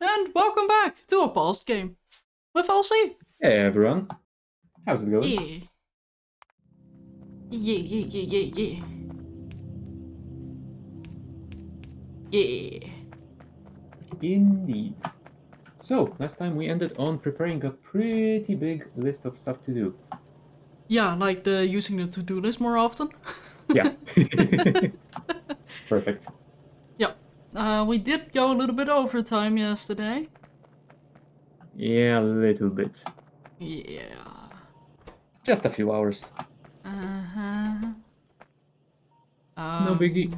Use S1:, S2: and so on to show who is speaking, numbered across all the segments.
S1: And welcome back to a past game with LC.
S2: Hey everyone, how's it going?
S1: Yeah. Yeah. Yeah.
S2: Indeed. So, last time we ended on preparing a pretty big list of stuff to do.
S1: Yeah, like the using the to-do list more often.
S2: Yeah. Perfect.
S1: Yep. We did go a little bit over time yesterday.
S2: Yeah, a little bit.
S1: Yeah.
S2: Just a few hours.
S1: Uh-huh.
S2: No biggie.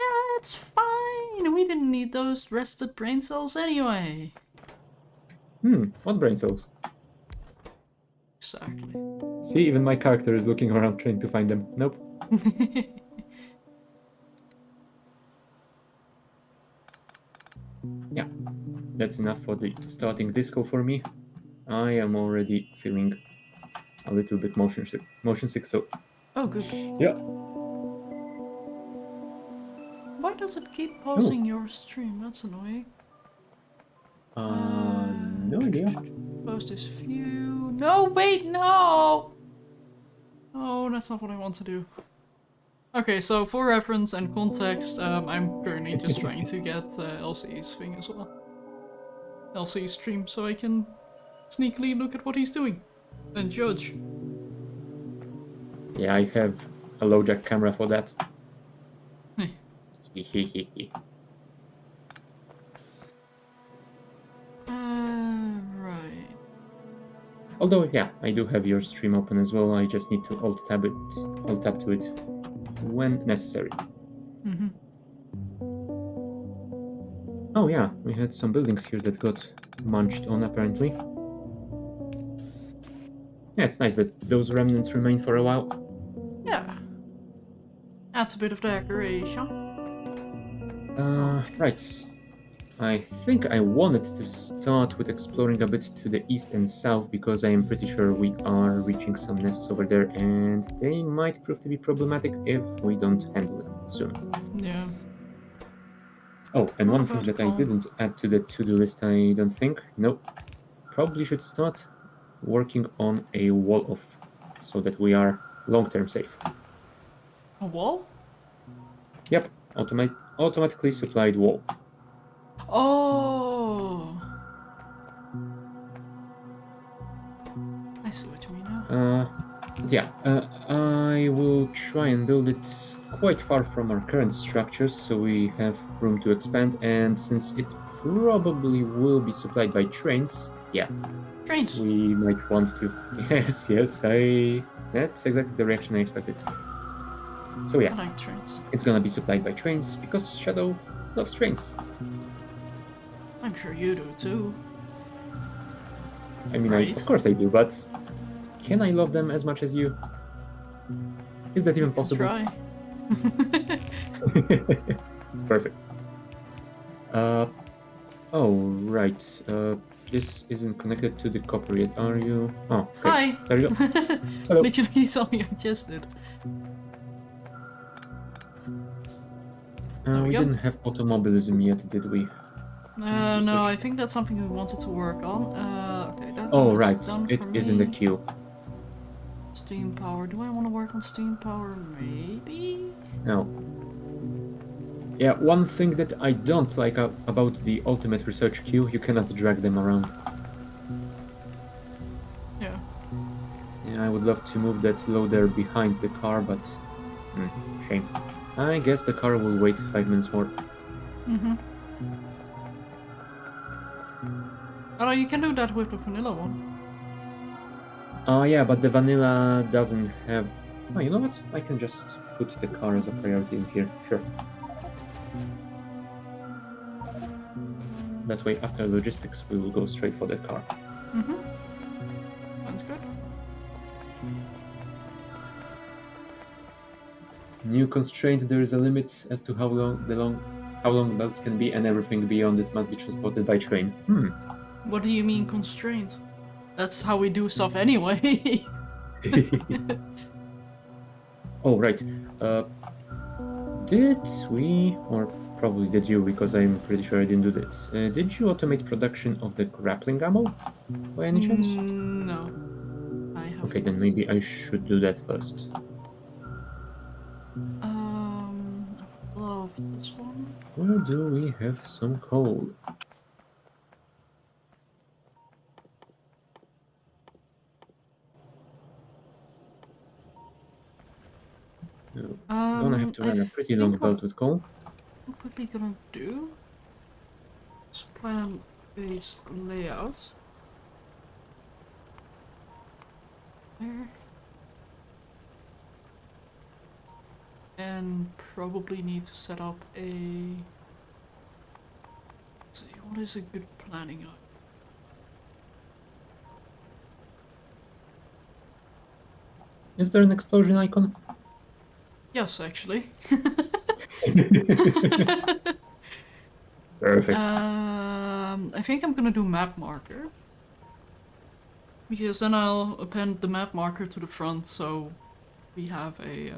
S1: Yeah, it's fine. We didn't need those rested brain cells anyway.
S2: What brain cells?
S1: Exactly.
S2: See, even my character is looking around trying to find them. Nope. Yeah, that's enough for the starting disco for me. I am already feeling a little bit motion sick, so
S1: Oh, good.
S2: yeah.
S1: Why does it keep
S2: Oh,
S1: pausing your stream? That's annoying.
S2: no idea.
S1: Close this view. No, wait, no! Oh, that's not what I want to do. Okay, so for reference and context, I'm currently just trying to get LC's thing as well. LC's stream, so I can sneakily look at what he's doing and judge.
S2: Yeah, I have a low jack camera for that.
S1: Right.
S2: Although, yeah, I do have your stream open as well. I just need to alt tab to it when necessary.
S1: Mm-hmm.
S2: Oh yeah, we had some buildings here that got munched on apparently. Yeah, it's nice that those remnants remain for a while.
S1: Yeah. Adds a bit of decoration.
S2: Right. I think I wanted to start with exploring a bit to the east and south because I am pretty sure we are reaching some nests over there and they might prove to be problematic if we don't handle them soon.
S1: Yeah.
S2: Oh, and
S1: Not
S2: one
S1: a
S2: thing
S1: bad
S2: that I
S1: call.
S2: didn't add to the to-do list, I don't think. Nope. Probably should start working on a wall off so that we are long-term safe.
S1: A wall?
S2: Yep, automatically supplied wall.
S1: Oh! I see what you mean now.
S2: I will try and build it quite far from our current structures so we have room to expand, and since it probably will be supplied by trains, yeah,
S1: Trains.
S2: we might want to. Yes, that's exactly the reaction I expected. So
S1: I
S2: yeah,
S1: like trains.
S2: it's gonna be supplied by trains because Shadow loves trains.
S1: I'm sure you do too.
S2: I mean,
S1: Right?
S2: of course I do, but can I love them as much as you? Is that even possible?
S1: Try.
S2: Perfect. Oh, right. This isn't connected to the copper yet, are you? Oh, okay.
S1: Hi!
S2: There you go. Hello.
S1: Literally something I just did.
S2: We didn't have automobilism yet, did we?
S1: No, I think that's something we wanted to work on. Okay, that
S2: Oh,
S1: one is
S2: right.
S1: done
S2: It
S1: for
S2: is
S1: me.
S2: in the queue.
S1: Steam power. Do I want to work on steam power? Maybe?
S2: No. Yeah, one thing that I don't like about the ultimate research queue, you cannot drag them around.
S1: Yeah.
S2: Yeah, I would love to move that loader behind the car, but shame. I guess the car will wait 5 minutes more.
S1: Mm-hmm. Although you can do that with the vanilla one.
S2: Yeah, but the vanilla doesn't have... Oh, you know what? I can just put the car as a priority in here. Sure. That way, after logistics, we will go straight for that car.
S1: Mm-hmm. Sounds good.
S2: New constraint: there is a limit as to how long belts can be, and everything beyond it must be transported by train.
S1: What do you mean constraint? That's how we do stuff anyway.
S2: Oh, right. Did we, or probably did you, because I'm pretty sure I didn't do that. Did you automate production of the grappling ammo, by any chance?
S1: No, I have
S2: Okay, then
S1: not.
S2: maybe I should do that first.
S1: I would love this one.
S2: Where do we have some coal? Gonna have to
S1: I
S2: run a pretty long
S1: think what
S2: belt with coal.
S1: I'm quickly gonna do is plan base layout. There. And probably need to set up a... Let's see, what is a good planning item?
S2: Is there an explosion icon?
S1: Yes, actually.
S2: Perfect.
S1: I think I'm gonna do map marker. Because then I'll append the map marker to the front, so we have a...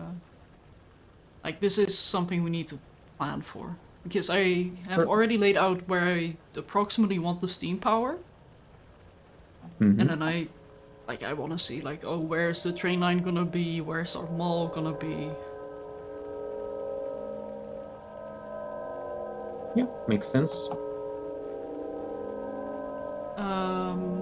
S1: like, this is something we need to plan for. Because I have already laid out where I approximately want the steam power. And then I want to see, like, oh, where's the train line gonna be? Where's our mall gonna be?
S2: Yeah, makes sense.
S1: Um...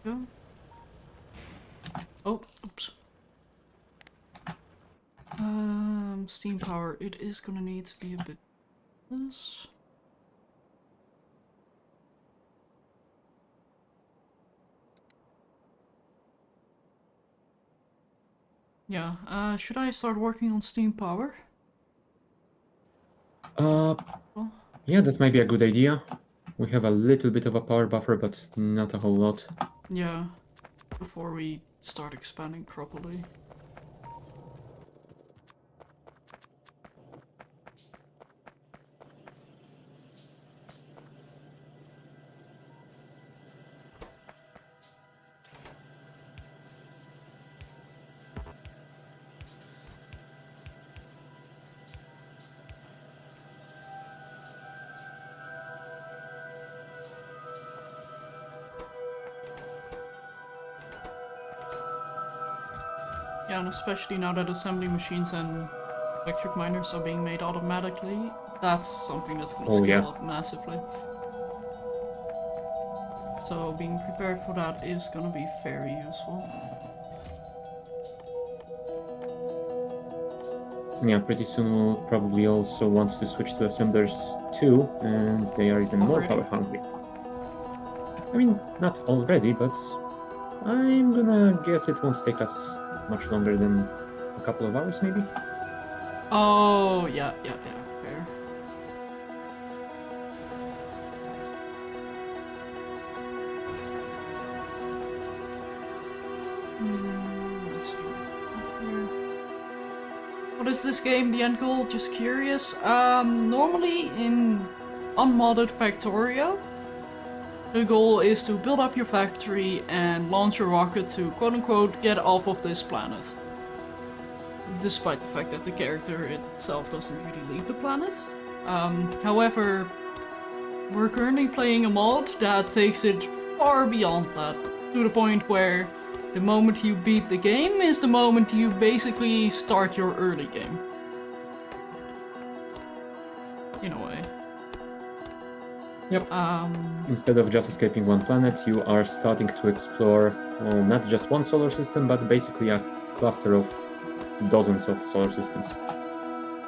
S1: yeah. Oh, oops. Steam power. It is gonna need to be a bit less. Yeah, should I start working on steam power?
S2: Uh,
S1: Well,
S2: yeah, that might be a good idea. We have a little bit of a power buffer, but not a whole lot.
S1: yeah, before we start expanding properly. Yeah, and especially now that assembly machines and electric miners are being made automatically, that's something that's gonna
S2: Oh,
S1: scale
S2: yeah.
S1: up massively. So being prepared for that is gonna be very useful.
S2: Yeah, pretty soon we'll probably also want to switch to assemblers too, and they are even more
S1: Already?
S2: power hungry. I mean, not already, but I'm gonna guess it won't take us much longer than a couple of hours, maybe?
S1: Oh, yeah, fair. Let's see what's up here. What is this game, the end goal? Just curious. Normally in unmodded Factorio, the goal is to build up your factory and launch a rocket to quote-unquote get off of this planet. Despite the fact that the character itself doesn't really leave the planet. However, we're currently playing a mod that takes it far beyond that, to the point where the moment you beat the game is the moment you basically start your early game. In a way.
S2: Yep. Instead of just escaping one planet, you are starting to explore, well, not just one solar system, but basically a cluster of dozens of solar systems.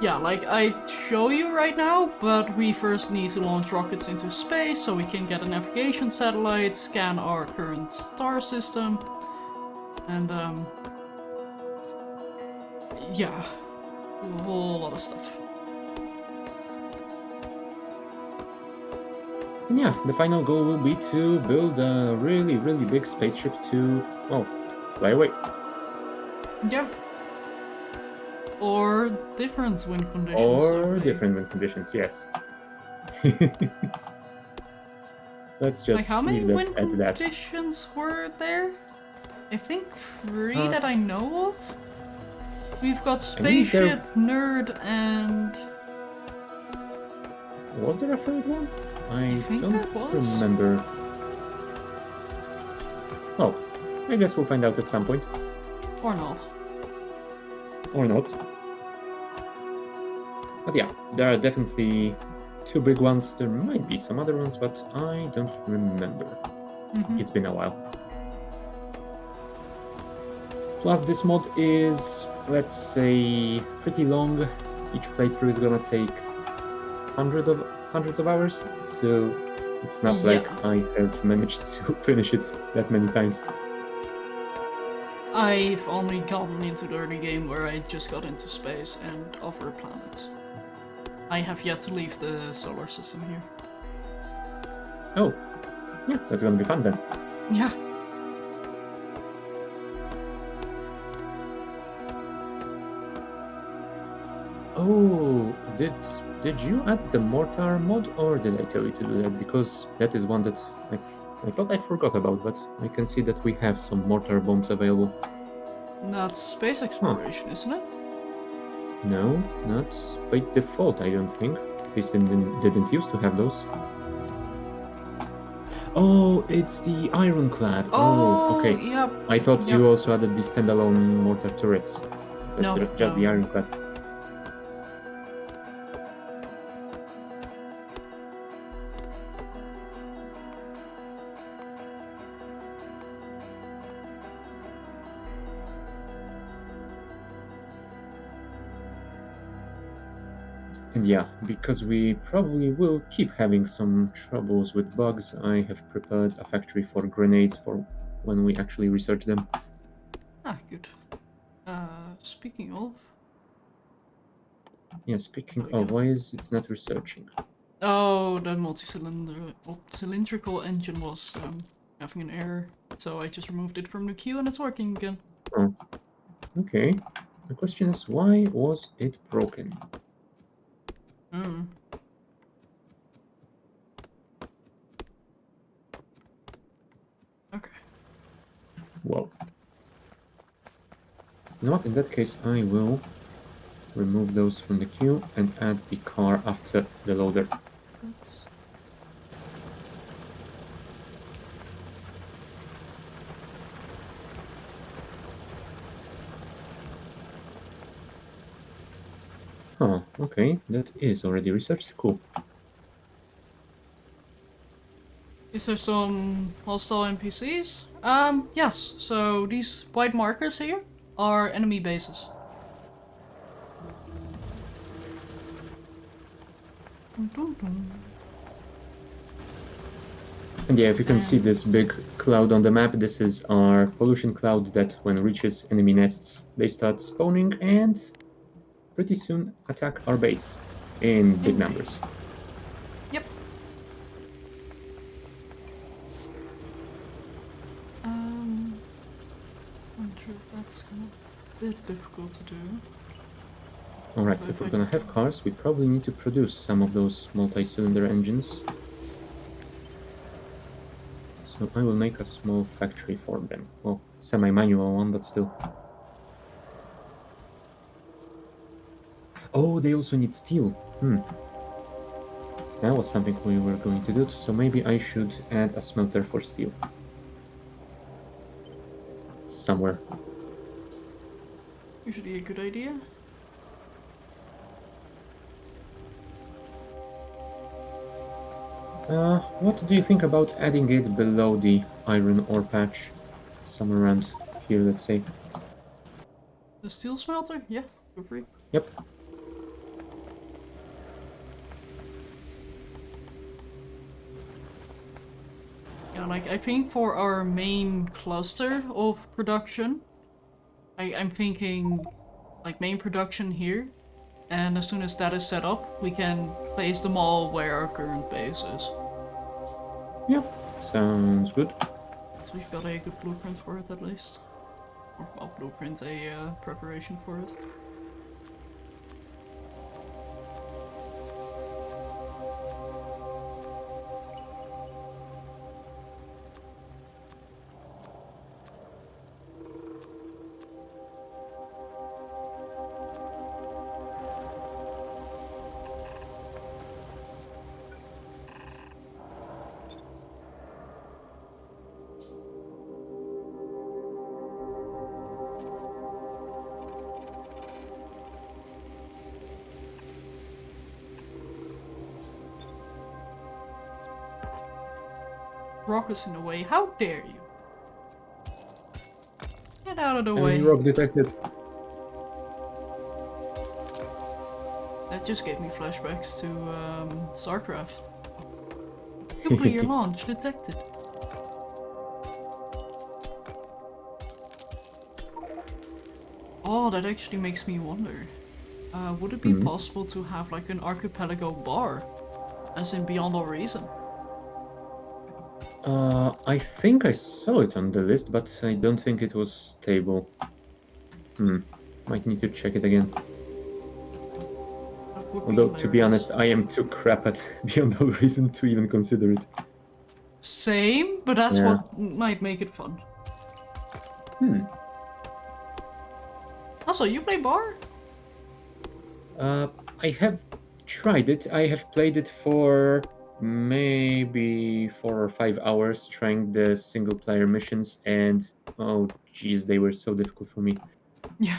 S1: Yeah, like I show you right now, but we first need to launch rockets into space so we can get a navigation satellite, scan our current star system, and yeah, a whole lot of stuff.
S2: And yeah, the final goal will be to build a really, really big spaceship to, well, fly away.
S1: Yeah. Or different wind conditions.
S2: Or different wind conditions, yes. Let's
S1: Like,
S2: just
S1: how many
S2: leave that
S1: wind
S2: at that.
S1: conditions were there? I think 3
S2: Uh,
S1: that I know of. We've got
S2: I believe there
S1: spaceship, nerd, and
S2: was there a third one? I
S1: think
S2: don't
S1: there was.
S2: remember. Oh, I guess we'll find out at some point.
S1: Or not.
S2: Or not. But yeah, there are definitely 2 big ones. There might be some other ones, but I don't remember. It's been a while. Plus, this mod is, let's say, pretty long. Each playthrough is gonna take hundreds of hours, so it's not like I have managed to finish it that many times.
S1: I've only gotten into the early game where I just got into space and other planets. I have yet to leave the solar system here.
S2: Oh, yeah, that's gonna be fun then.
S1: Yeah.
S2: Oh, did you add the mortar mod, or did I tell you to do that? Because that is one that I thought I forgot about, but I can see that we have some mortar bombs available.
S1: That's space exploration, isn't it?
S2: No, not by default, I don't think. At least didn't used to have those. Oh, it's the ironclad. Oh, okay.
S1: Yep.
S2: I thought you also added the standalone mortar turrets. That's
S1: No,
S2: just the
S1: no.
S2: ironclad. And yeah, because we probably will keep having some troubles with bugs, I have prepared a factory for grenades for when we actually research them.
S1: Ah, good. Speaking of...
S2: Yeah, speaking of, why is it not researching?
S1: Oh, the cylindrical engine was having an error, so I just removed it from the queue and it's working again.
S2: Oh, okay. The question is, why was it broken?
S1: Okay.
S2: Well, you know what? In that case, I will remove those from the queue and add the car after the loader.
S1: That's...
S2: Oh, okay. That is already researched. Cool.
S1: Is there some hostile NPCs? Yes. So these white markers here are enemy bases.
S2: And yeah, if you can see this big cloud on the map, this is our pollution cloud that when it reaches enemy nests, they start spawning and pretty soon attack our base in big numbers.
S1: Yep. I'm sure that's gonna be a bit difficult to do.
S2: Alright, if we're gonna have cars, we probably need to produce some of those multi-cylinder engines. So I will make a small factory for them. Well, semi-manual one, but still. Oh, they also need steel. That was something we were going to do, so maybe I should add a smelter for steel. Somewhere.
S1: Usually a good idea.
S2: What do you think about adding it below the iron ore patch? Somewhere around here, let's say.
S1: The steel smelter? Yeah, feel free.
S2: Yep.
S1: Yeah, like I think for our main cluster of production, I'm thinking like main production here, and as soon as that is set up, we can place them all where our current base is.
S2: Yeah, sounds good.
S1: So we've got a good blueprint for it at least. Or, well, blueprint, a preparation for it. Rockets in the way, how dare you? Get out of the way.
S2: Rock detected.
S1: That just gave me flashbacks to StarCraft. Nuclear launch detected. Oh, that actually makes me wonder. Would it be possible to have like an archipelago bar? As in Beyond All Reason?
S2: I think I saw it on the list, but I don't think it was stable. Might need to check it again.
S1: That would
S2: Although,
S1: be
S2: to be
S1: hilarious.
S2: honest, I am too crap at Beyond All Reason to even consider it.
S1: Same, but that's
S2: Yeah.
S1: what might make it fun. Also, you play bar?
S2: I have tried it. I have played it for maybe 4 or 5 hours, trying the single player missions, and oh geez, they were so difficult for me.
S1: Yeah.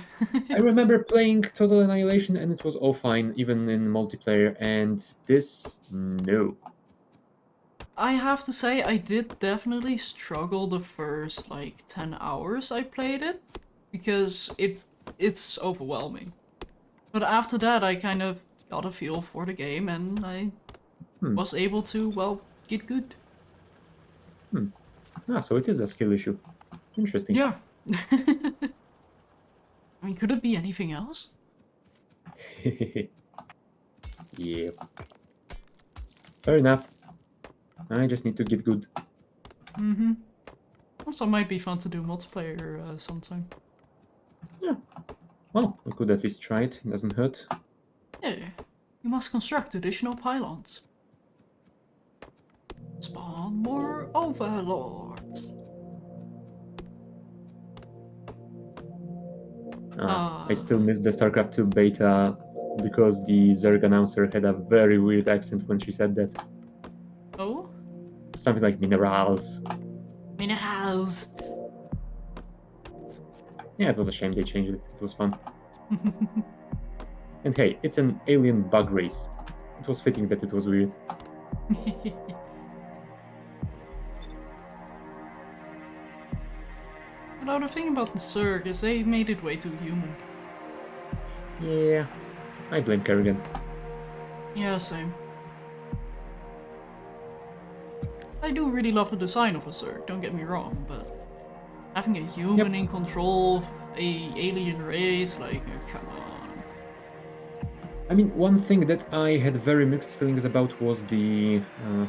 S2: I remember playing Total Annihilation and it was all fine, even in multiplayer, and this, no.
S1: I have to say, I did definitely struggle the first like 10 hours I played it, because it's overwhelming. But after that, I kind of got a feel for the game and I was able to, well, get good.
S2: So it is a skill issue. Interesting.
S1: Yeah. I mean, could it be anything else?
S2: Yeah. Fair enough. I just need to get good.
S1: Also, might be fun to do multiplayer sometime.
S2: Yeah. Well, we could at least try it. It doesn't hurt.
S1: Yeah. You must construct additional pylons. Spawn more overlords.
S2: I still miss the StarCraft 2 beta because the Zerg announcer had a very weird accent when she said that.
S1: Oh?
S2: Something like minerals.
S1: Minerals.
S2: Yeah, it was a shame they changed it. It was fun. And hey, it's an alien bug race. It was fitting that it was weird.
S1: But the thing about the Zerg is they made it way too human.
S2: Yeah, I blame Kerrigan.
S1: Yeah, same. I do really love the design of a Zerg, don't get me wrong, but having a human in control of a alien race, like, come on.
S2: I mean, one thing that I had very mixed feelings about was the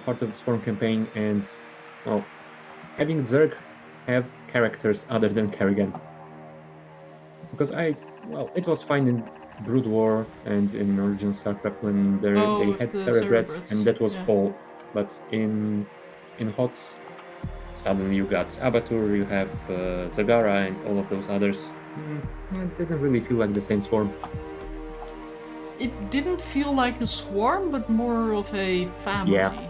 S2: Heart of the Swarm campaign and, well, having Zerg have characters other than Kerrigan. Because it was fine in Brood War and in original StarCraft when they
S1: with
S2: had
S1: the
S2: Cerebrats, and that was
S1: yeah.
S2: all. But in HOTS, suddenly you got Abatur, you have Zagara, and all of those others. It didn't really feel like the same swarm.
S1: It didn't feel like a swarm, but more of a family.
S2: Yeah.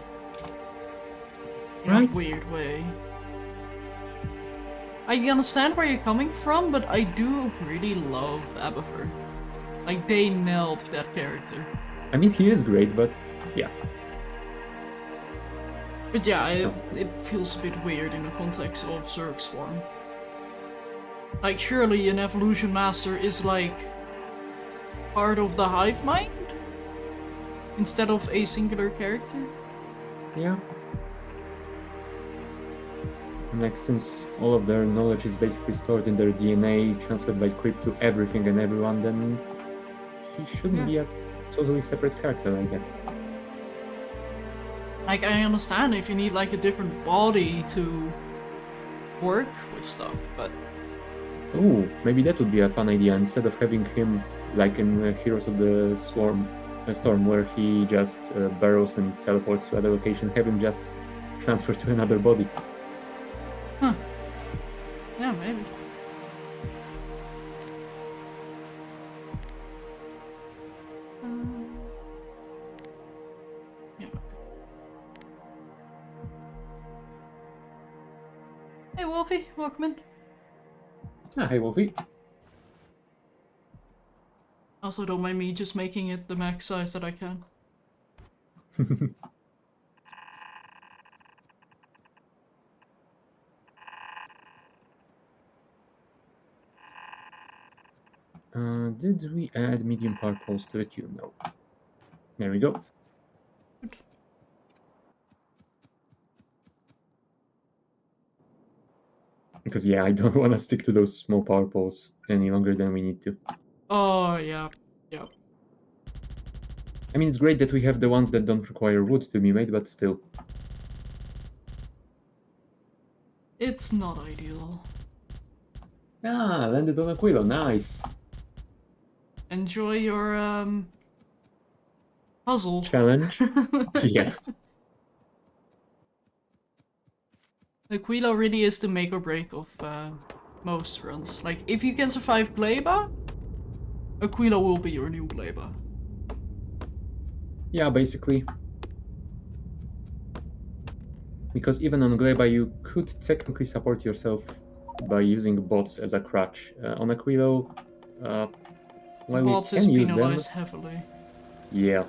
S1: In a weird way. I understand where you're coming from, but I do really love Abathur. Like, they nailed that character.
S2: I mean, he is great, but yeah.
S1: But yeah, it feels a bit weird in the context of Zerg Swarm. Like, surely an Evolution Master is like part of the hive mind? Instead of a singular character?
S2: Yeah. And like, since all of their knowledge is basically stored in their DNA, transferred by creep to everything and everyone, then he shouldn't be a totally separate character like that.
S1: Like, I understand if you need like a different body to work with stuff, but
S2: Ooh, maybe that would be a fun idea instead of having him like in Heroes of the Storm, where he just burrows and teleports to other location. Have him just transfer to another body.
S1: huh. Yeah, maybe. Yeah, okay. Hey Wolfie, welcome in.
S2: Ah, hey Wolfie.
S1: Also, don't mind me just making it the max size that I can.
S2: Did we add medium power poles to the queue? No. There we go.
S1: Good.
S2: Because yeah, I don't want to stick to those small power poles any longer than we need to.
S1: Oh, yeah. Yeah.
S2: I mean, it's great that we have the ones that don't require wood to be made, but still.
S1: It's not ideal.
S2: Ah, landed on Aquilo, nice.
S1: Enjoy your, puzzle.
S2: Challenge? Yeah.
S1: Aquila really is the make or break of most runs. Like, if you can survive Gleba, Aquila will be your new Gleba.
S2: Yeah, basically. Because even on Gleba, you could technically support yourself by using bots as a crutch. On Aquilo, while we
S1: Bots is
S2: can use them,
S1: penalized heavily.
S2: yeah.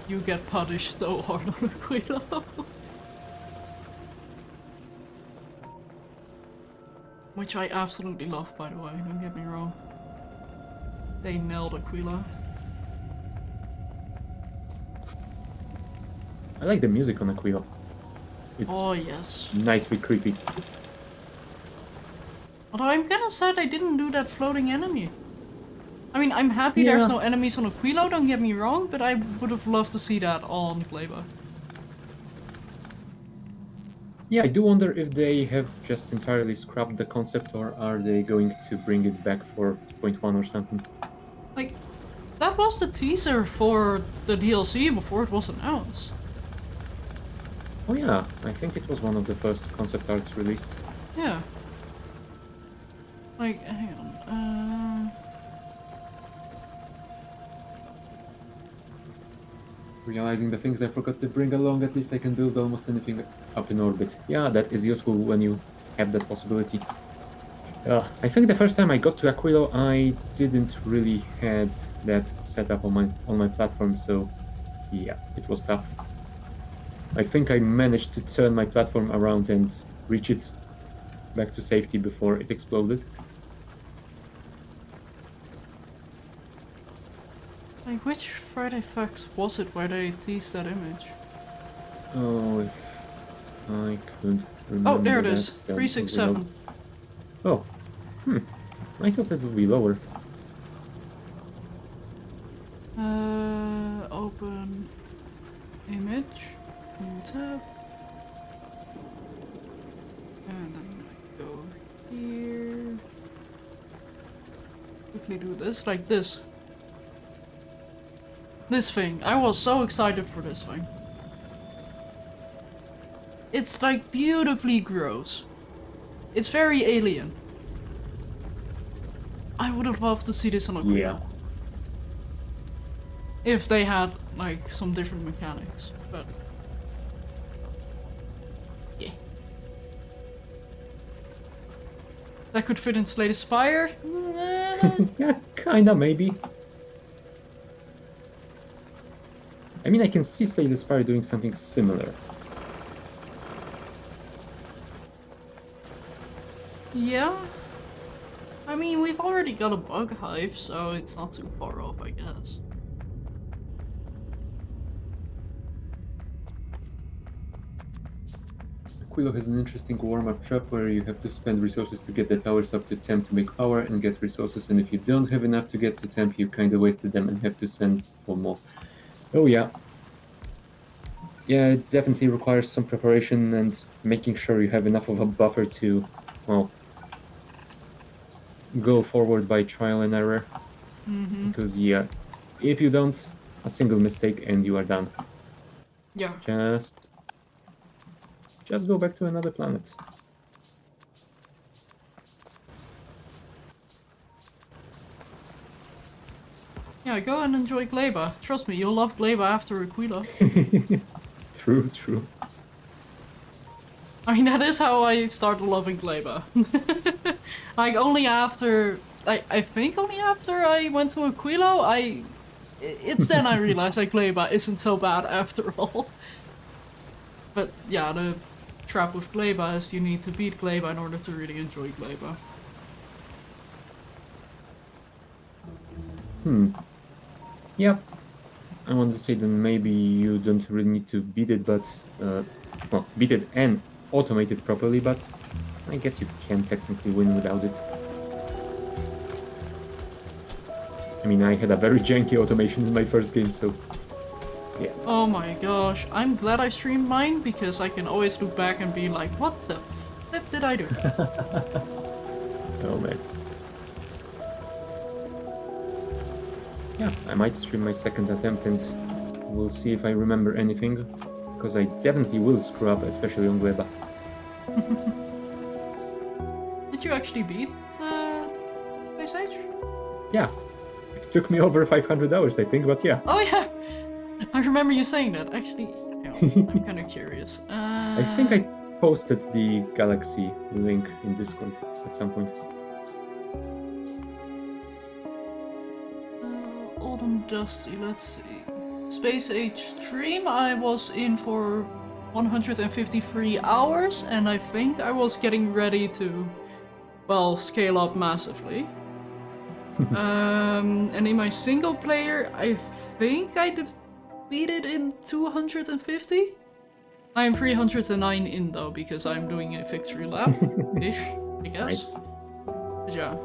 S1: You get punished so hard on Aquila. Which I absolutely love, by the way, don't get me wrong. They nailed Aquila.
S2: I like the music on Aquilo. It's
S1: Oh, yes.
S2: nicely creepy.
S1: Although I'm kinda sad I didn't do that floating enemy. I mean, I'm happy
S2: Yeah.
S1: there's no enemies on Aquilo, don't get me wrong, but I would have loved to see that on Gleba.
S2: Yeah, I do wonder if they have just entirely scrapped the concept, or are they going to bring it back for 2.1 or something?
S1: Like, that was the teaser for the DLC before it was announced.
S2: Oh yeah, I think it was one of the first concept arts released.
S1: Yeah. Like, hang on,
S2: Realizing the things I forgot to bring along, at least I can build almost anything up in orbit. Yeah, that is useful when you have that possibility. I think the first time I got to Aquilo, I didn't really had that set up on my platform, so yeah, it was tough. I think I managed to turn my platform around and reach it back to safety before it exploded.
S1: like, which Friday Facts was it where they teased that image?
S2: Oh, if I could remember.
S1: Oh, there it is.
S2: that
S1: 367.
S2: Oh, I thought it would be lower.
S1: Open image, new tab. And then I go here. Quickly do this, like this. This thing. I was so excited for this thing. It's like beautifully gross. It's very alien. I would have loved to see this on a
S2: Yeah.
S1: if they had like some different mechanics, but yeah. That could fit in Slay the Spire?
S2: Yeah, kinda, maybe. I mean, I can see Slay the Spire doing something similar.
S1: Yeah. I mean, we've already got a bug hive, so it's not too far off, I guess.
S2: Aquilo has an interesting warm-up trap where you have to spend resources to get the towers up to temp to make power and get resources, and if you don't have enough to get to temp, you kinda wasted them and have to send for more. Oh yeah. Yeah, it definitely requires some preparation and making sure you have enough of a buffer to, well, go forward by trial and error.
S1: Mm-hmm.
S2: Because, yeah, if you don't, a single mistake and you are done.
S1: Yeah.
S2: Just go back to another planet.
S1: Yeah, go and enjoy Gleba. Trust me, you'll love Gleba after Aquila.
S2: True, true.
S1: I mean, that is how I started loving Gleba. Like, only after... I think only after I went to Aquila, it's then I realized that Gleba isn't so bad after all. But yeah, the trap with Gleba is you need to beat Gleba in order to really enjoy Gleba.
S2: Yep. I want to say that maybe you don't really need to beat it, but well, beat it and automate it properly, but I guess you can technically win without it. I mean, I had a very janky automation in my first game, so yeah.
S1: Oh my gosh, I'm glad I streamed mine because I can always look back and be like, what the flip did I do?
S2: Oh man. Yeah, I might stream my second attempt and we'll see if I remember anything, because I definitely will screw up, especially on Gleba.
S1: Did you actually beat Space Age?
S2: Yeah, it took me over 500 hours, I think, but yeah.
S1: Oh yeah! I remember you saying that. Actually, I'm kind of curious.
S2: I think I posted the Galaxy link in Discord at some point.
S1: Old and Dusty, let's see. Space Age stream, I was in for 153 hours, and I think I was getting ready to, well, scale up massively. And in my single player, I think I did beat it in 250. I'm 309 in though, because I'm doing a victory lap-ish, I guess.
S2: Nice.
S1: But yeah.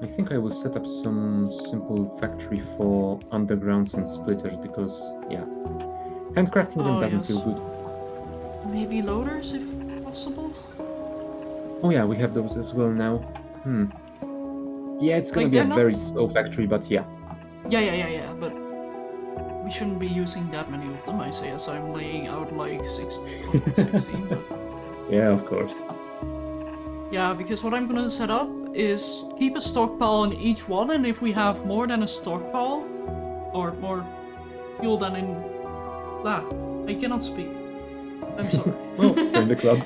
S2: I think I will set up some simple factory for undergrounds and splitters because, yeah, handcrafting them doesn't feel good.
S1: Maybe loaders if possible?
S2: Oh yeah, we have those as well now. Yeah, it's gonna
S1: Like,
S2: be a
S1: they're not-
S2: very slow factory, but yeah.
S1: Yeah, but we shouldn't be using that many of them, I say, as I'm laying out like 16, but...
S2: Yeah, of course.
S1: Yeah, because what I'm gonna set up is keep a stockpile on each one, and if we have more than a stockpile, or more fuel than in... I cannot speak. I'm sorry.
S2: Well, join the club.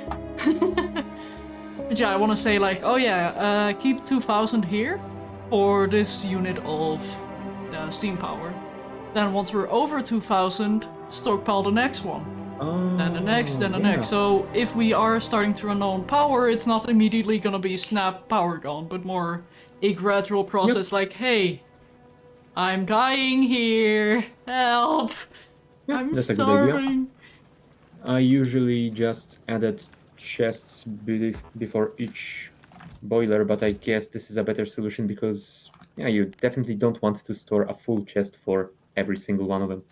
S1: But yeah, I want to say like, oh yeah, keep 2000 here for this unit of steam power. Then once we're over 2000, stockpile the next one. Then the next, then the next. So if we are starting to run low on power, it's not immediately gonna be snap power gone, but more a gradual process like, hey, I'm dying here, help, I'm
S2: that's a good idea.
S1: starving.
S2: I usually just added chests before each boiler, but I guess this is a better solution because, yeah, you definitely don't want to store a full chest for every single one of them.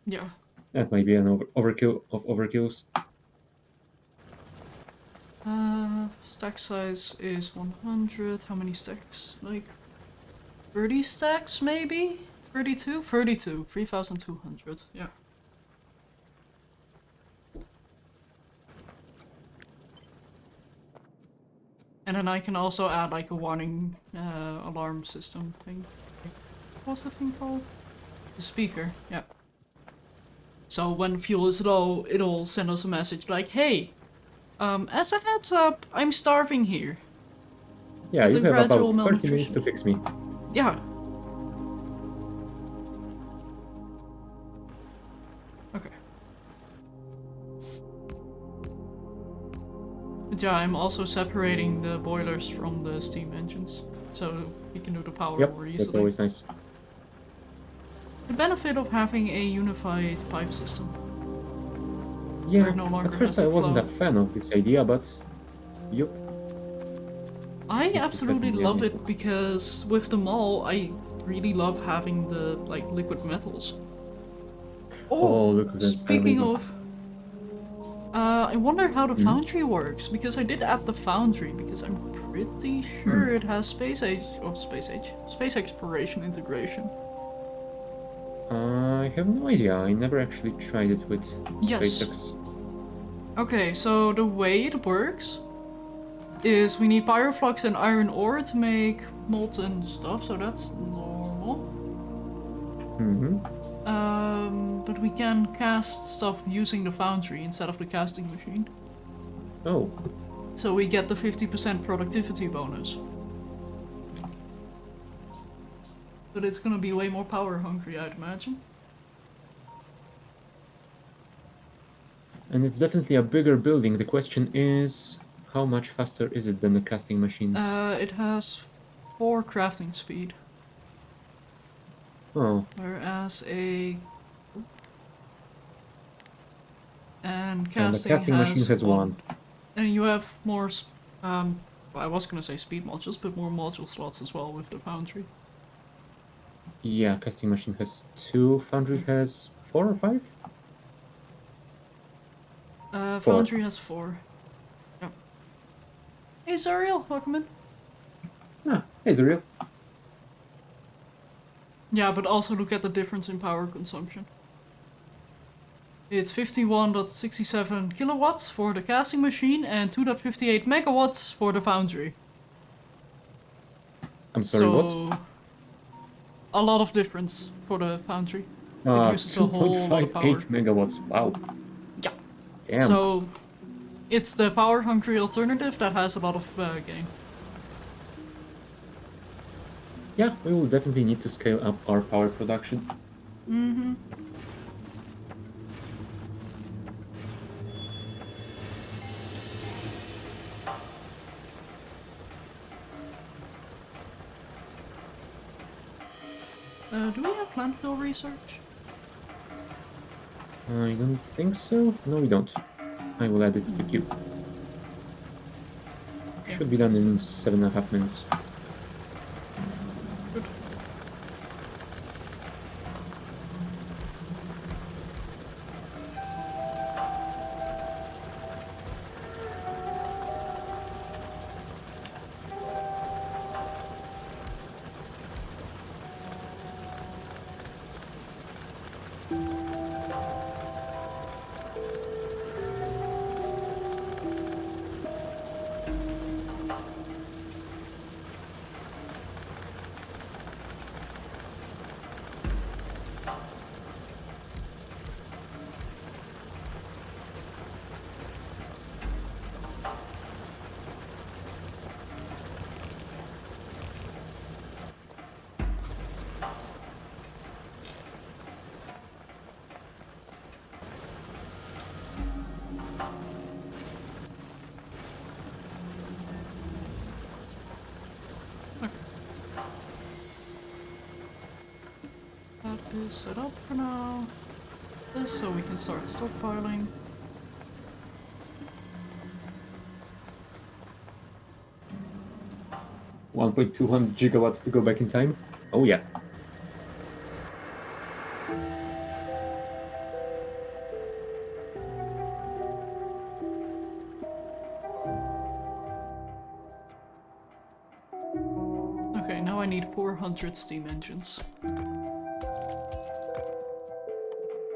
S1: Yeah.
S2: That might be an overkill of overkills.
S1: Stack size is 100. How many stacks? Like 30 stacks, maybe? 32? 32. 3,200. Yeah. And then I can also add like a warning alarm system thing. What's the thing called? The speaker, yeah. So when fuel is low, it'll send us a message like, hey, as a heads up, I'm starving here.
S2: Yeah,
S1: It's
S2: you
S1: a
S2: have
S1: gradual
S2: about 30 minutes
S1: malnutrition.
S2: to fix me.
S1: Yeah. Okay. But yeah, I'm also separating the boilers from the steam engines, so we can do the power more easily.
S2: That's always nice.
S1: The benefit of having a unified pipe system.
S2: Yeah,
S1: no longer
S2: at first
S1: has
S2: I
S1: to
S2: wasn't a
S1: flow.
S2: fan of this idea, but yup.
S1: I I
S2: Need to
S1: absolutely
S2: threaten the
S1: love
S2: amusement.
S1: it because with the mall, I really love having the like liquid metals.
S2: Oh,
S1: Oh,
S2: look, that's
S1: speaking
S2: amazing.
S1: of, I wonder how the
S2: Hmm?
S1: foundry works because I did add the foundry because I'm pretty
S2: Hmm.
S1: sure it has space exploration integration.
S2: I have no idea. I never actually tried it with
S1: Yes.
S2: SpaceX.
S1: Okay, so the way it works is we need pyroflux and iron ore to make molten stuff, so that's normal.
S2: Mm-hmm.
S1: But we can cast stuff using the foundry instead of the casting machine.
S2: Oh,
S1: So we get the 50% productivity bonus. But it's gonna be way more power hungry, I'd imagine.
S2: and it's definitely a bigger building. The question is, how much faster is it than the casting machines?
S1: It has 4 crafting speed,
S2: Oh,
S1: whereas a and
S2: and the
S1: casting
S2: casting machine
S1: has
S2: has
S1: 1.
S2: one.
S1: And you have more well, I was gonna say speed modules, but more module slots as well with the foundry.
S2: Yeah, casting machine has two. Foundry has four or five? Four.
S1: Foundry has 4. Yep. Hey Zariel, welcome in.
S2: Ah, hey, Zuriel.
S1: Yeah, but also look at the difference in power consumption. It's 51.67 kilowatts for the casting machine and 2.58 megawatts for the foundry.
S2: I'm sorry, what?
S1: So, a lot of difference for the foundry. It uses a whole lot of
S2: 2.58
S1: power.
S2: megawatts. Wow.
S1: Yeah.
S2: Damn.
S1: So, it's the power hungry alternative that has a lot of gain.
S2: Yeah, we will definitely need to scale up our power production.
S1: Mm-hmm. Do we have landfill research?
S2: I don't think so. No, we don't. I will add it to the queue.
S1: Yeah,
S2: Should be done
S1: let's do
S2: in
S1: that.
S2: 7.5 minutes.
S1: Good. Okay. That is set up for now. This so we can start stockpiling.
S2: 1.200 gigawatts to go back in time. Oh yeah.
S1: Okay, now I need 400 steam engines.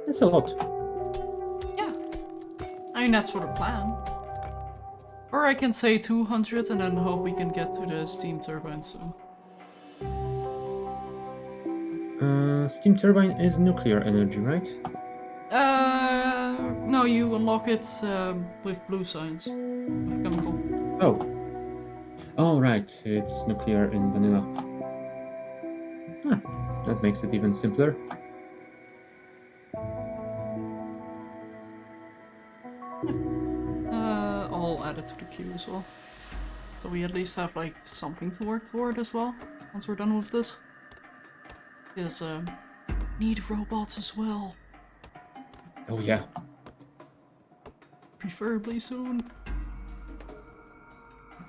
S2: That's a lot.
S1: Yeah. I mean, that's for the plan. Or I can say 200 and then hope we can get to the steam turbine soon.
S2: Steam turbine is nuclear energy, right?
S1: No, you unlock it with blue signs. With chemical.
S2: Oh. Oh, right. It's nuclear in vanilla. That makes it even simpler.
S1: I'll add it to the queue as well. So we at least have like something to work toward as well, once we're done with this. Because need robots as well.
S2: Oh yeah.
S1: Preferably soon.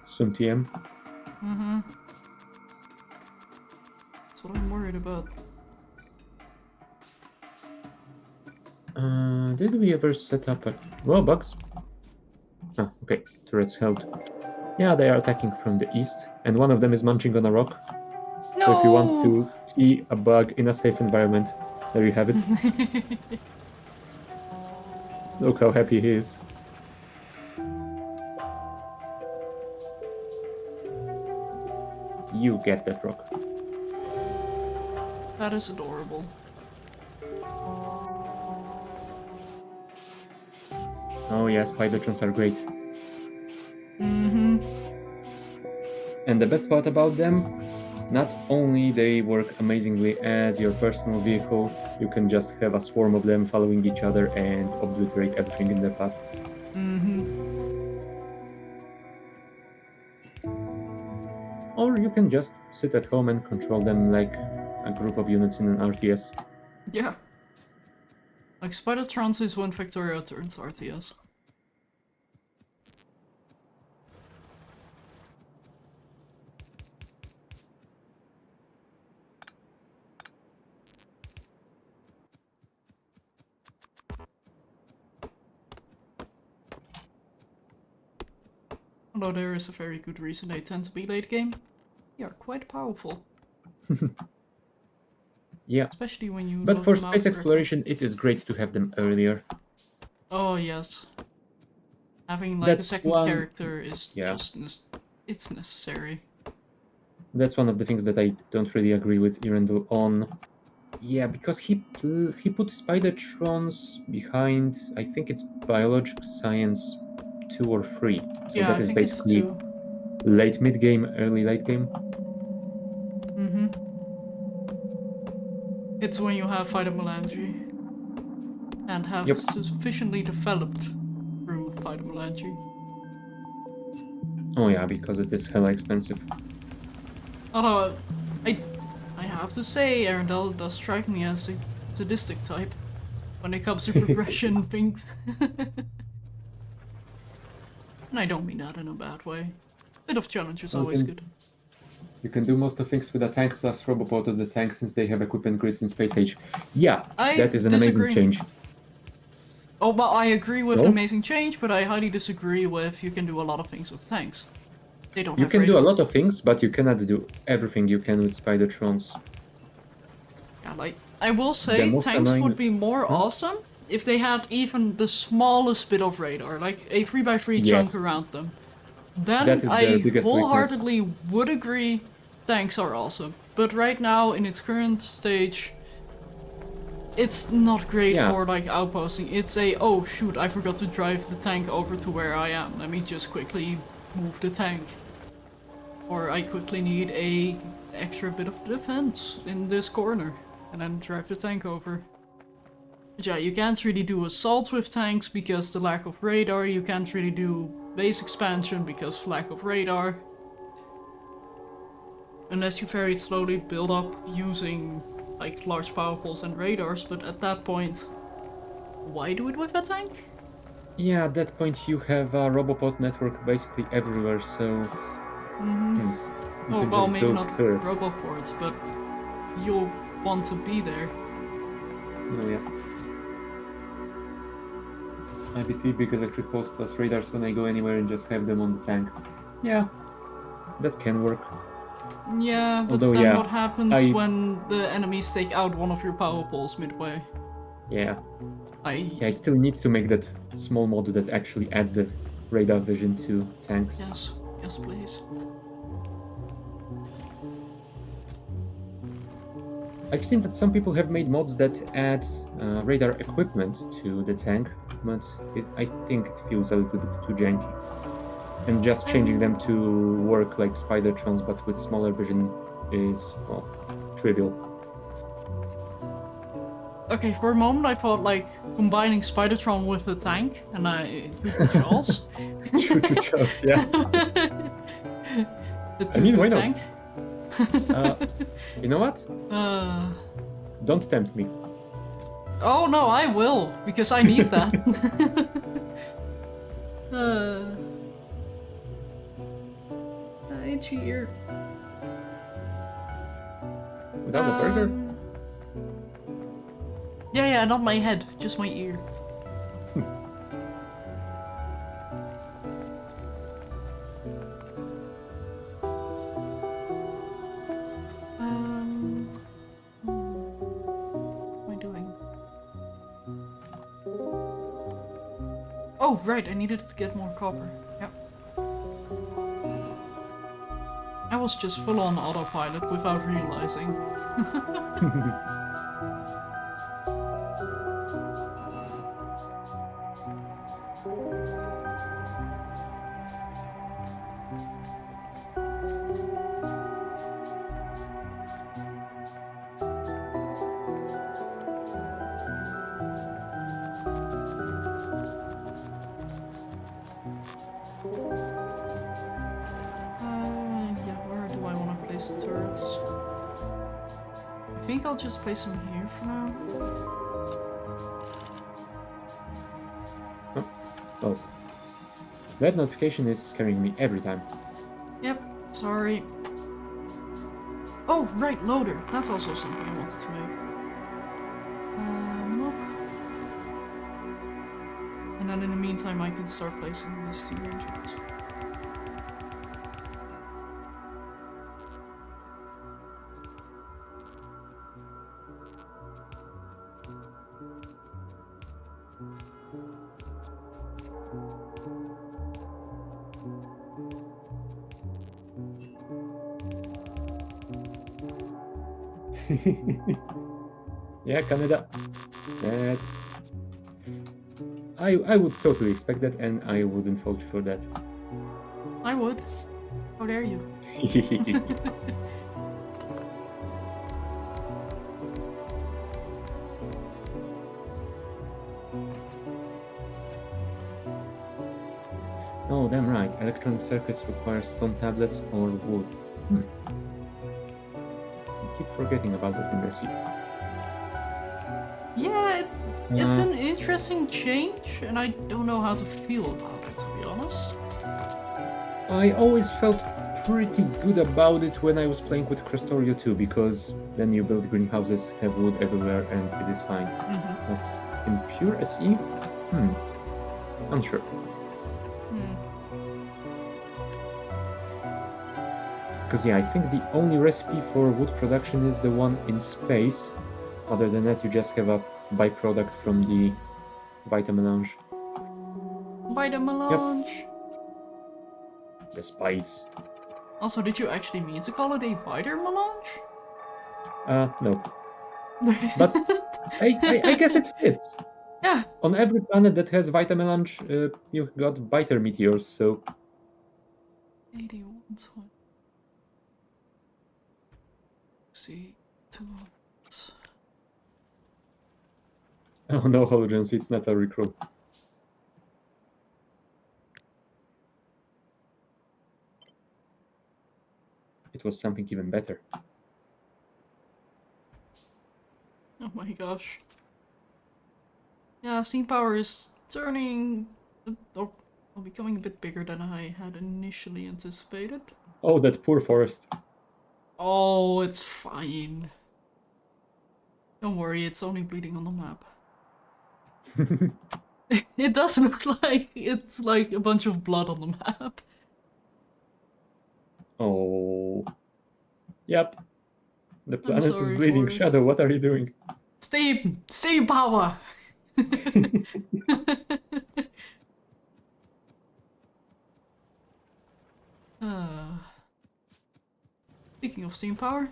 S2: Soon TM.
S1: Mm-hmm. That's what I'm worried about.
S2: Did we ever set up a... Well, bugs. Ah, okay. Turrets held. Yeah, they are attacking from the east, and one of them is munching on a rock. So if you want
S1: No!
S2: to see a bug in a safe environment, there you have it. Look how happy he is. You get that rock.
S1: That is adorable.
S2: Oh yes, Spidertrons are great.
S1: Mm-hmm.
S2: And the best part about them, not only they work amazingly as your personal vehicle, you can just have a swarm of them following each other and obliterate everything in their path.
S1: Mm-hmm.
S2: Or you can just sit at home and control them like a group of units in an RTS.
S1: Yeah. Like, Spidertrons is when Factorio turns RTS. Although there is a very good reason they tend to be late game. They are quite powerful.
S2: Yeah.
S1: Especially when you
S2: But
S1: load
S2: for
S1: them out
S2: space
S1: correctly.
S2: exploration, it is great to have them earlier.
S1: Oh, yes. Having, like,
S2: That's
S1: a second
S2: one...
S1: character is
S2: Yeah.
S1: just... it's necessary.
S2: That's one of the things that I don't really agree with Irendel on. Yeah, because he put Spidertrons behind, I think it's Biologic Science 2 or 3. So
S1: Yeah,
S2: that
S1: I
S2: is
S1: think it's
S2: basically
S1: 2.
S2: late mid-game, early late game.
S1: Mm-hmm. It's when you have phytomelange. And have
S2: Yep.
S1: sufficiently developed through phytomelange.
S2: Oh yeah, because it is hella expensive.
S1: Although, I have to say, Arendelle does strike me as a sadistic type when it comes to progression things. And I don't mean that in a bad way. Bit of challenge is always good.
S2: You can do most of things with a tank plus Roboport of the tank since they have equipment grids in Space Age. Yeah, that is an amazing change.
S1: Oh, well, I agree with
S2: No?
S1: an amazing change, but I highly disagree with you can do a lot of things with tanks. They don't
S2: You
S1: have
S2: can do a
S1: radar.
S2: lot of things, but you cannot do everything you can with Spidertrons.
S1: Yeah, like, I will
S2: The
S1: say
S2: most
S1: tanks
S2: annoying...
S1: would be more awesome if they had even the smallest bit of radar, like a 3x3
S2: Yes.
S1: chunk around them. Then
S2: That is their
S1: I
S2: biggest
S1: wholeheartedly would agree tanks are awesome. But right now, in its current stage, it's not great for, like, outposting. It's a, oh shoot, I forgot to drive the tank over to where I am. Let me just quickly move the tank. Or I quickly need a extra bit of defense in this corner. And then drive the tank over. But yeah, you can't really do assaults with tanks because the lack of radar. You can't really do base expansion because of lack of radar. Unless you very slowly build up using, like, large power poles and radars, but at that point, why do it with a tank?
S2: Yeah, at that point you have a Roboport network basically everywhere, so...
S1: Oh, well,
S2: just
S1: maybe
S2: build
S1: not
S2: turrets.
S1: Roboports, but you'll want to be there.
S2: Oh yeah. IBP, big electric poles plus radars when I go anywhere and just have them on the tank. Yeah, that can work.
S1: Yeah, but
S2: Although,
S1: then
S2: yeah,
S1: what happens when the enemies take out one of your power poles midway?
S2: Yeah.
S1: I
S2: still need to make that small mod that actually adds the radar vision to tanks.
S1: Yes, yes please.
S2: I've seen that some people have made mods that add radar equipment to the tank, but I think it feels a little bit too janky. And just changing them to work like Spidertrons but with smaller vision is, well, trivial.
S1: Okay, for a moment I thought, like, combining Spidertron with the tank, and I Choo Charles.
S2: Choo Charles, yeah.
S1: The
S2: why not?
S1: tank.
S2: You know what? Don't tempt me.
S1: Oh no, I will, because I need that. itchy ear.
S2: Without a burger?
S1: Yeah, not my head, just my ear. What am I doing? Oh, right, I needed to get more copper. Yep. I was just full on autopilot without realizing. Yeah, where do I want to place the turrets? I think I'll just place them here for now.
S2: Oh. That notification is scaring me every time.
S1: Yep, sorry. Oh, right, loader. That's also something I wanted to make. Nope. And then in the meantime, I can start placing these two engines.
S2: Yeah, Canada. That... I would totally expect that, and I wouldn't fault you for that.
S1: I would. How dare you?
S2: Oh, damn right. Electronic circuits require stone tablets or wood. I keep forgetting about that in the sea.
S1: Yeah, it's an interesting change, and I don't know how to feel about it, to be honest.
S2: I always felt pretty good about it when I was playing with Factorio 2, because then you build greenhouses, have wood everywhere, and it is fine. But in pure SE? Unsure. Because yeah, I think the only recipe for wood production is the one in space. Other than that, you just have a byproduct from the Vitamelange.
S1: Vitamelange!
S2: Yep. The spice.
S1: Also, did you actually mean to call it a biter melange?
S2: No. But I guess it fits.
S1: Yeah.
S2: On every planet that has Vitamelange, you got biter meteors, so...
S1: 81 times. See, 2.
S2: Oh no, Hologens, it's not a recruit. It was something even better.
S1: Oh my gosh. Yeah, steam power is turning... or becoming a bit bigger than I had initially anticipated.
S2: Oh, that poor forest.
S1: Oh, it's fine. Don't worry, it's only bleeding on the map. It does look like it's like a bunch of blood on the map.
S2: Oh. Yep. The planet is
S1: sorry,
S2: bleeding.
S1: Forrest.
S2: Shadow, what are you doing?
S1: Steam power! Speaking of steam power,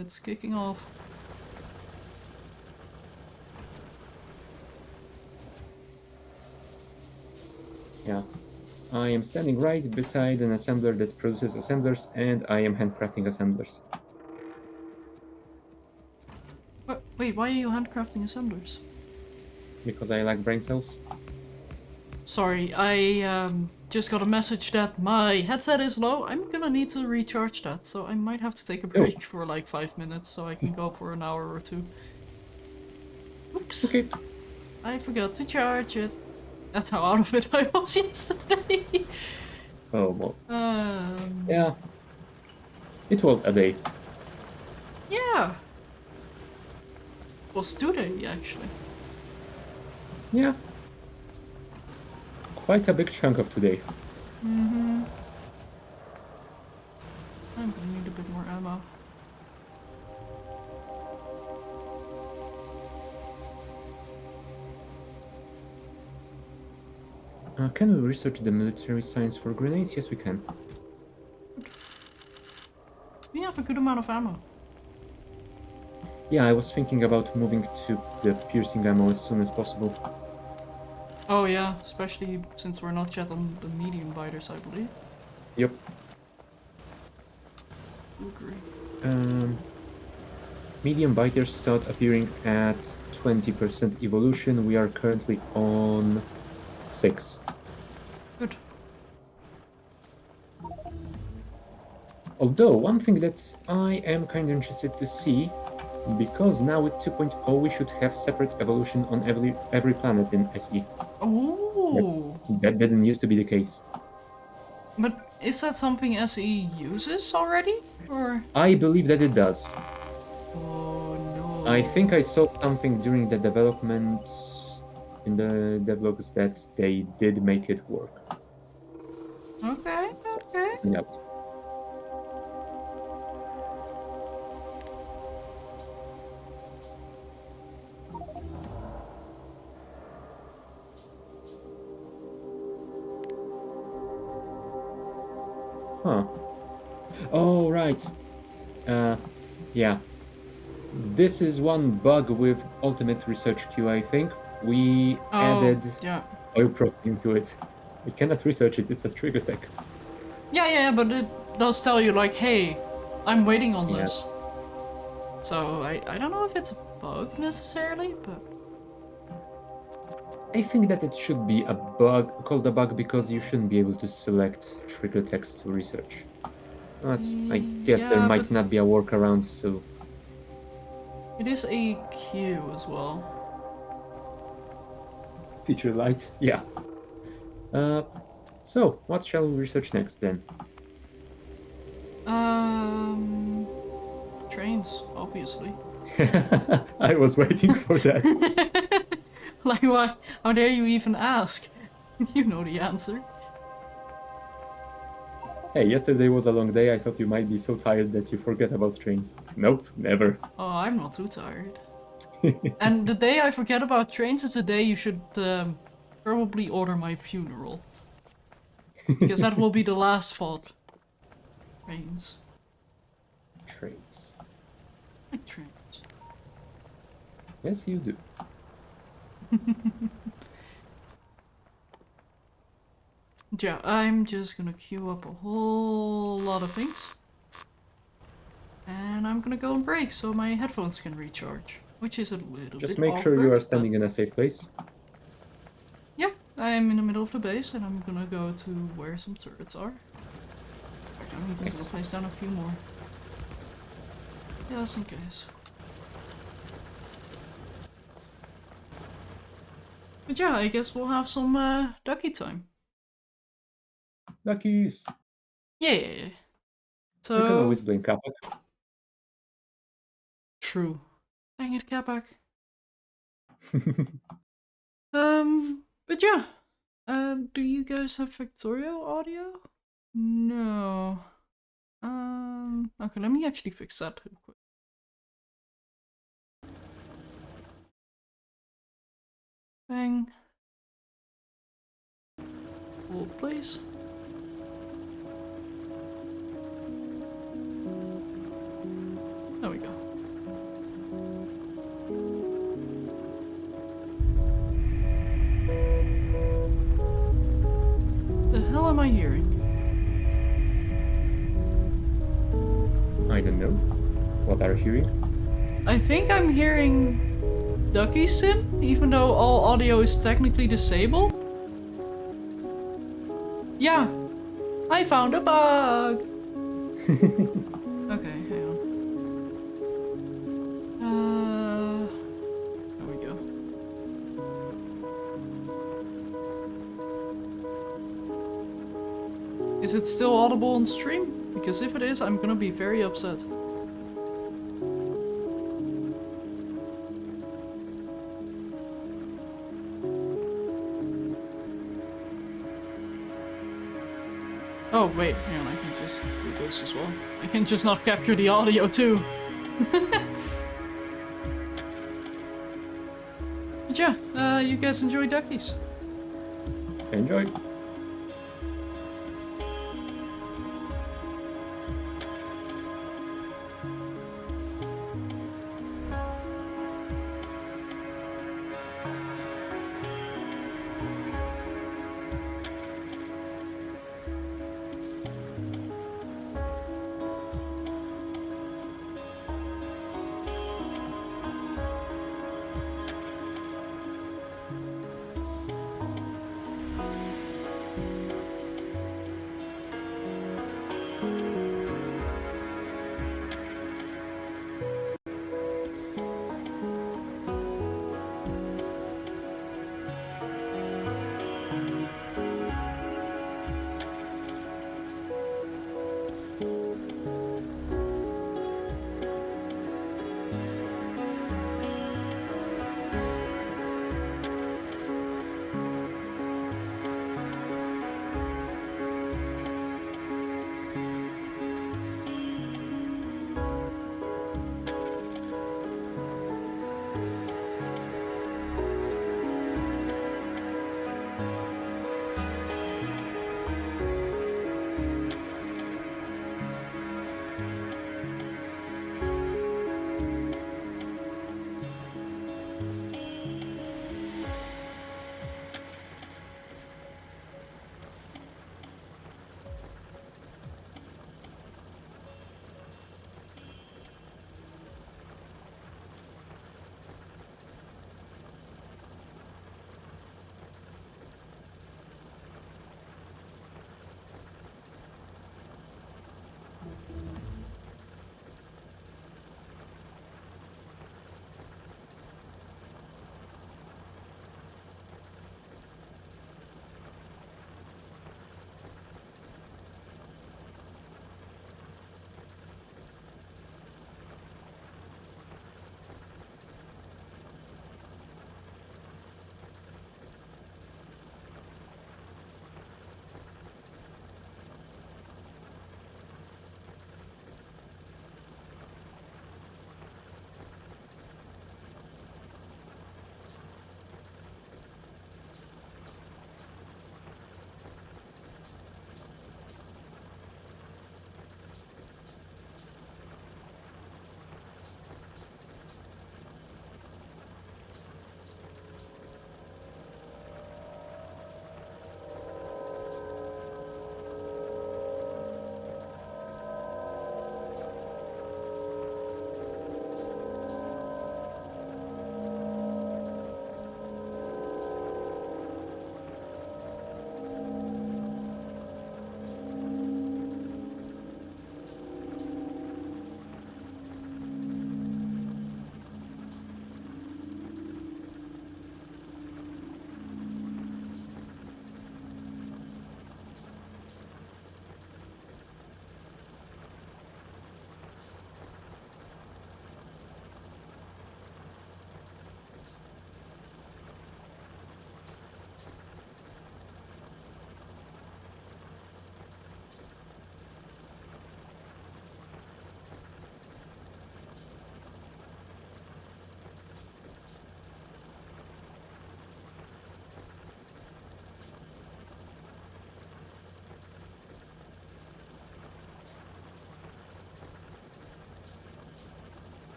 S1: it's kicking off.
S2: Yeah. I am standing right beside an assembler that produces assemblers, and I am handcrafting assemblers.
S1: Wait, why are you handcrafting assemblers?
S2: Because I like brain cells.
S1: Sorry, I just got a message that my headset is low. I'm gonna need to recharge that, so I might have to take a break for like 5 minutes so I can go for an hour or two. Oops.
S2: Okay.
S1: I forgot to charge it. That's how out of it I was yesterday.
S2: Oh, well.
S1: Um,
S2: Yeah. It was a day.
S1: yeah. Was today, actually.
S2: Yeah. Quite a big chunk of today.
S1: Mm-hmm. I'm gonna need a bit more ammo.
S2: Can we research the military science for grenades? Yes, we can.
S1: We have a good amount of ammo.
S2: Yeah, I was thinking about moving to the piercing ammo as soon as possible.
S1: Oh yeah, especially since we're not yet on the medium biters, I believe.
S2: Yep.
S1: Agree.
S2: Medium biters start appearing at 20% evolution. We are currently on 6.
S1: Good.
S2: Although, one thing that I am kind of interested to see, because now with 2.0 we should have separate evolution on every planet in SE. That,
S1: Oh,
S2: that didn't used to be the case.
S1: but is that something SE uses already? Or
S2: I believe that it does.
S1: oh
S2: I
S1: no.
S2: think I saw something during the development in the devlogs that they did make it work.
S1: Okay,
S2: So,
S1: okay.
S2: checking out. Huh. Oh, right. Uh, yeah. This is one bug with Ultimate Research Queue, I think. We
S1: Oh
S2: added
S1: yeah.
S2: oil processing to it. We cannot research it, it's a trigger tech.
S1: Yeah, but it does tell you like, hey, I'm waiting on
S2: Yeah.
S1: this. So I don't know if it's a bug necessarily, but
S2: I think that it should be a bug, called a bug, because you shouldn't be able to select trigger text to research. But I guess there
S1: yeah, but
S2: might not be a workaround, so
S1: it is a queue as well.
S2: feature light, yeah. Uh, so what shall we research next then?
S1: Um, trains, obviously.
S2: I was waiting for that.
S1: Like, why? How dare you even ask? You know the answer.
S2: Hey, yesterday was a long day. I thought you might be so tired that you forget about trains. Nope, never.
S1: Oh, I'm not too tired. And the day I forget about trains is the day you should probably order my funeral. Because that will be the last fault. Trains.
S2: Trains.
S1: Like trains.
S2: Yes, you do.
S1: Yeah, I'm just gonna queue up a whole lot of things. And I'm gonna go on break so my headphones can recharge. Which is a little
S2: Just
S1: bit
S2: make sure you are
S1: awkward, but
S2: standing in a safe place.
S1: yeah, I'm in the middle of the base and I'm gonna go to where some turrets are. I'm even gonna
S2: Nice.
S1: place down a few more. Just in case. But yeah, I guess we'll have some ducky time.
S2: Luckies.
S1: Yeah.
S2: You can
S1: So
S2: always blame Kapak.
S1: true. Dang it, Capac. But yeah. Do you guys have Factorio audio? No. Okay, let me actually fix that real quick. Bang. Hold, please. There we go. The hell am I hearing?
S2: I don't know. What are you hearing?
S1: I think I'm hearing Ducky Sim, even though all audio is technically disabled. Yeah, I found a bug! Okay, hang on. There we go. Is it still audible on stream? Because if it is, I'm gonna be very upset. Oh wait, hang on, I can just do this as well. I can just not capture the audio too. But yeah, you guys enjoy duckies.
S2: Enjoy.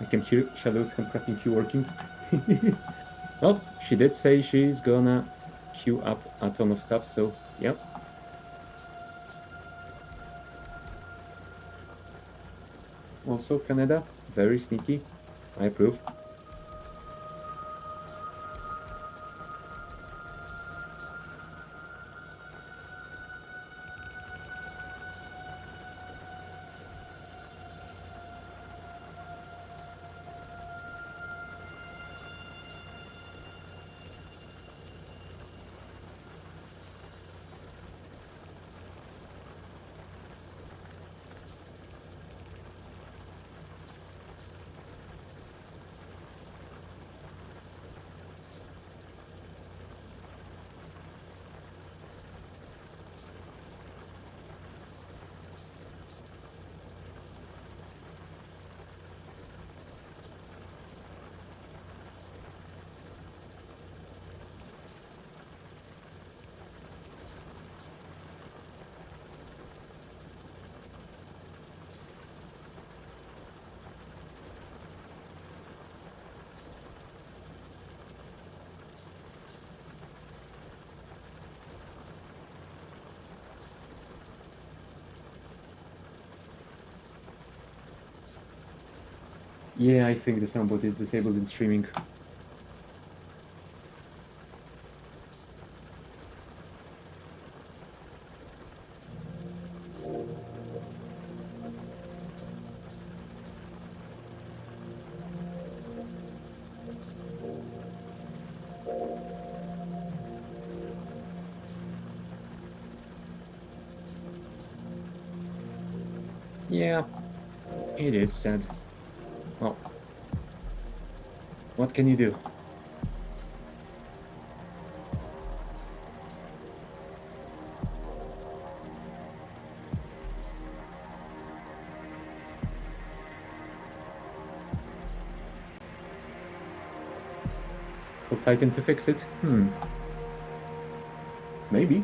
S2: I can hear Shadow's handcrafting queue working. Well, she did say she's gonna queue up a ton of stuff, so yep. Also, Canada, very sneaky. I approve. Yeah, I think the soundboard is disabled in streaming. Yeah, it is sad. Well, what can you do? Will Titan to fix it? Maybe.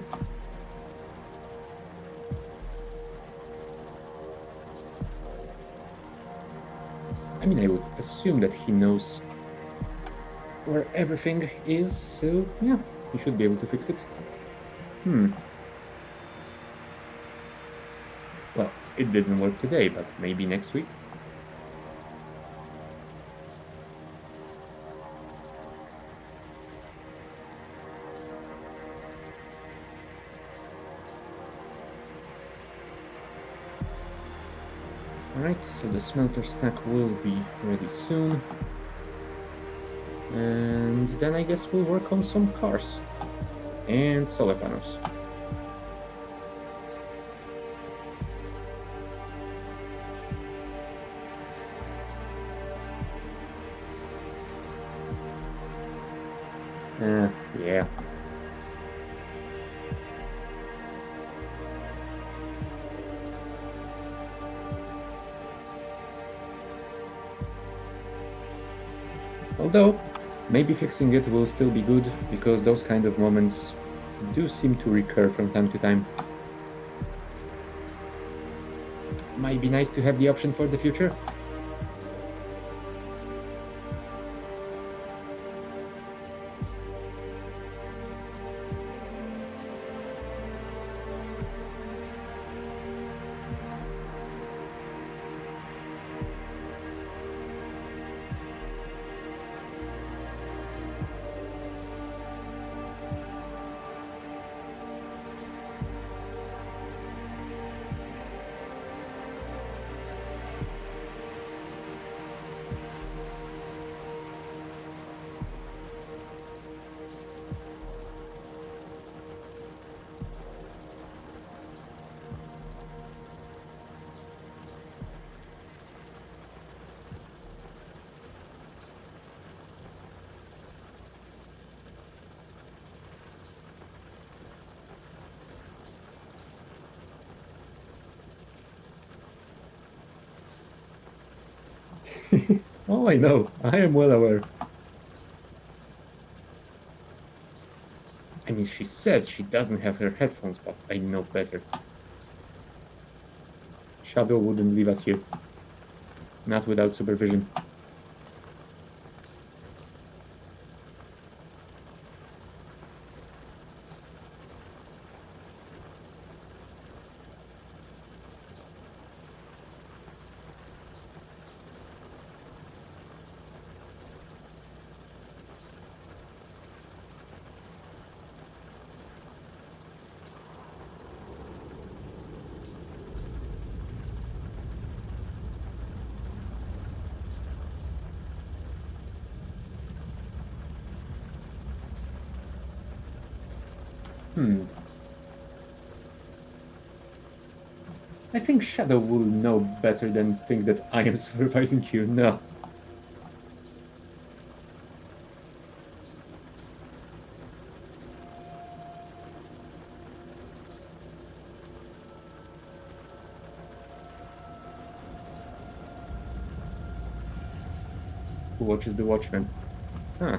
S2: I mean, I would assume that he knows where everything is, so yeah, he should be able to fix it. Well, it didn't work today, but maybe next week? Alright, so the smelter stack will be ready soon. And then I guess we'll work on some cars and solar panels. Yeah. Although, maybe fixing it will still be good, because those kind of moments do seem to recur from time to time. Might be nice to have the option for the future. Oh, I know. I am well aware. I mean, she says she doesn't have her headphones, but I know better. Shadow wouldn't leave us here. Not without supervision. I think Shadow will know better than think that I am supervising you. No. Who watches the Watchmen? Huh.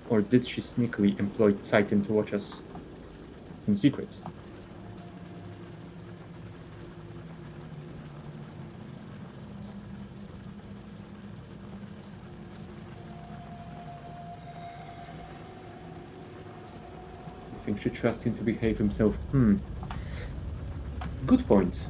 S2: Or did she sneakily employ Titan to watch us in secret? You think she trusts him to behave himself? Good point.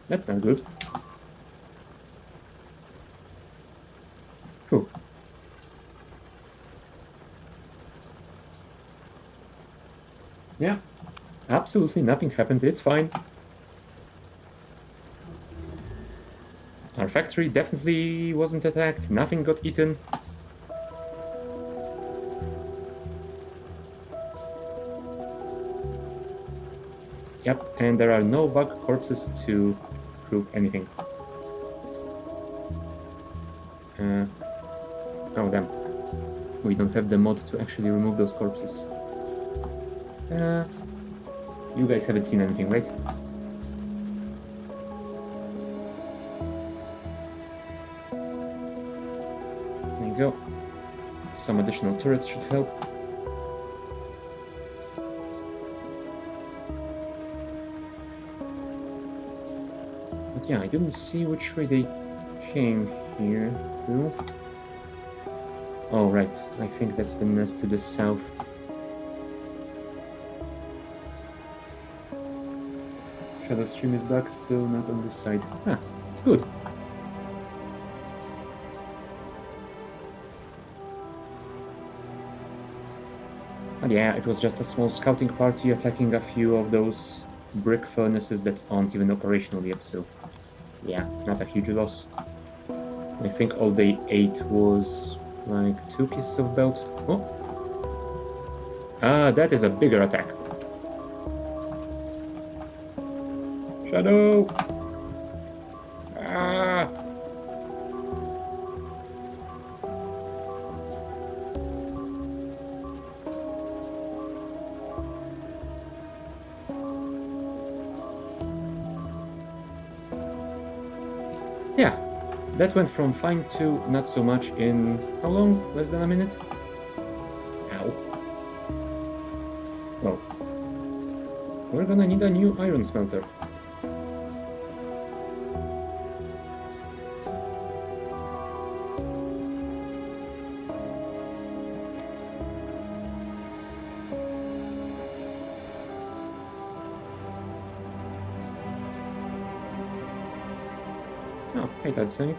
S2: That's not good. Whew. Yeah, absolutely nothing happened. It's fine. Our factory definitely wasn't attacked. Nothing got eaten. Yep, and there are no bug corpses to prove anything. Oh, damn. We don't have the mod to actually remove those corpses. You guys haven't seen anything, right? There you go. Some additional turrets should help. But yeah, I didn't see which way they came here through. Oh, right. I think that's the nest to the south. Shadow stream is dark, so not on this side. Ah, good. But yeah, it was just a small scouting party attacking a few of those brick furnaces that aren't even operational yet, so yeah, not a huge loss. I think all they ate was like 2 pieces of belt. Oh! Ah, that is a bigger attack. Shadow! Ah! Yeah, that went from fine to not so much in how long? Less than a minute? Ow. Well, we're gonna need a new iron smelter. Oh, hey Titanic.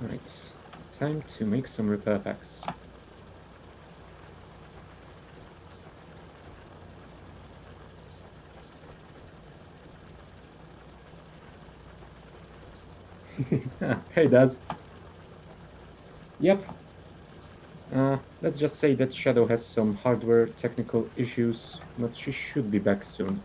S2: Right, time to make some repair packs. Hey Daz. Yep. Let's just say that Shadow has some hardware technical issues, but she should be back soon.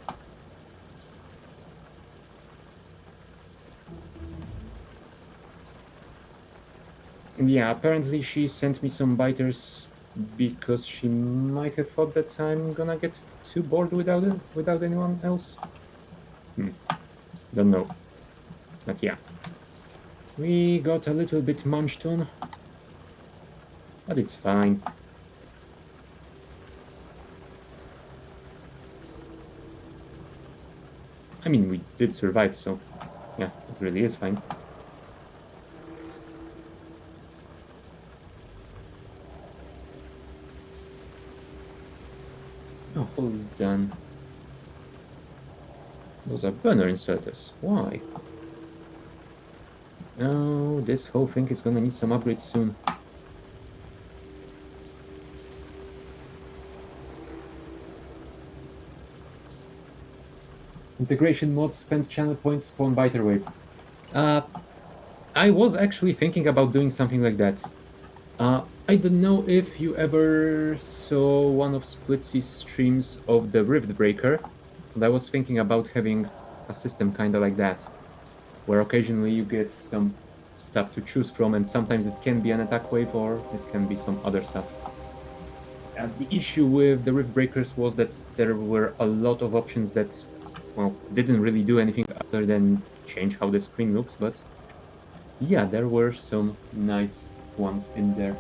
S2: And yeah, apparently she sent me some biters because she might have thought that I'm gonna get too bored without anyone else. Don't know. But yeah. We got a little bit munched on. But it's fine. I mean, we did survive, so yeah, it really is fine. Oh, hold on. Those are burner inserters. Why? Oh, this whole thing is gonna need some upgrades soon. Integration mod spend channel points spawn biter wave. I was actually thinking about doing something like that. I don't know if you ever saw one of Splitsy's streams of the Rift Breaker, but I was thinking about having a system kinda like that, where occasionally you get some stuff to choose from, and sometimes it can be an attack wave or it can be some other stuff. The issue with the Rift Breakers was that there were a lot of options that, well, didn't really do anything other than change how the screen looks, but yeah, there were some nice ones in there.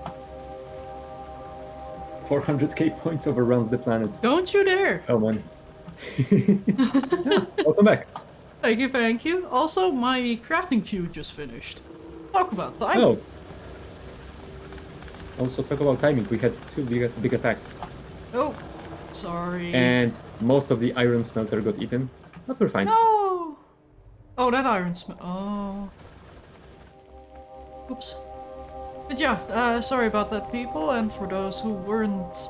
S2: 400k points overruns the planet.
S1: Don't you dare!
S2: Oh man. Welcome back.
S1: Thank you, thank you. Also, my crafting queue just finished. Talk about time.
S2: Oh. Also, talk about timing. We had two big attacks.
S1: Oh, sorry.
S2: And most of the iron smelter got eaten. But we're fine.
S1: No! Oh, that iron Oh. Oops. But yeah, sorry about that, people. And for those who weren't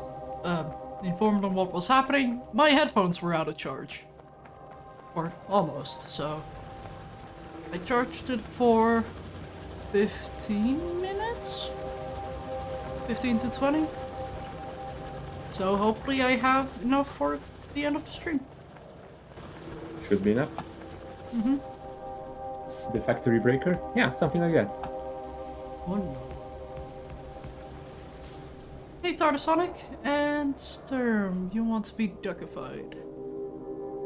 S1: informed on what was happening, my headphones were out of charge. Or almost, so I charged it for 15 minutes? 15 to 20? So hopefully I have enough for the end of the stream.
S2: Should be enough.
S1: Mm-hmm.
S2: The factory breaker? Yeah, something like that.
S1: Oh no. Hey Tardasonic and Sturm, you want to be duckified.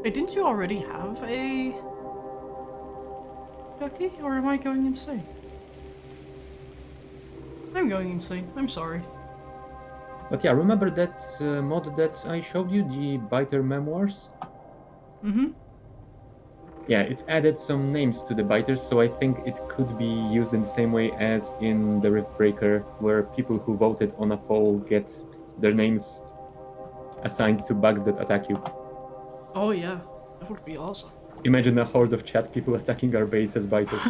S1: Wait, didn't you already have a ducky? Or am I going insane? I'm going insane, I'm sorry.
S2: But yeah, remember that mod that I showed you, the Biter Memoirs?
S1: Mm-hmm.
S2: Yeah, it added some names to the biters, so I think it could be used in the same way as in the Rift Breaker, where people who voted on a poll get their names assigned to bugs that attack you.
S1: Oh yeah, that would be awesome.
S2: Imagine a horde of chat people attacking our base as biters.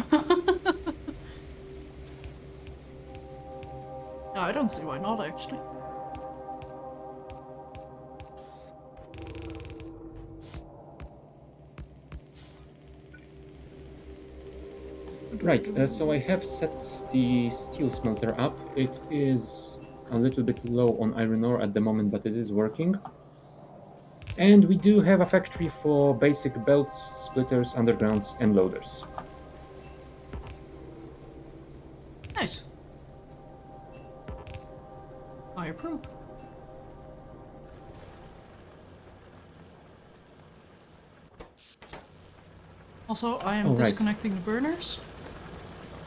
S1: Yeah, I don't see why not actually.
S2: Right, so I have set the steel smelter up. It is a little bit low on iron ore at the moment, but it is working. And we do have a factory for basic belts, splitters, undergrounds, and loaders.
S1: Nice. I approve. Also, I am
S2: Oh, right.
S1: disconnecting the burners.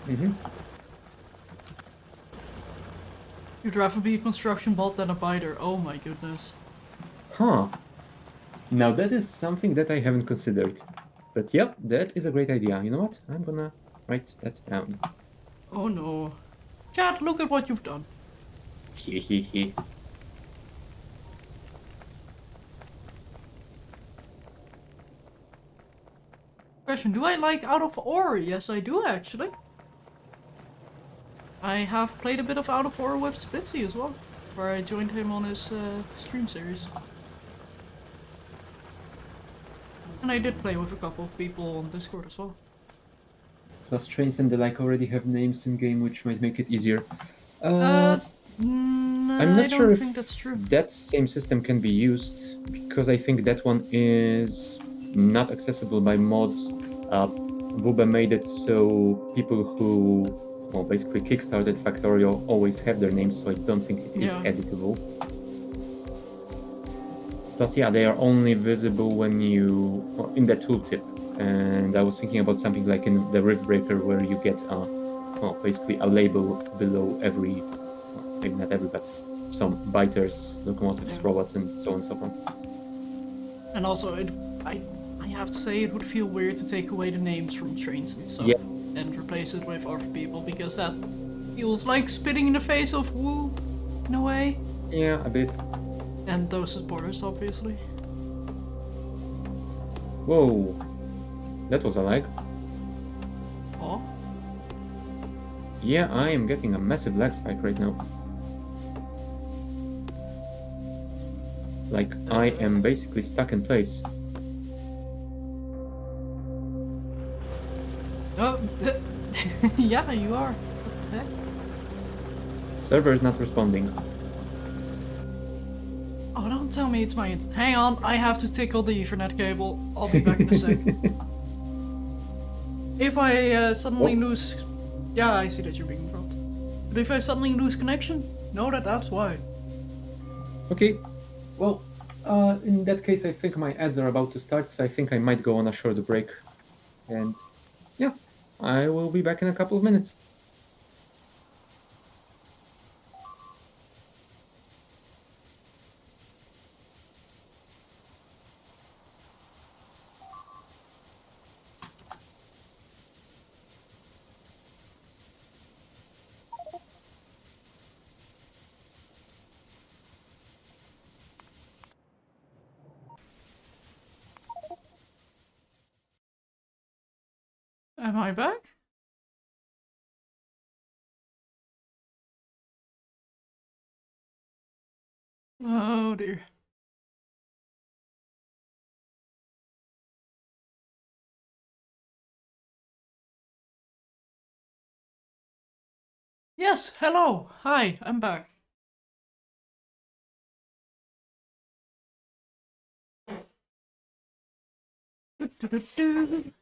S2: Mm-hmm.
S1: You'd rather be a construction bot than a biter. Oh my goodness.
S2: Huh. Now that is something that I haven't considered. But yep, that is a great idea. You know what? I'm gonna write that down.
S1: Oh no. Chat, look at what you've done.
S2: Hehehe.
S1: Question, do I like Out of Ore? Yes, I do actually. I have played a bit of Out of Ore with Spitzy as well, where I joined him on his stream series. And I did play with a couple of people on Discord as well.
S2: Plus trains and the like already have names in game, which might make it easier. I'm
S1: I
S2: not sure
S1: don't
S2: if
S1: think that's true.
S2: that same system can be used because I think that one is not accessible by mods. Vube made it so people who, well, basically kickstarted Factorio always have their names, so I don't think it is
S1: Yeah.
S2: editable. Plus, yeah, they are only visible when you in the tooltip. And I was thinking about something like in the Rift Breaker, where you get basically a label below every, well, maybe not every, but some biters, locomotives,
S1: Yeah.
S2: robots, and so on and so forth.
S1: And also, I have to say it would feel weird to take away the names from trains and stuff
S2: Yeah.
S1: and replace it with other people because that feels like spitting in the face of Woo in a way.
S2: Yeah, a bit.
S1: And those supporters, obviously.
S2: Whoa, that was a lag.
S1: Oh,
S2: Yeah, I am getting a massive lag spike right now. Like, I am basically stuck in place.
S1: oh, yeah, you are. What the heck?
S2: Server is not responding.
S1: Oh, don't tell me it's my. Hang on, I have to tickle the Ethernet cable. I'll be back in a sec. If I suddenly lose. Yeah, I see that you're being dropped. But if I suddenly lose connection, know that that's why.
S2: Okay, well, in that case, I think my ads are about to start, so I think I might go on a short break. And yeah, I will be back in a couple of minutes.
S1: Am I back? Oh dear. Yes, hello. Hi, I'm back. Do-do-do-do.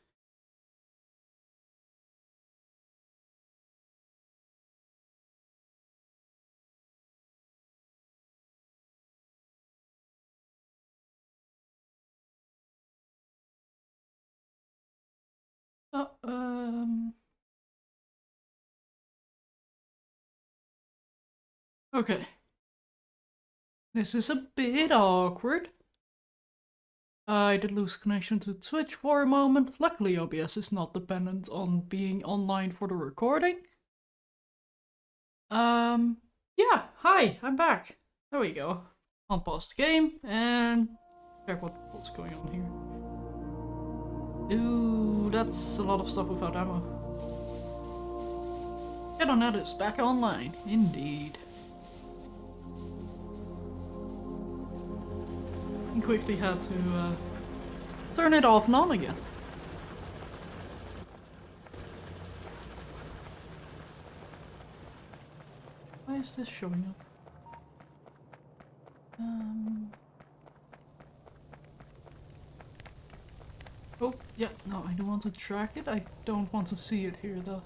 S1: Okay. This is a bit awkward. I did lose connection to Twitch for a moment. Luckily, OBS is not dependent on being online for the recording. Yeah, hi, I'm back. There we go. Unpause the game and check what's going on here. Ooh, that's a lot of stuff without ammo. Get is back online, indeed. He quickly had to turn it off and on again. Why is this showing up? Oh, yeah, no, I don't want to track it. I don't want to see it here, though.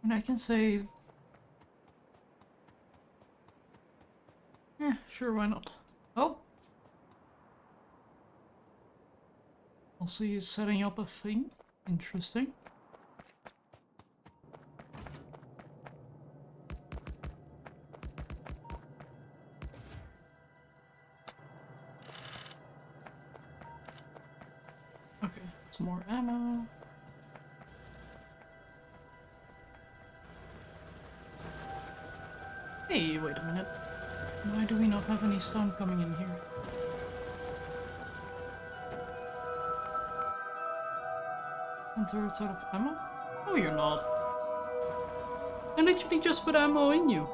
S1: And I can say... Yeah, sure, why not? Oh! I'll see you setting up a thing. Interesting. Okay, some more ammo. Hey, wait a minute. Why do we not have any stone coming in here? And turrets out of ammo? No, you're not. I literally just put ammo in you.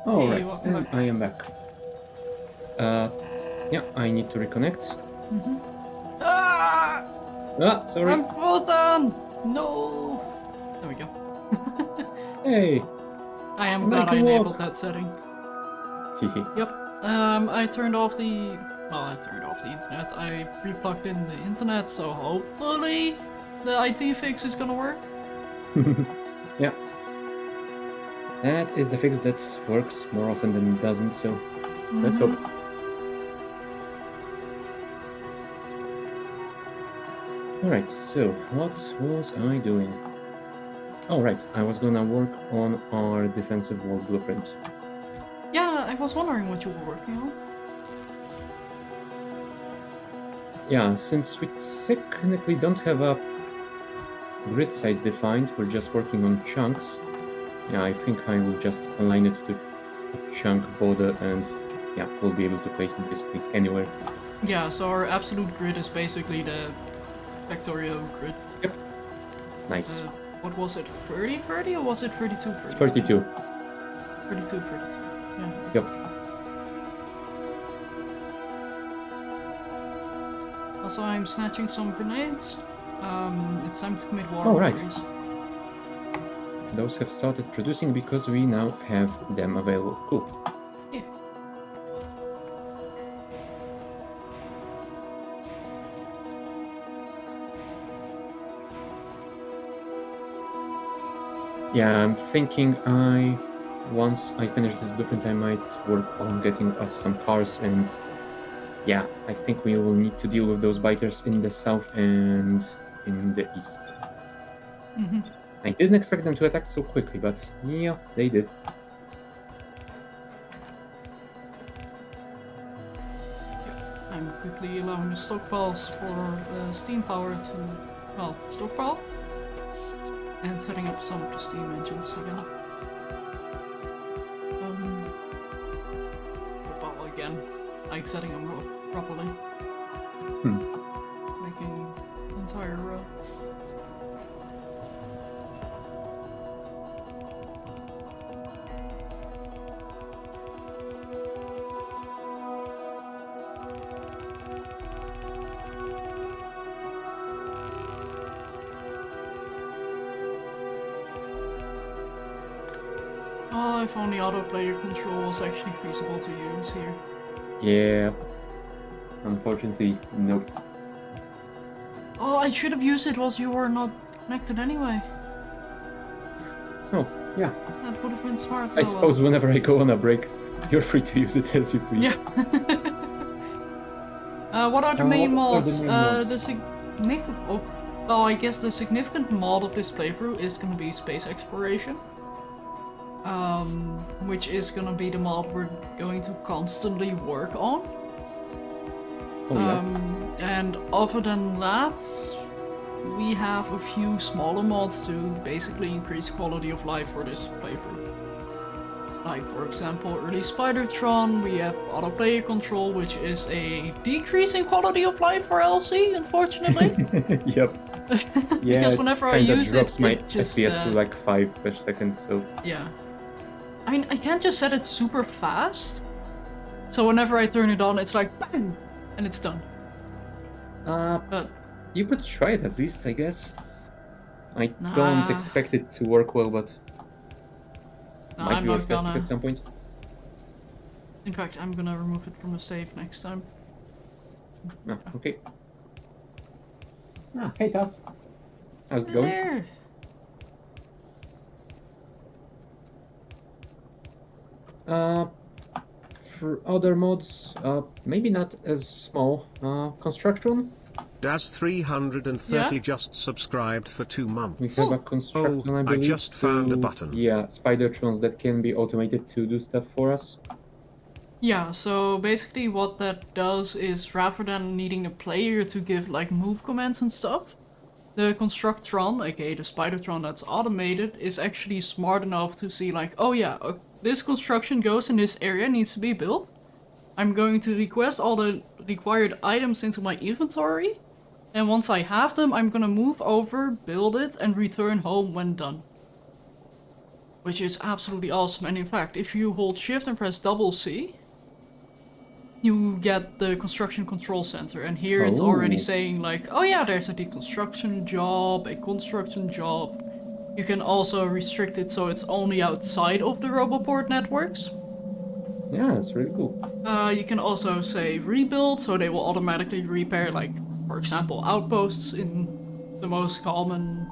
S2: Alright,
S1: welcome
S2: and
S1: back.
S2: I am back. Yeah, I need to reconnect.
S1: Ah!
S2: Sorry.
S1: I'm frozen! No! There we go.
S2: Hey!
S1: I am
S2: and
S1: glad I
S2: can
S1: enabled
S2: walk.
S1: that setting.
S2: Hehe.
S1: Yep. I turned off the... Well, I turned off the internet. I re-plugged in the internet, so hopefully the IT fix is gonna work.
S2: Yeah. That is the fix that works more often than it doesn't, so let's hope. Alright, so what was I doing? Alright, I was gonna work on our defensive wall blueprint.
S1: Yeah, I was wondering what you were working on.
S2: Yeah, since we technically don't have a grid size defined, we're just working on chunks. Yeah, I think I will just align it to a chunk border and yeah, we'll be able to place it basically anywhere.
S1: Yeah, so our absolute grid is basically the Factorio grid.
S2: Yep. Nice.
S1: What was it, 30-30 or was it 32-32?
S2: 32.
S1: 32-32, yeah.
S2: Yep.
S1: Also, I'm snatching some grenades. It's time to commit war
S2: Oh,
S1: on
S2: right.
S1: trees.
S2: Those have started producing because we now have them available. Cool.
S1: Yeah.
S2: Yeah, I'm thinking once I finish this blueprint, I might work on getting us some cars and yeah, I think we will need to deal with those biters in the south and in the east. I didn't expect them to attack so quickly, but yeah, they did.
S1: I'm quickly allowing the stockpiles for the steam power to, well, stockpile. And setting up some of the steam engines again. Stockpile again. Like setting them up properly. Making entire row. Oh, if only auto player control was actually feasible to use here.
S2: Yeah. Unfortunately, nope.
S1: Oh, I should have used it whilst you were not connected anyway.
S2: Oh, Yeah.
S1: That would have been smart.
S2: I suppose whenever I go on a break, you're free to use it as you please.
S1: Yeah. What are the main
S2: what are
S1: mods?
S2: the main mods?
S1: The significant. Oh, well, I guess the significant mod of this playthrough is gonna be space exploration. Which is gonna be the mod we're going to constantly work on.
S2: Oh, yeah.
S1: And other than that, we have a few smaller mods to basically increase quality of life for this playthrough. Like, for example, early Spidertron, we have auto player control, which is a decrease in quality of life for LC, unfortunately.
S2: Yep. Yeah,
S1: Because whenever I use
S2: drops
S1: it,
S2: my
S1: it just
S2: FPS to like 5 per second, so...
S1: Yeah. I mean, I can't just set it super fast. So whenever I turn it on, it's like bang! And it's done. But
S2: you could try it at least, I guess. I
S1: Nah.
S2: don't expect it to work well, but
S1: no,
S2: might
S1: I'm
S2: be
S1: not
S2: worth testing
S1: gonna.
S2: at some point.
S1: In fact, I'm gonna remove it from the save next time.
S2: Ah, okay. Ah, hey Taz. How's it going?
S1: There.
S2: For other mods, maybe not as small. Construction?
S3: Daz330
S1: Yeah?
S3: just subscribed for 2 months.
S2: We have a construction,
S3: Oh,
S2: I
S3: I
S2: believe.
S3: just found a button.
S2: Yeah, Spidertrons that can be automated to do stuff for us.
S1: Yeah, so basically what that does is rather than needing a player to give like move commands and stuff, the Constructron, aka the Spidertron that's automated, is actually smart enough to see like, oh yeah, this construction goes in this area, needs to be built. I'm going to request all the required items into my inventory, and once I have them, I'm gonna move over, build it, and return home when done. Which is absolutely awesome, and in fact, if you hold shift and press double C, you get the construction control center, and here it's already saying like, oh yeah, there's a deconstruction job, a construction job. You can also restrict it so it's only outside of the Roboport networks.
S2: Yeah, that's really cool.
S1: You can also say rebuild, so they will automatically repair, like, for example, outposts in the most common,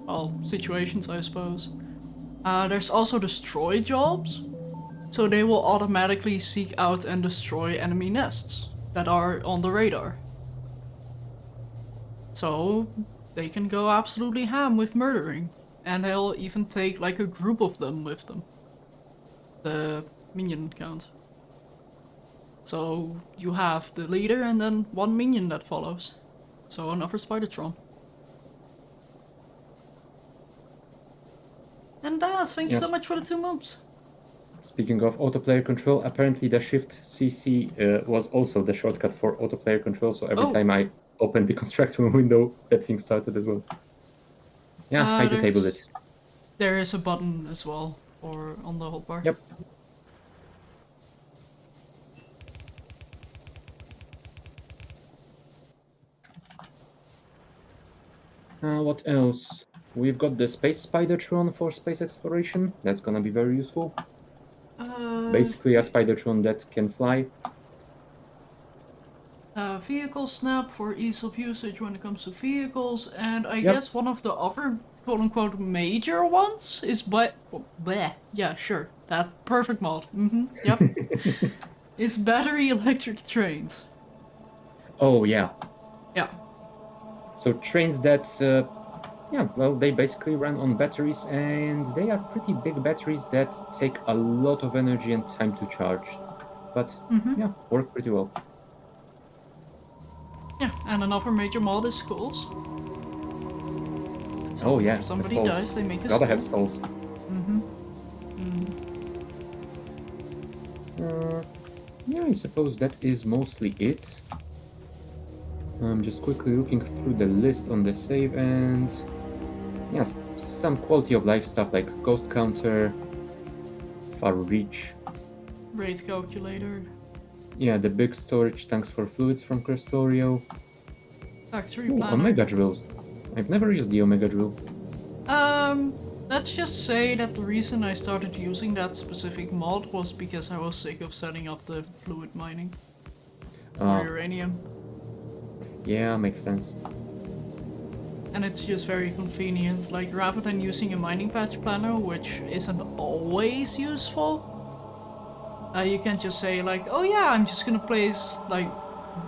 S1: well, situations, I suppose. There's also destroy jobs, so they will automatically seek out and destroy enemy nests that are on the radar. So they can go absolutely ham with murdering, and they'll even take like a group of them with them. The minion count. So you have the leader and then one minion that follows. So another Spidertron. And Daz, thank you so much for the 2 months.
S2: Speaking of auto-player control, apparently the Shift CC was also the shortcut for auto-player control, so every time I opened the construction window, that thing started as well. Yeah, I disabled it.
S1: There is a button as well for on the hold bar.
S2: Yep. What else? We've got the Space Spidertron for space exploration. That's gonna be very useful. Basically a Spidertron that can fly.
S1: Vehicle snap for ease of usage when it comes to vehicles, and I guess one of the other quote-unquote major ones is bleh. Yeah, sure. That perfect mod. Yep. Is battery electric trains.
S2: Oh, yeah.
S1: Yeah.
S2: So trains that, yeah, well, they basically run on batteries, and they are pretty big batteries that take a lot of energy and time to charge. But, yeah, work pretty well.
S1: Yeah, and another major mod is skulls. So
S2: oh yeah,
S1: if somebody dies, they make a
S2: Gotta
S1: skull.
S2: have skulls. Yeah, I suppose that is mostly it. I'm just quickly looking through the list on the save, and yes, some quality of life stuff like ghost counter, far reach.
S1: Rate calculator.
S2: Yeah, the big storage tanks for fluids from Crestorio.
S1: Factory
S2: Ooh,
S1: planner.
S2: Omega drills. I've never used the Omega drill.
S1: Let's just say that the reason I started using that specific mod was because I was sick of setting up the fluid mining for uranium.
S2: Yeah, makes sense.
S1: And it's just very convenient. Like, rather than using a mining patch planner, which isn't always useful, you can just say like, oh yeah, I'm just gonna place like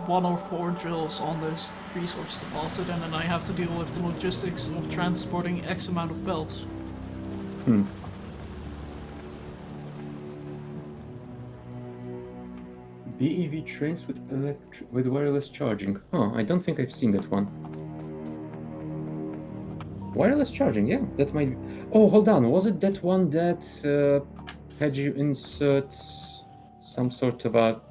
S1: 1 or 4 drills on this resource deposit, and then I have to deal with the logistics of transporting X amount of belts.
S2: BEV trains with wireless charging. Huh, I don't think I've seen that one. Wireless charging, yeah, that might be... Oh, hold on, was it that one that had you insert some sort of a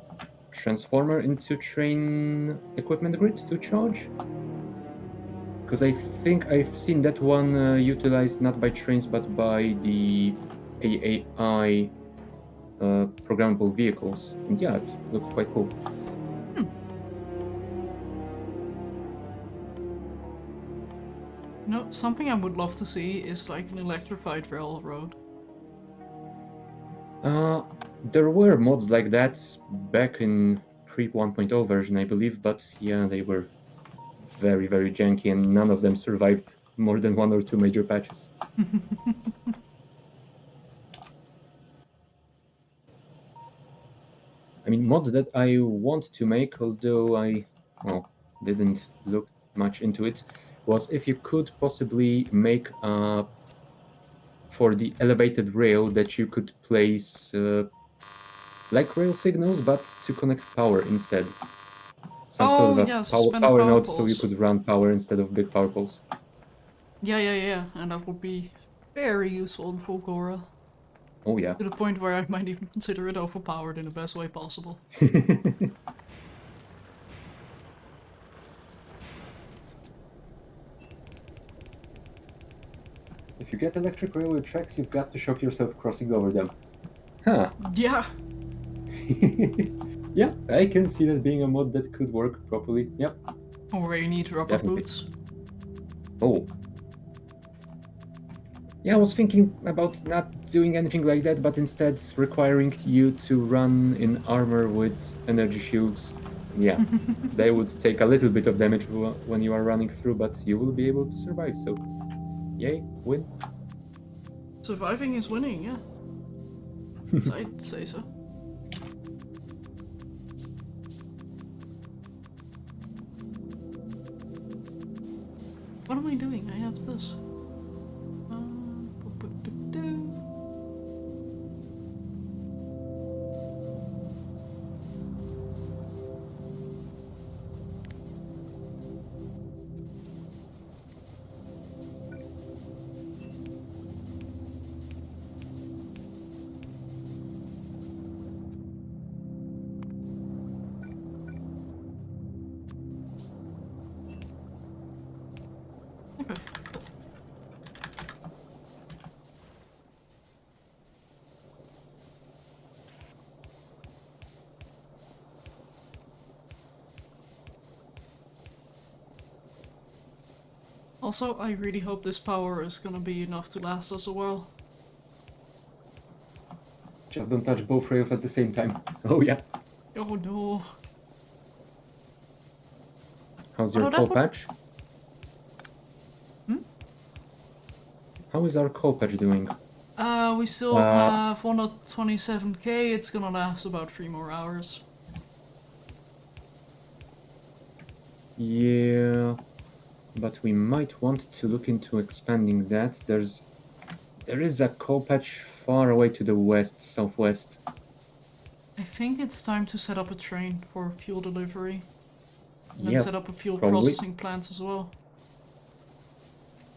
S2: transformer into train equipment grid to charge? Because I think I've seen that one utilized not by trains but by the AAI programmable vehicles. And yeah, it looked quite cool.
S1: No, something I would love to see is like an electrified railroad.
S2: There were mods like that back in pre 1.0 version, I believe, but yeah, they were very, very janky and none of them survived more than 1 or 2 major patches. I mean, mod that I want to make, although I didn't look much into it, was if you could possibly make for the elevated rail that you could place like rail signals, but to connect power instead. Some sort of a
S1: yeah, suspended
S2: power
S1: power
S2: node,
S1: poles.
S2: so you could run power instead of big power poles.
S1: Yeah, and that would be very useful in Fulgora.
S2: Oh yeah.
S1: To the point where I might even consider it overpowered in the best way possible.
S2: If you get electric railway tracks, you've got to shock yourself crossing over them. Huh.
S1: Yeah!
S2: Yeah, I can see that being a mod that could work properly. Yep.
S1: Or where you need rubber
S2: Definitely.
S1: boots.
S2: Oh. Yeah, I was thinking about not doing anything like that, but instead requiring you to run in armor with energy shields. Yeah, they would take a little bit of damage when you are running through, but you will be able to survive, so yay, win.
S1: Surviving is winning, yeah. I'd say so. What am I doing? I have this. Okay. Also, I really hope this power is gonna be enough to last us a while.
S2: Just don't touch both rails at the same time. Oh yeah.
S1: Oh no.
S2: How's your coal patch? How is our coal patch doing?
S1: We still have 127k, it's gonna last about 3 more hours.
S2: Yeah, but we might want to look into expanding that. There is a coal patch far away to the west, southwest.
S1: I think it's time to set up a train for fuel delivery. And
S2: Yeah,
S1: then set up a fuel
S2: probably.
S1: processing plant as well.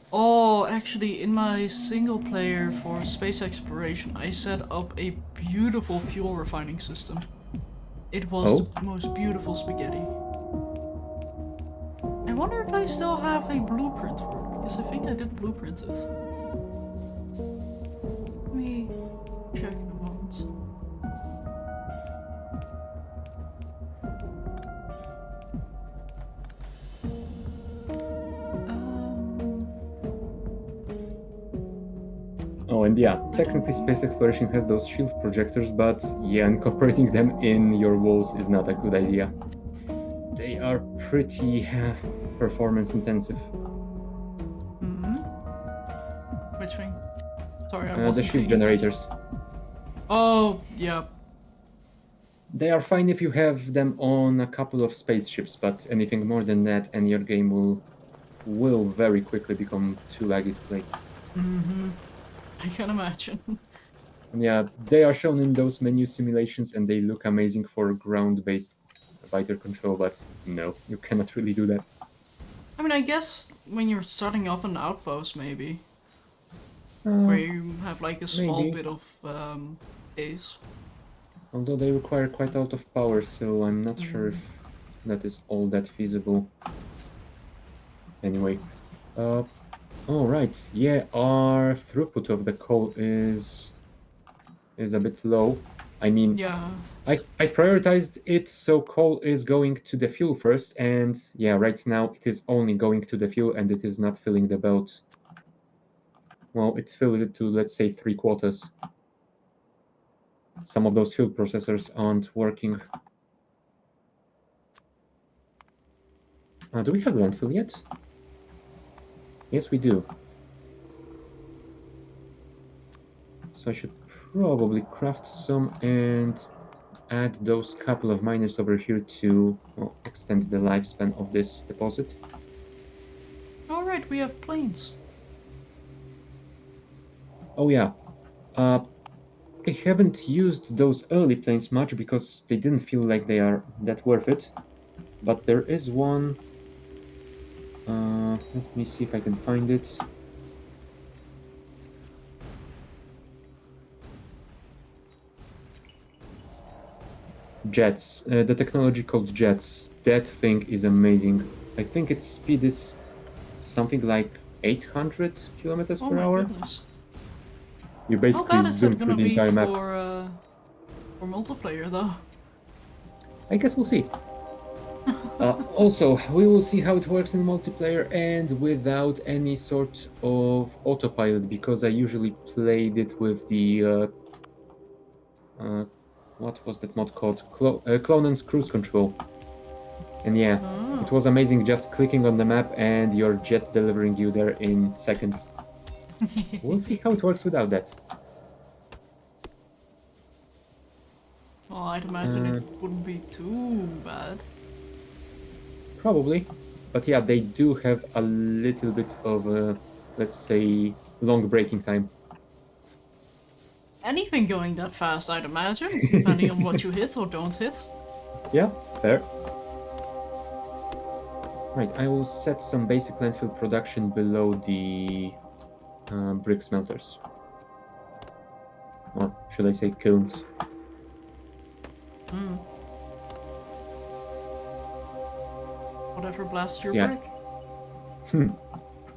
S1: Oh, actually, in my single player for space exploration, I set up a beautiful fuel refining system. It was the most beautiful spaghetti. I wonder if I still have a blueprint for it, because I think I did blueprint it. Let me check in a moment.
S2: Oh, and yeah, technically space exploration has those shield projectors, but yeah, incorporating them in your walls is not a good idea. They are pretty performance intensive.
S1: Sorry, I
S2: The
S1: wasn't
S2: shield
S1: paying attention.
S2: generators.
S1: Oh, yeah.
S2: They are fine if you have them on a couple of spaceships, but anything more than that, and your game will very quickly become too laggy to play.
S1: Mm-hmm. I can imagine.
S2: And yeah, they are shown in those menu simulations, and they look amazing for ground-based fighter control. But no, you cannot really do that.
S1: I mean, I guess when you're starting up an outpost, maybe. Where
S2: Uh,
S1: you have like a small
S2: maybe,
S1: bit of base.
S2: although they require quite a lot of power, so I'm not sure if that is all that feasible. Anyway, all right, yeah, our throughput of the coal is a bit low. I mean,
S1: Yeah.
S2: I've prioritized it so coal is going to the fuel first, and yeah, right now it is only going to the fuel and it is not filling the belt. Well, it fills it to, let's say, 3/4. Some of those fuel processors aren't working. Do we have landfill yet? Yes, we do. So I should probably craft some and add those couple of miners over here to, well, extend the lifespan of this deposit.
S1: Alright, we have planes.
S2: Oh yeah, uh, I haven't used those early planes much because they didn't feel like they are that worth it. But there is one. Let me see if I can find it. Jets. The technology called Jets. That thing is amazing. I think its speed is something like 800 kilometers
S1: Oh
S2: per
S1: my
S2: hour.
S1: goodness.
S2: You
S1: How
S2: basically
S1: bad is
S2: zoom
S1: that
S2: through
S1: gonna
S2: the
S1: be
S2: entire map.
S1: for multiplayer though?
S2: I guess we'll see. Also, we will see how it works in multiplayer and without any sort of autopilot, because I usually played it with the what was that mod called? Clonen's Cruise Control. And yeah, it was amazing just clicking on the map and your jet delivering you there in seconds. We'll see how it works without that.
S1: Well, I'd imagine it wouldn't be too bad.
S2: Probably. But yeah, they do have a little bit of a, let's say, long braking time.
S1: Anything going that fast, I'd imagine, depending on what you hit or don't hit.
S2: Yeah, fair. Right, I will set some basic landfill production below the brick smelters. Or should I say kilns?
S1: Whatever blasts your
S2: Yeah.
S1: brick.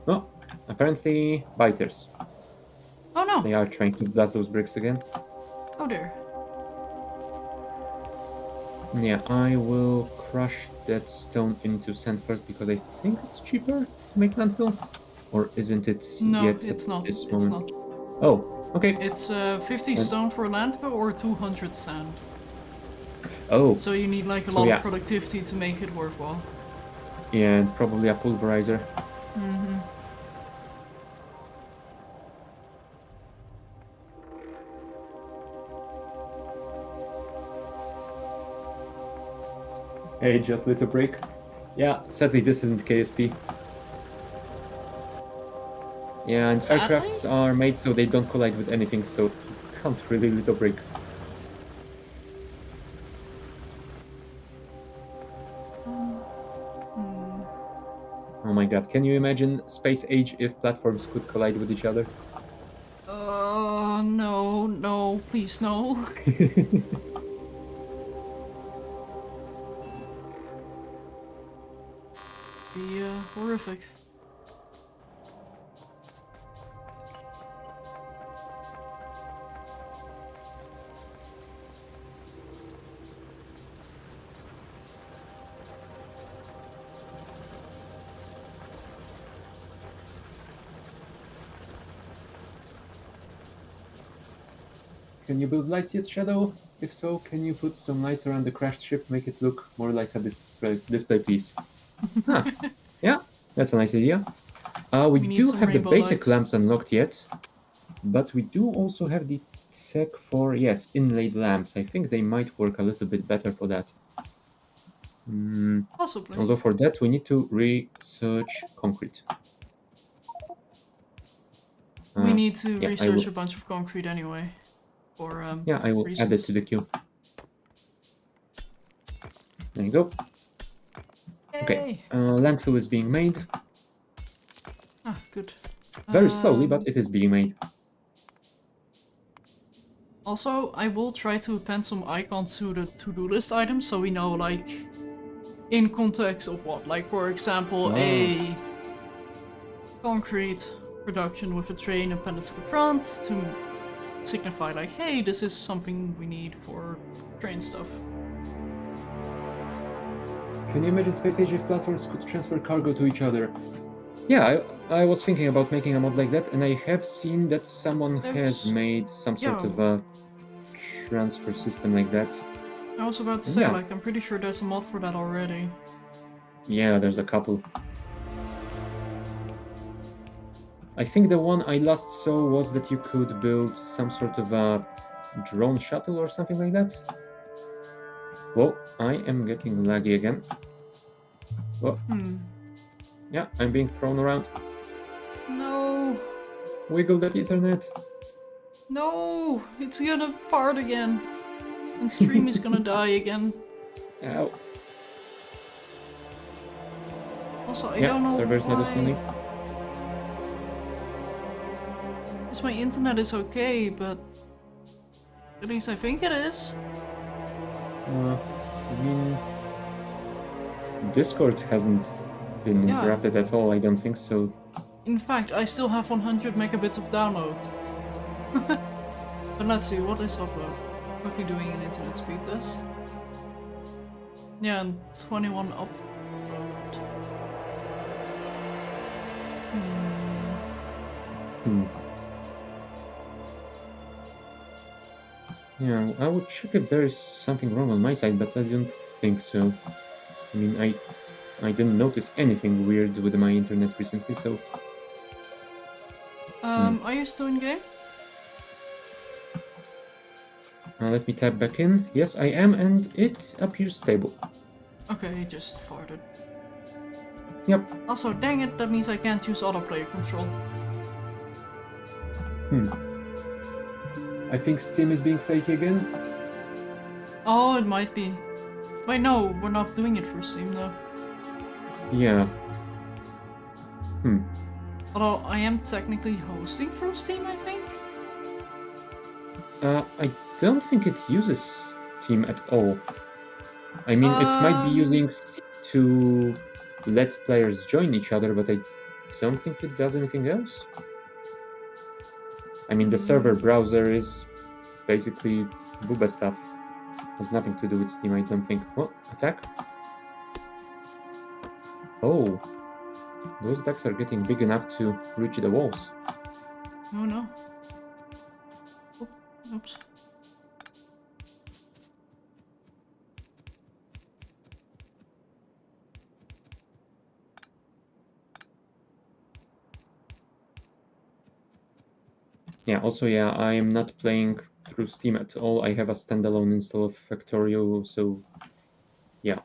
S2: Oh, apparently biters.
S1: Oh no!
S2: They are trying to blast those bricks again.
S1: Oh dear.
S2: Yeah, I will crush that stone into sand first because I think it's cheaper to make landfill. Or isn't it
S1: No,
S2: yet
S1: it's
S2: at
S1: not.
S2: this
S1: It's
S2: moment?
S1: not.
S2: Oh, okay.
S1: It's 50
S2: And-
S1: stone for landfill or 200 sand.
S2: Oh,
S1: So you need like a
S2: So
S1: lot
S2: yeah.
S1: of productivity to make it worthwhile.
S2: yeah, and probably a pulverizer. Hey, just little break. Yeah, sadly this isn't KSP. Yeah, and
S1: Sadly?
S2: aircrafts are made so they don't collide with anything, so you can't really little break. Oh my god, can you imagine space age if platforms could collide with each other?
S1: No, no, please no. Be horrific.
S2: Can you build lights yet, Shadow? If so, can you put some lights around the crashed ship, make it look more like a display piece? Huh. Yeah, that's a nice idea. We
S1: We need
S2: do
S1: some
S2: have the
S1: rainbow
S2: basic
S1: lights.
S2: lamps unlocked yet. But we do also have the tech for, yes, inlaid lamps. I think they might work a little bit better for that.
S1: Possibly.
S2: Although for that we need to research concrete.
S1: We need to
S2: yeah, I
S1: research
S2: will.
S1: a bunch of concrete anyway. For
S2: Yeah, I will add it
S1: reasons.
S2: to the queue. There you go. Okay,
S1: Yay!
S2: landfill is being made.
S1: Ah, good.
S2: Very slowly, but it is being made.
S1: Also, I will try to append some icons to the to-do list items so we know, like, in context of what. Like, for example, a concrete production with a train appended to the front to signify, like, hey, this is something we need for train stuff.
S2: Can you imagine space age if platforms could transfer cargo to each other? Yeah, I was thinking about making a mod like that, and I have seen that someone has made some sort of a transfer system like that.
S1: I was about to say, like, I'm pretty sure there's a mod for that already.
S2: Yeah, there's a couple. I think the one I last saw was that you could build some sort of a drone shuttle or something like that. Whoa, I am getting laggy again. Whoa. Yeah, I'm being thrown around.
S1: No!
S2: Wiggle that Ethernet.
S1: No! It's gonna fart again. And stream is gonna die again.
S2: Ow.
S1: Also, I don't know
S2: server's not responding.
S1: Because my internet is okay, but at least I think it is.
S2: I mean, Discord hasn't been interrupted at all, I don't think so.
S1: In fact, I still have 100 megabits of download. But let's see, what is upload? Quickly doing an internet speed test. Yeah, and 21 upload.
S2: Yeah, I would check if there is something wrong on my side, but I don't think so. I mean, I didn't notice anything weird with my internet recently, so...
S1: Are you still in game?
S2: Let me tap back in. Yes, I am, and it appears stable.
S1: Okay, he just farted.
S2: Yep.
S1: Also, dang it, that means I can't use autoplayer control.
S2: I think Steam is being flaky again.
S1: Oh, it might be. Wait, no, we're not doing it for Steam though.
S2: Yeah.
S1: Although I am technically hosting through Steam, I think?
S2: I don't think it uses Steam at all. I mean, it might be using Steam to let players join each other, but I don't think it does anything else. I mean, the server browser is basically Booba stuff. Has nothing to do with Steam, I don't think. Oh, attack. Oh, those attacks are getting big enough to reach the walls.
S1: Oh no. Oh, oops.
S2: Yeah, also, yeah, I am not playing through Steam at all. I have a standalone install of Factorio, so yeah.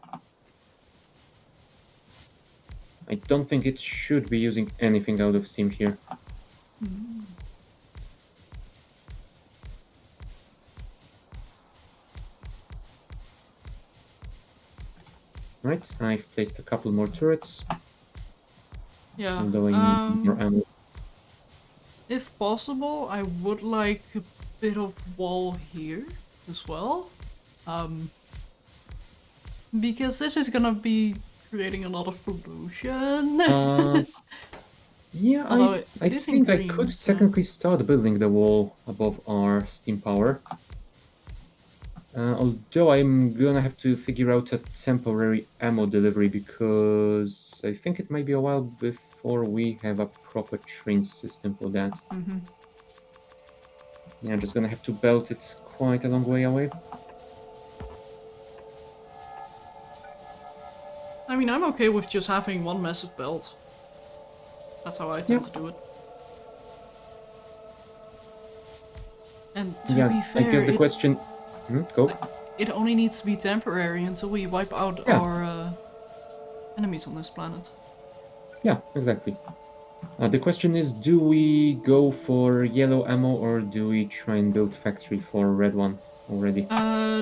S2: I don't think it should be using anything out of Steam here. Right, I've placed a couple more turrets.
S1: Yeah.
S2: Although I need more ammo.
S1: If possible, I would like a bit of wall here as well. Because this is gonna be creating a lot of pollution.
S2: Yeah, I think I could technically start building the wall above our steam power. Although I'm gonna have to figure out a temporary ammo delivery because I think it might be a while before we have a proper train system for that. Yeah, I'm just gonna have to belt it quite a long way away.
S1: I mean, I'm okay with just having one massive belt. That's how I tend to do it. And to
S2: Yeah,
S1: be
S2: I
S1: fair,
S2: guess the question. Go.
S1: it only needs to be temporary until we wipe out
S2: Yeah.
S1: our enemies on this planet.
S2: Yeah, exactly. The question is, do we go for yellow ammo or do we try and build factory for red one already?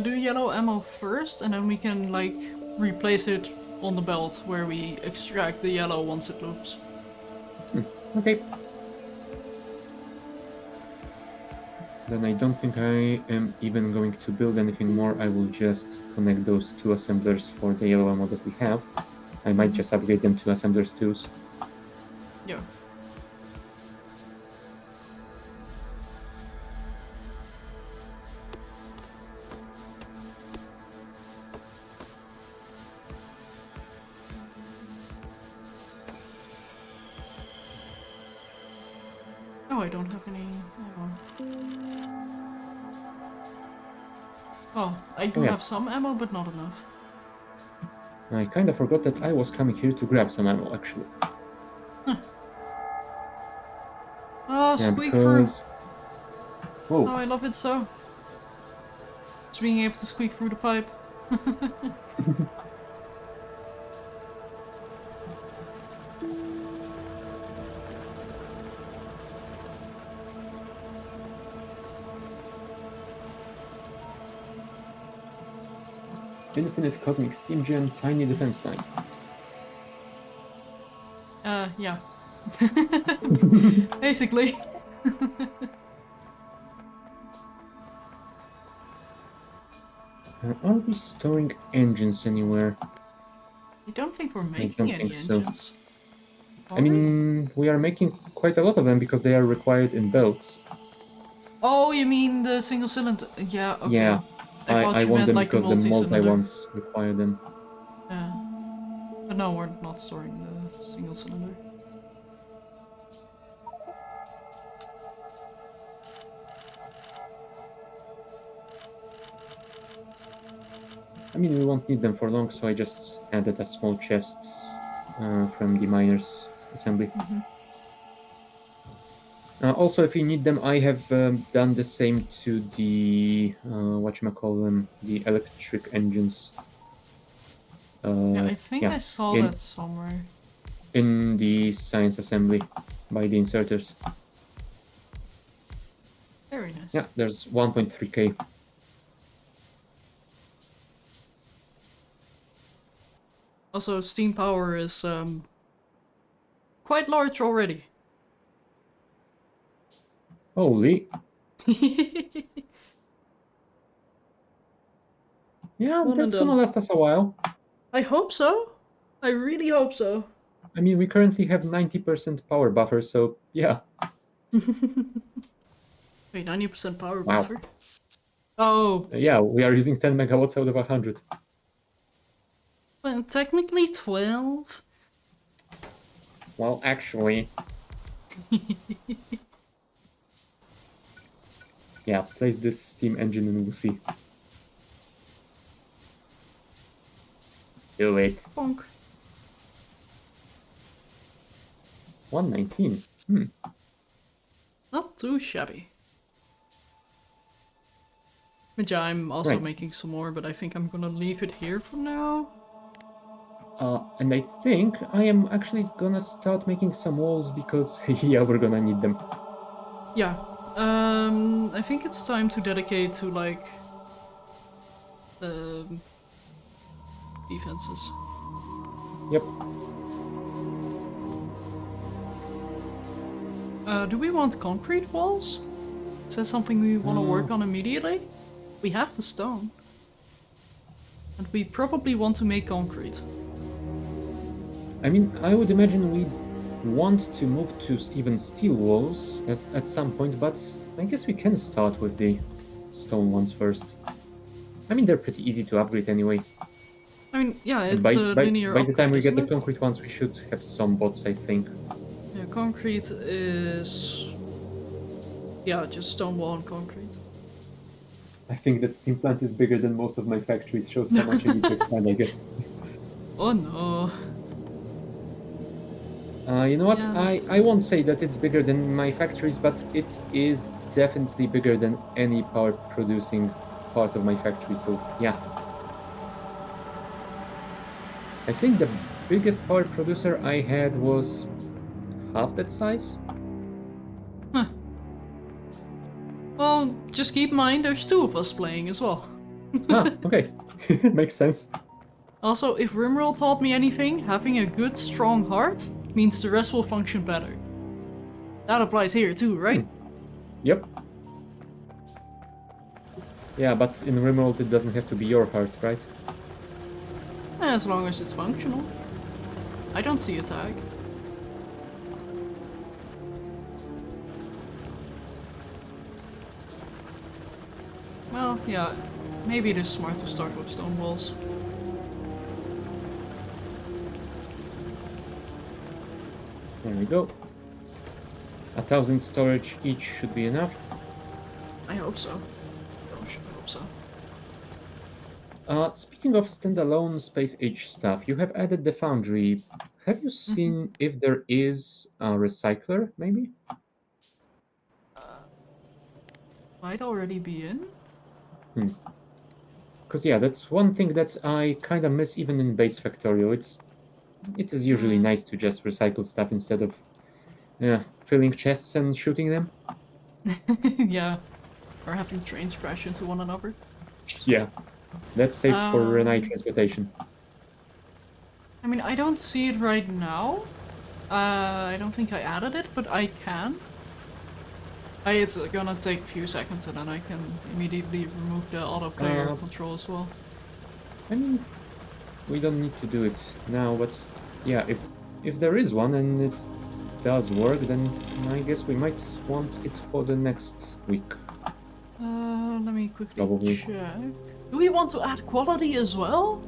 S1: Do yellow ammo first, and then we can like replace it on the belt where we extract the yellow once it loops.
S2: Okay. Then I don't think I am even going to build anything more. I will just connect those two assemblers for the yellow ammo that we have. I might just upgrade them to assemblers twos.
S1: Yeah. Oh, I don't have any ammo. Oh, I do
S2: Oh, yeah.
S1: have some ammo, but not enough.
S2: I kind of forgot that I was coming here to grab some ammo, actually.
S1: Oh,
S2: Yeah,
S1: squeak through!
S2: because... Whoa.
S1: Oh, I love it so. Just being able to squeak through the pipe.
S2: Infinite Cosmic Steam Gem, Tiny Defense Line.
S1: Yeah. Basically.
S2: Are we storing engines anywhere?
S1: I don't think we're
S2: I
S1: making
S2: don't
S1: any
S2: think so.
S1: engines.
S2: I mean, we are making quite a lot of them because they are required in belts.
S1: Oh, you mean the single cylinder? Yeah, okay.
S2: Yeah,
S1: I thought
S2: I
S1: you
S2: want
S1: meant
S2: them
S1: like the
S2: because the multi
S1: multi-cylinder.
S2: ones require them.
S1: Yeah. But no, we're not storing the single cylinder.
S2: I mean, we won't need them for long, so I just added a small chest from the miners assembly. Also, if you need them, I have done the same to the whatchamacallit, the electric engines.
S1: Yeah, I think
S2: Yeah,
S1: I saw
S2: in
S1: that somewhere.
S2: in the science assembly by the inserters.
S1: Very nice.
S2: Yeah, there's 1.3k.
S1: Also, steam power is quite large already.
S2: Holy. Yeah,
S1: One and
S2: that's gonna
S1: done.
S2: last us a while.
S1: I hope so. I really hope so.
S2: I mean, we currently have 90% power buffer, so yeah.
S1: Wait, 90% power
S2: Wow.
S1: buffer? Oh.
S2: Yeah, we are using 10 megawatts out of 100.
S1: Well, technically 12.
S2: Well, actually. Yeah, place this steam engine and we'll see. Do it.
S1: Bonk.
S2: 119.
S1: Not too shabby. But yeah, I'm also
S2: Right.
S1: making some more, but I think I'm gonna leave it here for now.
S2: And I think I am actually gonna start making some walls because, yeah, we're gonna need them.
S1: Yeah. I think it's time to dedicate to, like, the defenses.
S2: Yep.
S1: Do we want concrete walls? Is that something we want to work on immediately? We have the stone. And we probably want to make concrete.
S2: I mean, I would imagine we want to move to even steel walls at some point, but I guess we can start with the stone ones first. I mean, they're pretty easy to upgrade anyway.
S1: I mean, yeah,
S2: And
S1: it's a linear
S2: by the time we
S1: upgrade,
S2: get the
S1: isn't it?
S2: concrete ones, we should have some bots, I think.
S1: Yeah, concrete is... Yeah, just stone wall and concrete.
S2: I think that steam plant is bigger than most of my factories, shows how much I need to expand, I guess.
S1: Oh no.
S2: You know what?
S1: Yeah,
S2: I,
S1: that's...
S2: I won't say that it's bigger than my factories, but it is definitely bigger than any power producing part of my factory. So yeah, I think the biggest power producer I had was half that size.
S1: Huh. Well, just keep in mind there's 2 of us playing as well.
S2: Okay. Makes sense.
S1: Also, if Rimworld taught me anything, having a good, strong heart means the rest will function better. That applies here too, right?
S2: Yep. Yeah, but in Rimworld it doesn't have to be your heart, right?
S1: As long as it's functional. I don't see a tag. Well, yeah, maybe it is smart to start with stone walls.
S2: There we go. 1,000 storage each should be enough.
S1: I hope so. Gosh, I hope so.
S2: Speaking of standalone space age stuff, you have added the foundry. Have you seen if there is a recycler, maybe?
S1: Might already be in?
S2: Because yeah, that's one thing that I kind of miss even in base Factorio. It is usually nice to just recycle stuff instead of filling chests and shooting them.
S1: Yeah. Or having trains crash into one another.
S2: Yeah, that's saved for Renai
S1: Um,
S2: transportation.
S1: I mean, I don't see it right now. I don't think I added it, but I can. It's gonna take a few seconds and then I can immediately remove the auto player
S2: Uh,
S1: control as well.
S2: I mean, we don't need to do it now, but yeah, if there is one and it does work, then I guess we might want it for the next week.
S1: Let me quickly
S2: Probably.
S1: check. Do we want to add quality as well?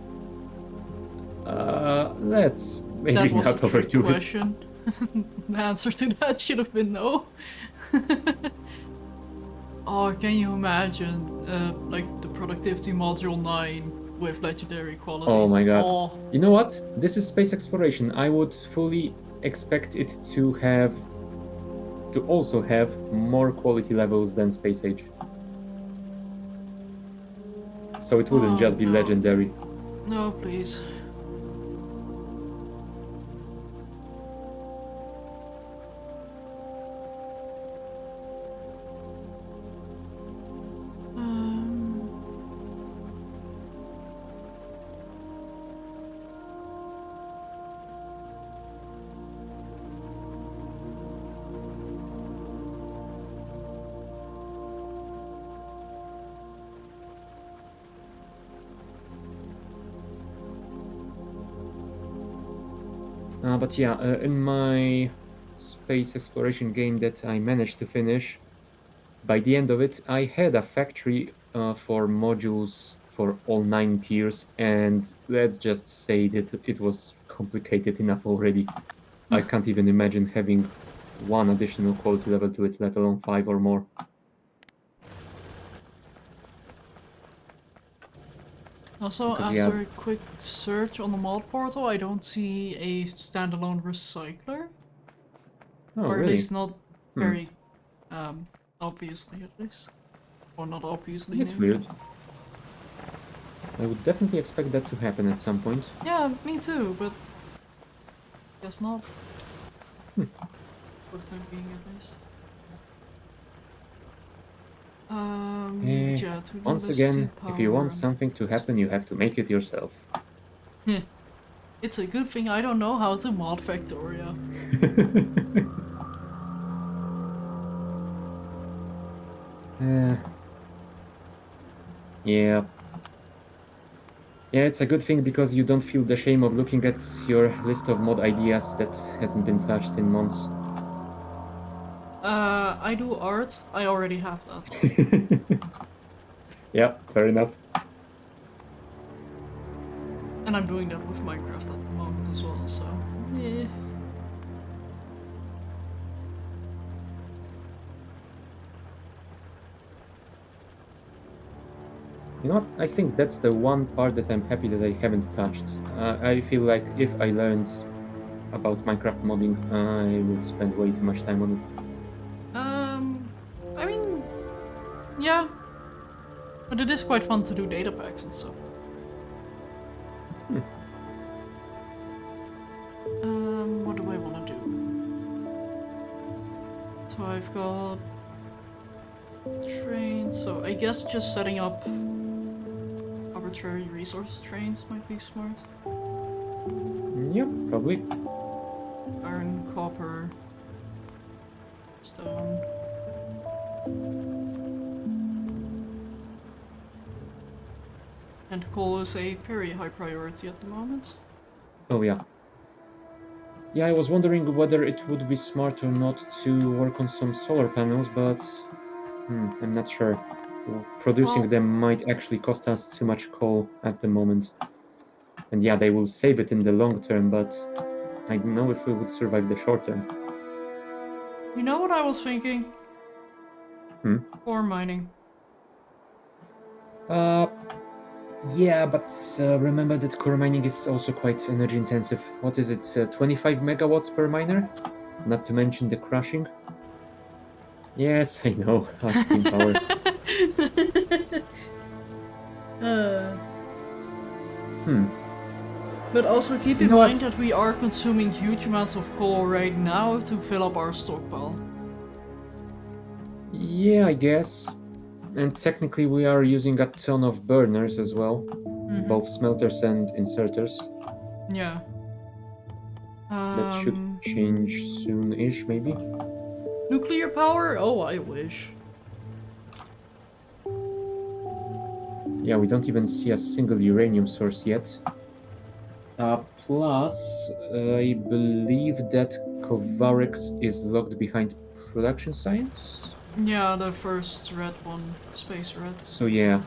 S2: Let's maybe
S1: That was a
S2: not
S1: trick
S2: overdo it.
S1: question. The answer to that should have been no. Oh, can you imagine, like the productivity module 9 with legendary quality?
S2: Oh my god.
S1: Oh,
S2: You know what? This is space exploration. I would fully expect it to also have more quality levels than space age. So it wouldn't
S1: oh
S2: just be
S1: no.
S2: legendary.
S1: No, please. Um,
S2: But yeah, in my space exploration game that I managed to finish, by the end of it, I had a factory for modules for all 9 tiers, and let's just say that it was complicated enough already. I can't even imagine having one additional quality level to it, let alone 5 or more.
S1: Also,
S2: Because yeah,
S1: after a quick search on the mod portal, I don't see a standalone recycler.
S2: oh
S1: Or at
S2: really?
S1: least not very obviously, at least. Or not obviously
S2: That's
S1: new.
S2: weird. I would definitely expect that to happen at some point.
S1: Yeah, me too, but guess not. For the time being, at least. But yeah, to-do
S2: Once
S1: list to
S2: again, if you
S1: power
S2: want
S1: and...
S2: something to happen, you have to make it yourself.
S1: Heh. It's a good thing I don't know how to mod Factorio.
S2: Uh, yeah. Yeah, it's a good thing because you don't feel the shame of looking at your list of mod ideas that hasn't been touched in months.
S1: I do art. I already have that.
S2: Yeah, fair enough.
S1: And I'm doing that with Minecraft at the moment as well, so... Yeah.
S2: You know what? I think that's the one part that I'm happy that I haven't touched. I feel like if I learned about Minecraft modding. I would spend way too much time on it.
S1: I mean, yeah. But it is quite fun to do data packs and stuff. What do I want to do? So I've got trains, so I guess just setting up arbitrary resource trains might be smart.
S2: Yep, probably.
S1: Iron, copper, stone. And coal is a very high priority at the moment.
S2: Oh yeah. Yeah, I was wondering whether it would be smart or not to work on some solar panels, but I'm not sure. Producing
S1: Well-
S2: them might actually cost us too much coal at the moment. And yeah, they will save it in the long term, but I don't know if we would survive the short term.
S1: You know what I was thinking? Ore mining.
S2: Yeah, but remember that core mining is also quite energy intensive. What is it, 25 megawatts per miner? Not to mention the crushing. Yes, I know, our steam power.
S1: But also keep
S2: You
S1: in
S2: know
S1: mind
S2: what?
S1: that we are consuming huge amounts of coal right now to fill up our stockpile.
S2: Yeah, I guess. And technically we are using a ton of burners as well. Both smelters and inserters.
S1: Yeah.
S2: That should change soon-ish, maybe.
S1: Nuclear power? Oh, I wish.
S2: Yeah, we don't even see a single uranium source yet. Plus, I believe that Kovarex is locked behind production science.
S1: Yeah, the first red one. Space red.
S2: So yeah,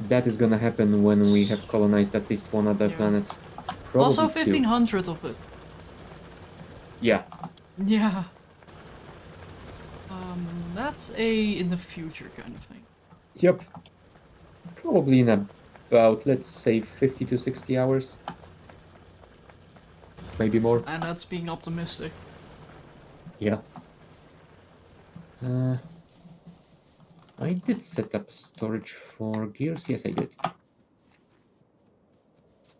S2: that is gonna happen when we have colonized at least one other
S1: Yeah.
S2: planet. Probably
S1: Also
S2: two.
S1: 1500 of it.
S2: Yeah.
S1: Yeah. That's a in the future kind of thing.
S2: Yep. Probably in about, let's say, 50 to 60 hours. Maybe more.
S1: And that's being optimistic.
S2: Yeah. I did set up storage for gears. Yes, I did.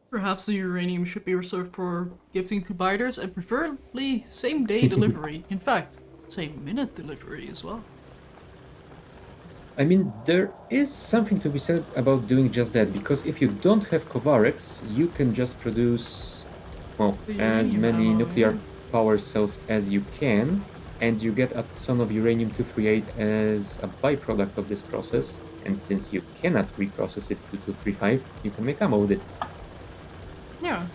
S1: Perhaps the uranium should be reserved for gifting to buyers and preferably same day delivery. In fact, same minute delivery as well.
S2: I mean, there is something to be said about doing just that, because if you don't have Kovarex, you can just produce, well,
S1: The
S2: as
S1: uranium
S2: many
S1: ammo,
S2: nuclear
S1: yeah.
S2: power cells as you can, and you get a ton of uranium-238 as a byproduct of this process. And since you cannot reprocess it to 235, you can make ammo with it.
S1: Yeah.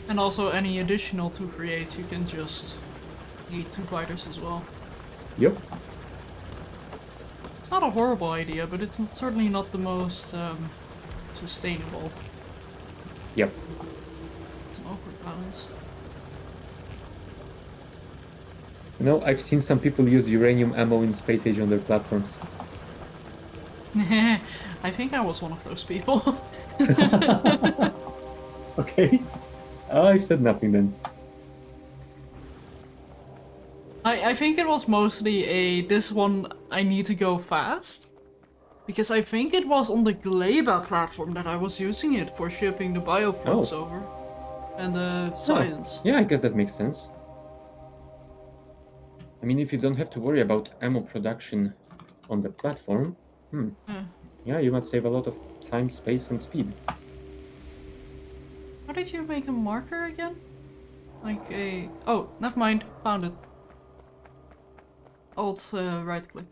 S1: And also any additional 238 you can just need 2 biters as well.
S2: Yep.
S1: It's not a horrible idea, but it's certainly not the most sustainable.
S2: Yep.
S1: It's an awkward balance.
S2: You know, I've seen some people use uranium ammo in space age on their platforms.
S1: I think I was one of those people.
S2: Okay. I've said nothing then.
S1: I think it was mostly this one I need to go fast. Because I think it was on the Gleba platform that I was using it for shipping the bioplugs over. And the science.
S2: Yeah, I guess that makes sense. I mean, if you don't have to worry about ammo production on the platform, yeah, you must save a lot of time, space, and speed.
S1: How did you make a marker again? Like a... Oh, never mind. Found it. Alt right click.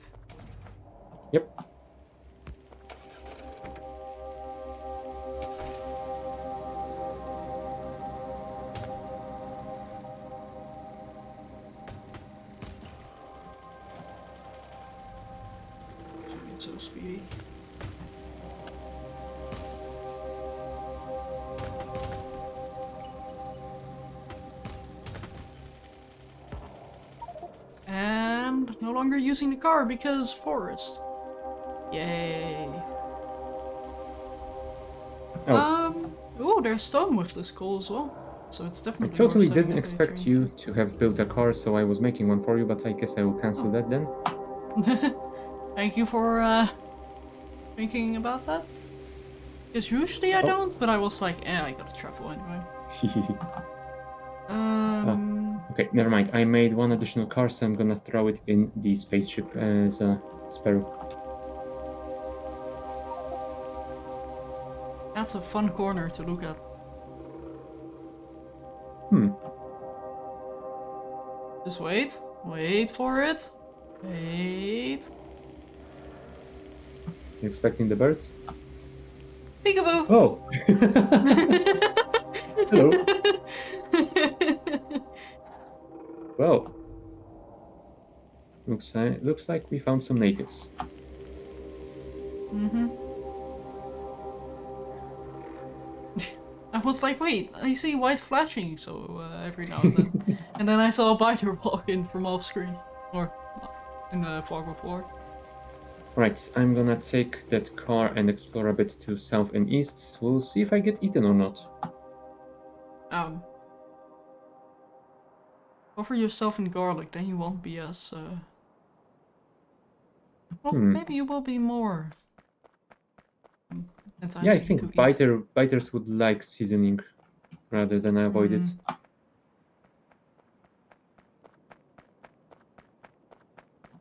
S2: Yep.
S1: So speedy. And no longer using the car because forest. Yay.
S2: Oh.
S1: Oh, there's stone with this coal as well. so it's
S2: I
S1: definitely
S2: totally
S1: worth setting
S2: didn't
S1: up a
S2: expect
S1: train
S2: you to have built a car, so I was making one for you, but I guess I will cancel that then.
S1: fee. Thank you for thinking about that. Because usually I
S2: Oh.
S1: don't, but I was like, I gotta travel anyway.
S2: Okay, never mind. I made one additional car, so I'm gonna throw it in the spaceship as a sparrow.
S1: That's a fun corner to look at. Just wait. Wait for it. Wait.
S2: You expecting the birds?
S1: Peekaboo!
S2: Oh! Hello. Well, looks like we found some natives.
S1: I was like, wait, I see white flashing so every now and then. And then I saw a biter walk in from off screen. Or in the fog before.
S2: Right, I'm gonna take that car and explore a bit to south and east. We'll see if I get eaten or not.
S1: Cover yourself in garlic, then you won't be as well, maybe you will be more
S2: Yeah, I
S1: enticing to
S2: think
S1: eat.
S2: biters would like seasoning rather than avoid it.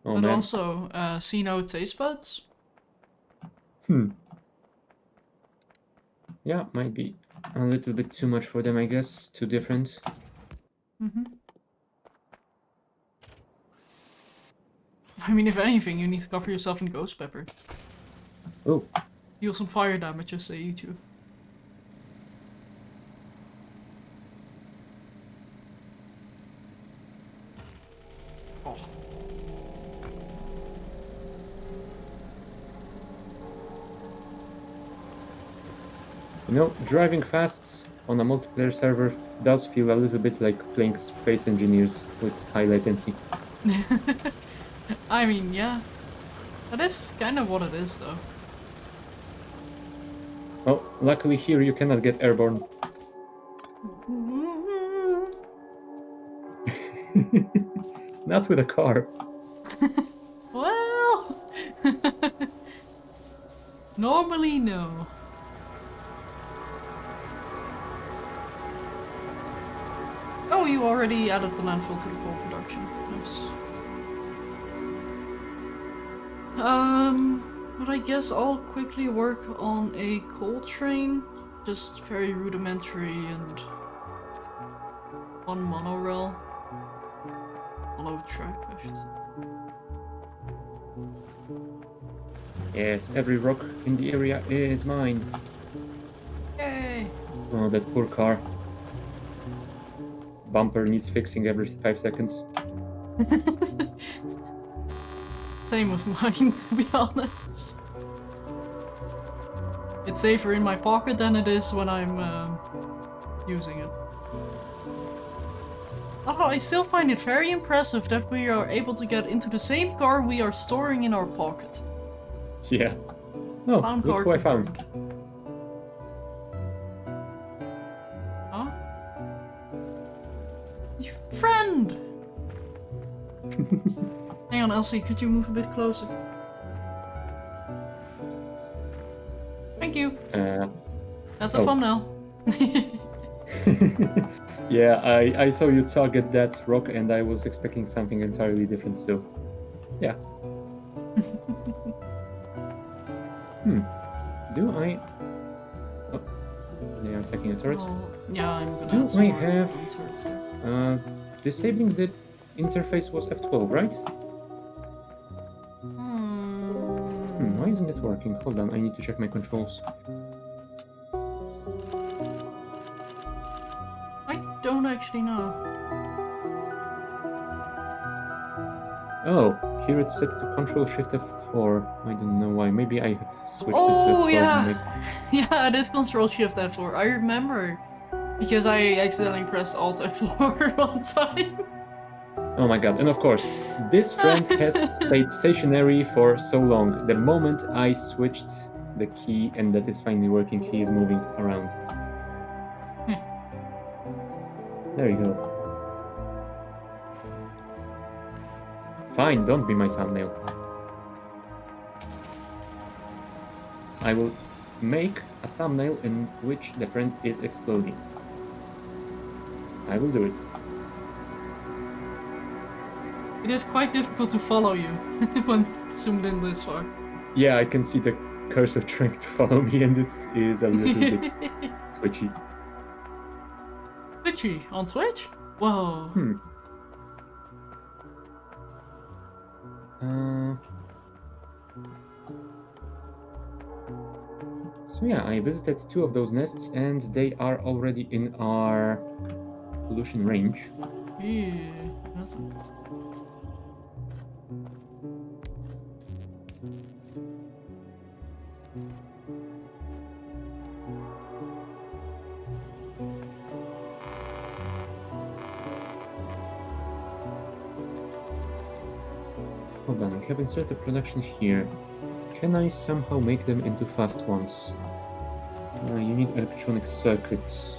S2: Oh
S1: But
S2: man.
S1: also, see no taste buds?
S2: Yeah, might be a little bit too much for them, I guess. Too different.
S1: I mean, if anything, you need to cover yourself in ghost pepper.
S2: Oh,
S1: Deal some fire damage as they eat you. Oh.
S2: you know, driving fast on a multiplayer server does feel a little bit like playing Space Engineers with high latency.
S1: I mean, yeah. That is kind of what it is, though.
S2: Oh, luckily here you cannot get airborne. Not with a car.
S1: Well... Normally, no. Oh, you already added the landfill to the coal production. Nice. But I guess I'll quickly work on a coal train. Just very rudimentary and one monorail. Mono track, I should say.
S2: Yes, every rock in the area is mine.
S1: Yay!
S2: Oh, that poor car. Bumper needs fixing every 5 seconds.
S1: Same with mine, to be honest. It's safer in my pocket than it is when I'm using it. Although I still find it very impressive that we are able to get into the same car we are storing in our pocket.
S2: Yeah. Oh,
S1: Found
S2: look
S1: car
S2: who I
S1: confirmed.
S2: found.
S1: Huh? Your friend! Hang on, Elsie, could you move a bit closer? Thank you. That's a thumbnail.
S2: Yeah, I saw you target that rock and I was expecting something entirely different, so yeah. Do I... Oh, they are attacking a turret.
S1: Oh, yeah, I'm gonna
S2: Do
S1: add some
S2: I
S1: more
S2: have...
S1: turrets there.
S2: disabling the interface was F12, right? Why isn't it working? Hold on, I need to check my controls.
S1: I don't actually know.
S2: Oh, here it's set to Control Shift F4. I don't know why. Maybe I have switched it to
S1: Oh,
S2: F12.
S1: yeah! Yeah, it is Control Shift F4. I remember. Because I accidentally pressed Alt F4 one time.
S2: Oh my god, and of course, this friend has stayed stationary for so long. The moment I switched the key and that is finally working, he is moving around. There you go. Fine, don't be my thumbnail. I will make a thumbnail in which the friend is exploding. I will do it.
S1: It is quite difficult to follow you when zoomed in this far.
S2: Yeah, I can see the cursor trying to follow me, and it is a little bit twitchy.
S1: Twitchy on Twitch? Whoa.
S2: So yeah, I visited 2 of those nests, and they are already in our pollution range.
S1: Yeah, that's not good.
S2: Hold on, we have inserted production here. Can I somehow make them into fast ones? You need electronic circuits.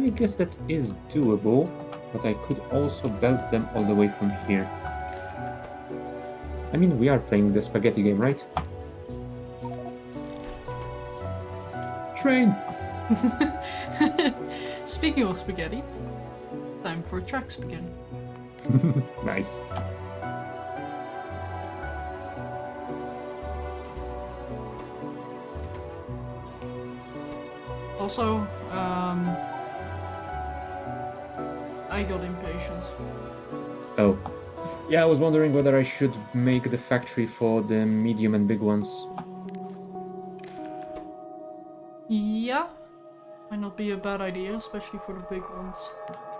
S2: I guess that is doable, but I could also belt them all the way from here. I mean, we are playing the spaghetti game, right? Train!
S1: Speaking of spaghetti, time for track spaghetti.
S2: Nice.
S1: Also, I got impatient.
S2: Oh. Yeah, I was wondering whether I should make the factory for the medium and big ones.
S1: Yeah, might not be a bad idea, especially for the big ones.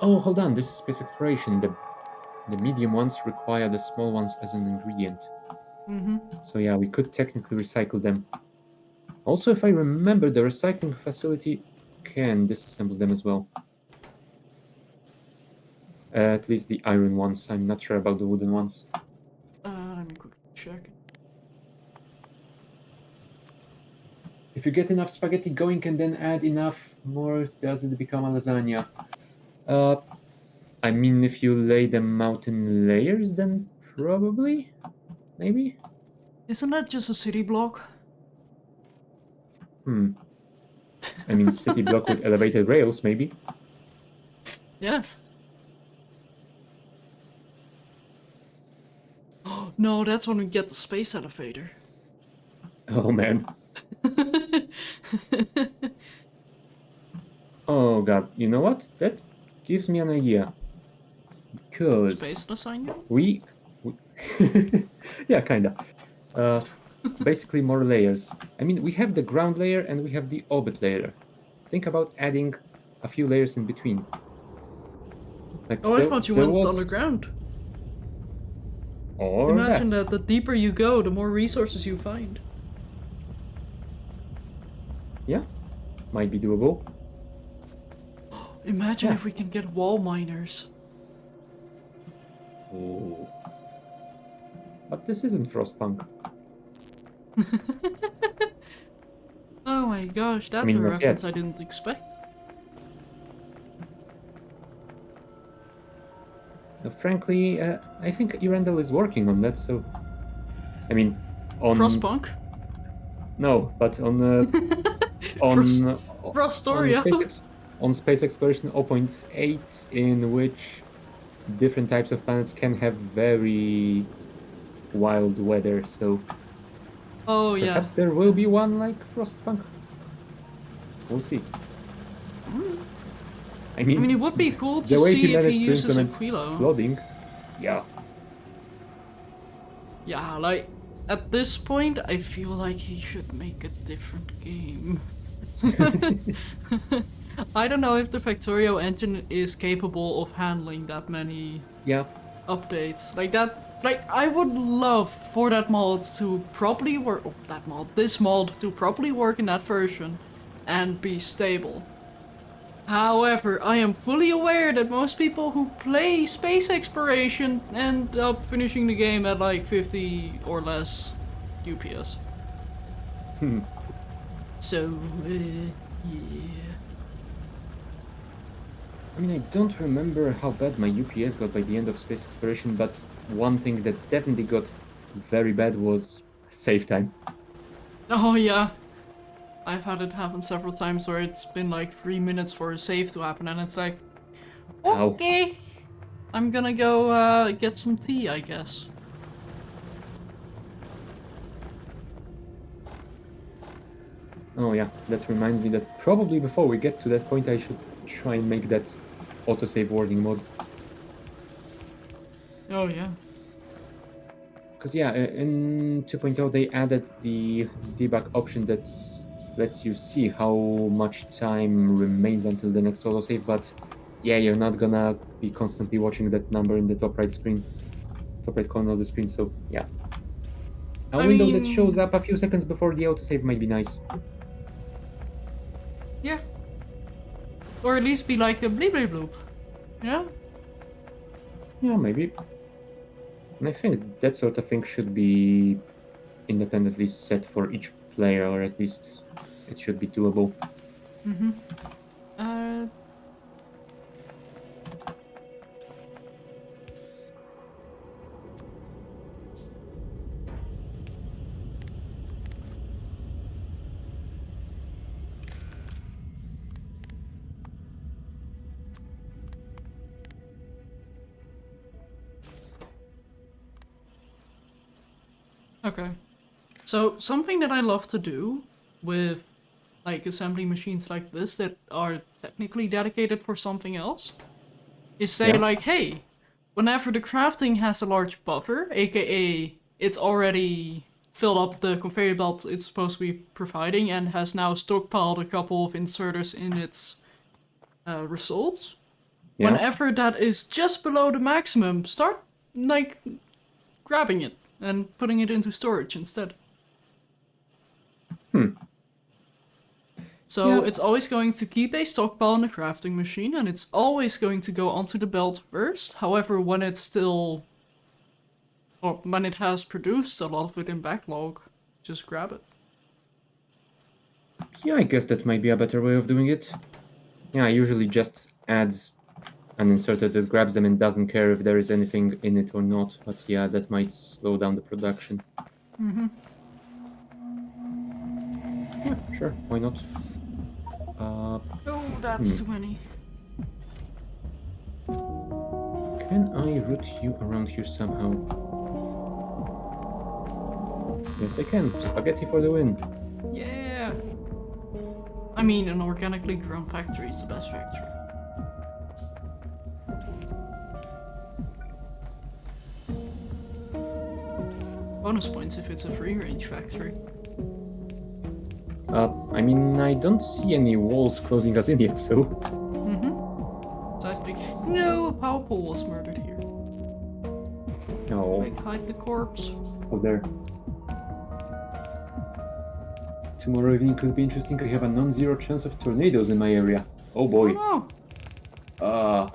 S2: Oh, hold on, this is space exploration. The medium ones require the small ones as an ingredient. So yeah, we could technically recycle them. Also, if I remember, the recycling facility can disassemble them as well. At least the iron ones. I'm not sure about the wooden ones.
S1: Let me quickly check.
S2: If you get enough spaghetti going and then add enough more, does it become a lasagna? I mean, if you lay them out in layers, then probably? Maybe?
S1: Isn't that just a city block?
S2: I mean, city block with elevated rails, maybe?
S1: Yeah. No, that's when we get the space elevator.
S2: Oh, man. Oh, God. You know what? That gives me an idea. Because...
S1: Space lasagna?
S2: We yeah, kinda. Basically more layers. I mean, we have the ground layer and we have the orbit layer. Think about adding a few layers in between. Like
S1: Oh, I thought you went underground.
S2: Or
S1: Imagine that the deeper you go, the more resources you find.
S2: Yeah, might be doable.
S1: Imagine if we can get wall miners.
S2: Oh. But this isn't Frostpunk.
S1: Oh my gosh, that's
S2: mean,
S1: a
S2: not
S1: reference
S2: yet.
S1: I didn't expect.
S2: Frankly, I think Irendel is working on that, so... I mean, on...
S1: Frostpunk?
S2: No, but on... on
S1: Frostoria.
S2: On space exploration 0.8, in which different types of planets can have very wild weather, so
S1: Oh yeah.
S2: perhaps there will be one like Frostpunk. We'll see. I mean,
S1: it would be cool to
S2: the way
S1: see if he
S2: managed to
S1: uses a
S2: implement
S1: Quilo.
S2: flooding, yeah.
S1: Yeah, like, at this point, I feel like he should make a different game. I don't know if the Factorio engine is capable of handling that many updates. Like that, like, I would love for that mod to properly work, this mod to properly work in that version and be stable. However, I am fully aware that most people who play space exploration end up finishing the game at like 50 or less UPS. So, yeah.
S2: I mean, I don't remember how bad my UPS got by the end of space exploration, but one thing that definitely got very bad was save time.
S1: Oh yeah. I've had it happen several times where it's been like 3 minutes for a save to happen, and it's like,
S2: Ow.
S1: okay, I'm gonna go get some tea, I guess.
S2: Oh yeah, that reminds me that probably before we get to that point, I should try and make that autosave wording mode.
S1: Oh yeah.
S2: Because yeah, in 2.0 they added the debug option that lets you see how much time remains until the next autosave, but yeah, you're not gonna be constantly watching that number in the top right corner of the screen, so yeah. A
S1: I
S2: window that shows
S1: mean,
S2: up a few seconds before the autosave might be nice.
S1: yeah. Or at least be like a bleep bleep bloop. You know?
S2: Yeah, maybe. And I think that sort of thing should be independently set for each player, or at least it should be doable.
S1: Mm-hmm. Uh, okay. So, something that I love to do with like assembly machines like this that are technically dedicated for something else is say
S2: Yeah,
S1: like, hey, whenever the crafting has a large buffer, aka it's already filled up the conveyor belt it's supposed to be providing and has now stockpiled a couple of inserters in its results.
S2: yeah.
S1: Whenever that is just below the maximum, start like grabbing it and putting it into storage instead.
S2: Hmm.
S1: So
S2: Yeah,
S1: it's always going to keep a stockpile in the crafting machine, and it's always going to go onto the belt first. However, when it's still, or when it has produced a lot of it in backlog, just grab it.
S2: yeah, I guess that might be a better way of doing it. Yeah, I usually just add an inserter that grabs them and doesn't care if there is anything in it or not, but yeah, that might slow down the production.
S1: Mm-hmm.
S2: Yeah, sure, why not? Uh,
S1: Oh, that's
S2: hmm.
S1: too many.
S2: Can I route you around here somehow? Yes, I can. Spaghetti for the win.
S1: Yeah. I mean, an organically grown factory is the best factory. Bonus points if it's a free range factory.
S2: I mean, I don't see any walls closing us in yet, so...
S1: Mm-hmm. So I think, no, a power pole was murdered here.
S2: No.
S1: Quick, hide the corpse.
S2: Oh, there. Tomorrow evening could be interesting. I have a non-zero chance of tornadoes in my area. Oh boy.
S1: Oh no!
S2: Uh,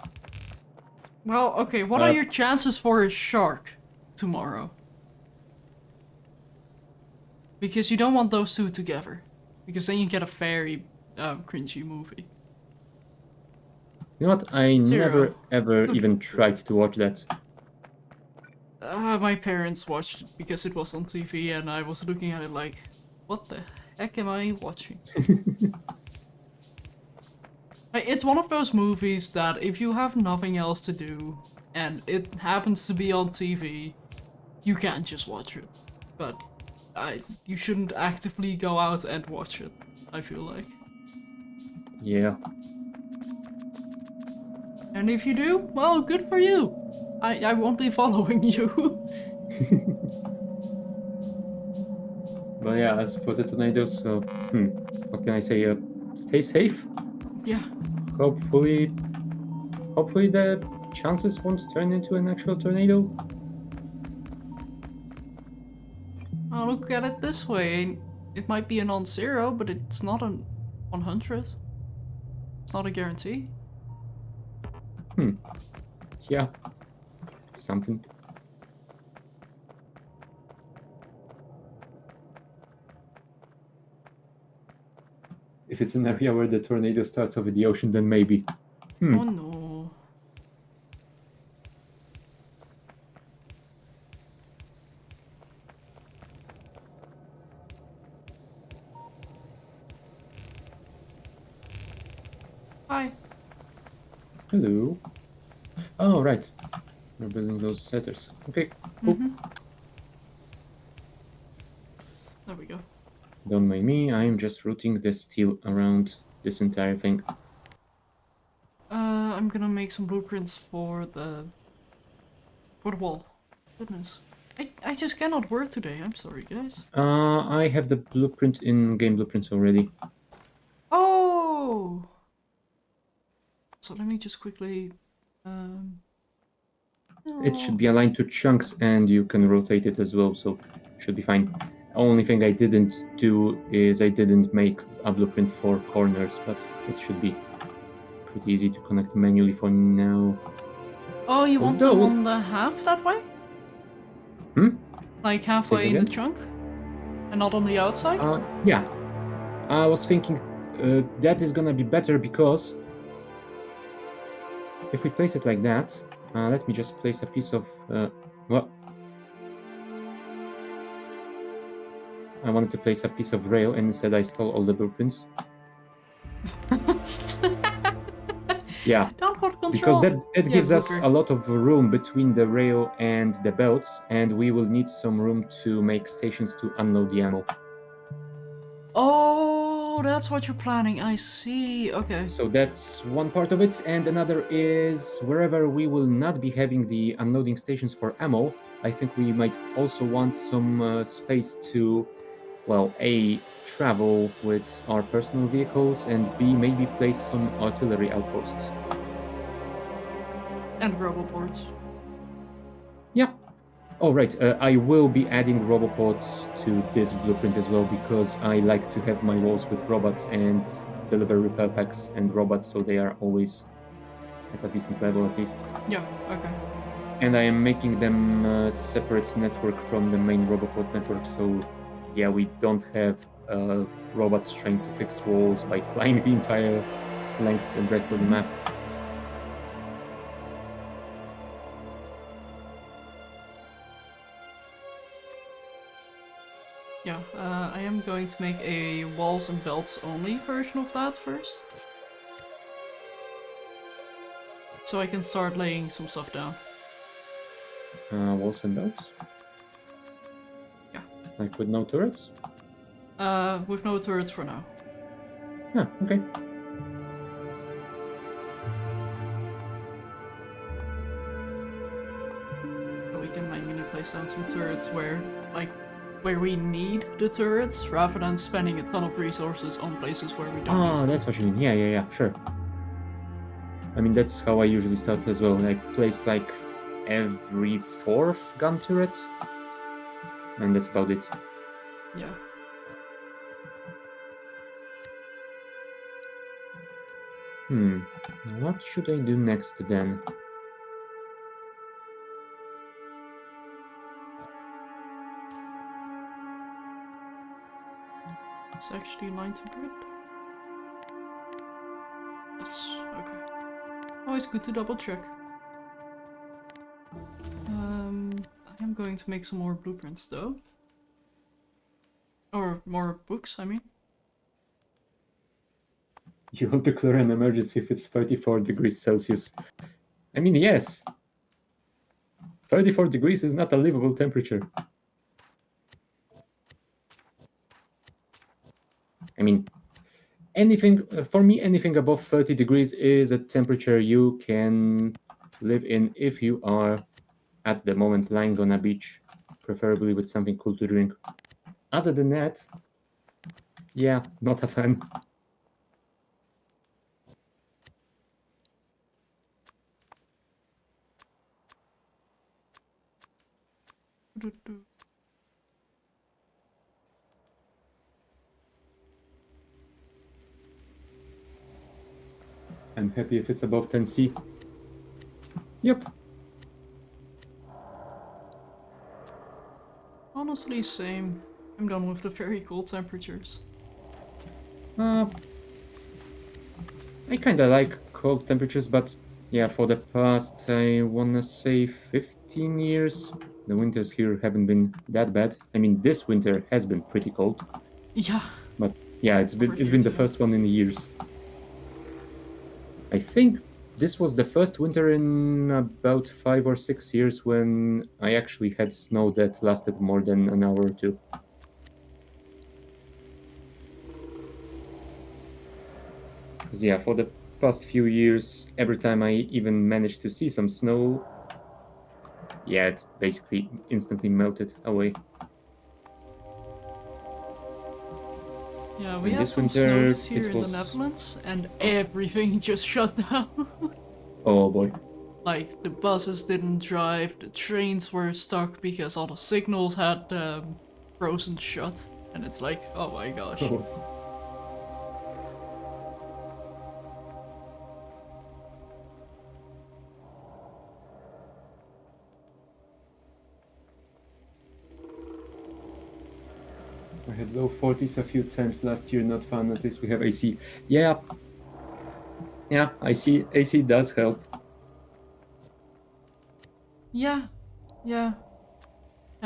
S1: Well, okay, what are your chances for a shark tomorrow? Because you don't want those two together. Because then you get a very cringy movie.
S2: you know what? I
S1: 0.
S2: never ever
S1: Good.
S2: even tried to watch that.
S1: My parents watched it because it was on TV and I was looking at it like, what the heck am I watching? Like, it's one of those movies that if you have nothing else to do and it happens to be on TV, you can't just watch it. But you shouldn't actively go out and watch it, I feel like.
S2: Yeah.
S1: And if you do, well, good for you. I won't be following you.
S2: But yeah, as for the tornadoes, what can I say? Stay safe.
S1: Yeah.
S2: Hopefully, hopefully the chances won't turn into an actual tornado.
S1: I'll look at it this way. It might be a non-zero, but it's not a 100. It's not a guarantee.
S2: Yeah, something. If it's an area where the tornado starts over the ocean, then maybe. Hmm.
S1: Oh no. Hi.
S2: Hello. Oh, right. We're building those setters. Okay, cool.
S1: There we go.
S2: Don't mind me, I'm just routing the steel around this entire thing.
S1: I'm gonna make some blueprints for the wall. Goodness. I just cannot word today. I'm sorry, guys.
S2: I have the blueprint in game blueprints already.
S1: Oh! So let me just quickly... Um...
S2: It should
S1: No.
S2: be aligned to chunks and you can rotate it as well, so should be fine. Only thing I didn't do is I didn't make a blueprint for corners, but it should be pretty easy to connect manually for now.
S1: Oh, you want them
S2: Although,
S1: on the half that way?
S2: hmm?
S1: Like
S2: Say it
S1: halfway in the
S2: again?
S1: chunk? And not on the outside?
S2: Yeah, I was thinking that is gonna be better because if we place it like that, let me just place a piece of, well, I wanted to place a piece of rail and instead I stole all the blueprints. Yeah,
S1: Downward
S2: because
S1: control.
S2: that
S1: Yeah,
S2: gives us
S1: Booker.
S2: a lot of room between the rail and the belts, and we will need some room to make stations to unload the ammo.
S1: Oh, that's what you're planning. I see. Okay.
S2: So that's one part of it, and another is wherever we will not be having the unloading stations for ammo, I think we might also want some space to, well, A, travel with our personal vehicles, and B, maybe place some artillery outposts.
S1: And roboports.
S2: Yeah. Oh, right. I will be adding robopods to this blueprint as well because I like to have my walls with robots and deliver repair packs and robots so they are always at a decent level at least.
S1: Yeah, okay.
S2: And I am making them a separate network from the main robopod network, so yeah, we don't have robots trying to fix walls by flying the entire length and breadth of the map.
S1: Yeah, I am going to make a walls and belts only version of that first. So I can start laying some stuff down.
S2: Walls and belts?
S1: Yeah.
S2: Like with no turrets?
S1: With no turrets for now.
S2: Ah, okay.
S1: So we can manually place down some turrets where we need the turrets, rather than spending a ton of resources on places where we don't need them.
S2: That's what you mean. Yeah, sure. I mean, that's how I usually start as well. I place like every fourth gun turret, and that's about it.
S1: Yeah.
S2: What should I do next then?
S1: It's actually line to grid. Yes, okay. Always good to double check. I am going to make some more blueprints though. Or more books, I mean.
S2: You will declare an emergency if it's 34 degrees Celsius. I mean, yes. 34 degrees is not a livable temperature. I mean, anything, for me, anything above 30 degrees is a temperature you can live in if you are at the moment lying on a beach, preferably with something cool to drink. Other than that, yeah, not a fan. I'm happy if it's above 10C. Yep.
S1: Honestly, same. I'm done with the very cold temperatures.
S2: I kinda like cold temperatures, but yeah, for the past, I wanna say 15 years, the winters here haven't been that bad. I mean, this winter has been pretty cold,
S1: Yeah.
S2: but yeah, it's
S1: Over
S2: been
S1: here
S2: the
S1: too.
S2: first one in years. I think this was the first winter in about 5 or 6 years when I actually had snow that lasted more than an hour or two. Because yeah, for the past few years, every time I even managed to see some snow, yeah, it basically instantly melted away.
S1: Yeah, we
S2: And
S1: had
S2: this
S1: some snow
S2: winter,
S1: this year
S2: it
S1: in the
S2: was.
S1: Netherlands, and everything just shut down.
S2: Oh boy.
S1: Like, the buses didn't drive, the trains were stuck because all the signals had frozen shut. And it's like, oh my gosh.
S2: I had low 40s a few times last year, not fun. At least we have AC. Yeah. Yeah, I see. AC does help.
S1: Yeah, yeah.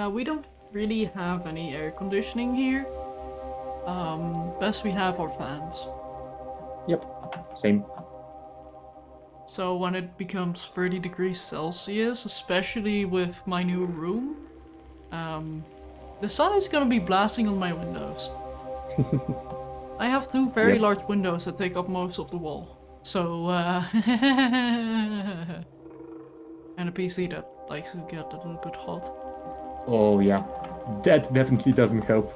S1: We don't really have any air conditioning here. Best we have are fans.
S2: Yep, same.
S1: So when it becomes 30 degrees Celsius, especially with my new room, the sun is gonna be blasting on my windows. I have two very
S2: Yep.
S1: large windows that take up most of the wall. So, and a PC that likes to get a little bit hot.
S2: Oh yeah, that definitely doesn't help.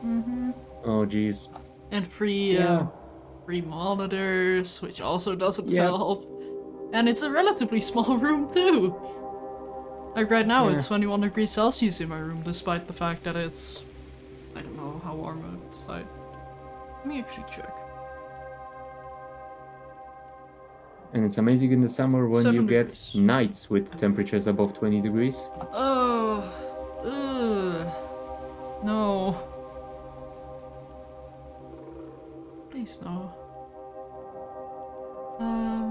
S1: Mm-hmm.
S2: Oh geez.
S1: And free,
S2: Yeah.
S1: free monitors, which also doesn't
S2: Yep.
S1: help. And it's a relatively small room too. Like right now
S2: Yeah.
S1: it's 21 degrees Celsius in my room, despite the fact that it's... I don't know how warm outside. Let me actually check.
S2: And it's amazing in the summer when
S1: 7
S2: you get
S1: degrees.
S2: nights with temperatures above 20 degrees.
S1: Oh, no. Please no.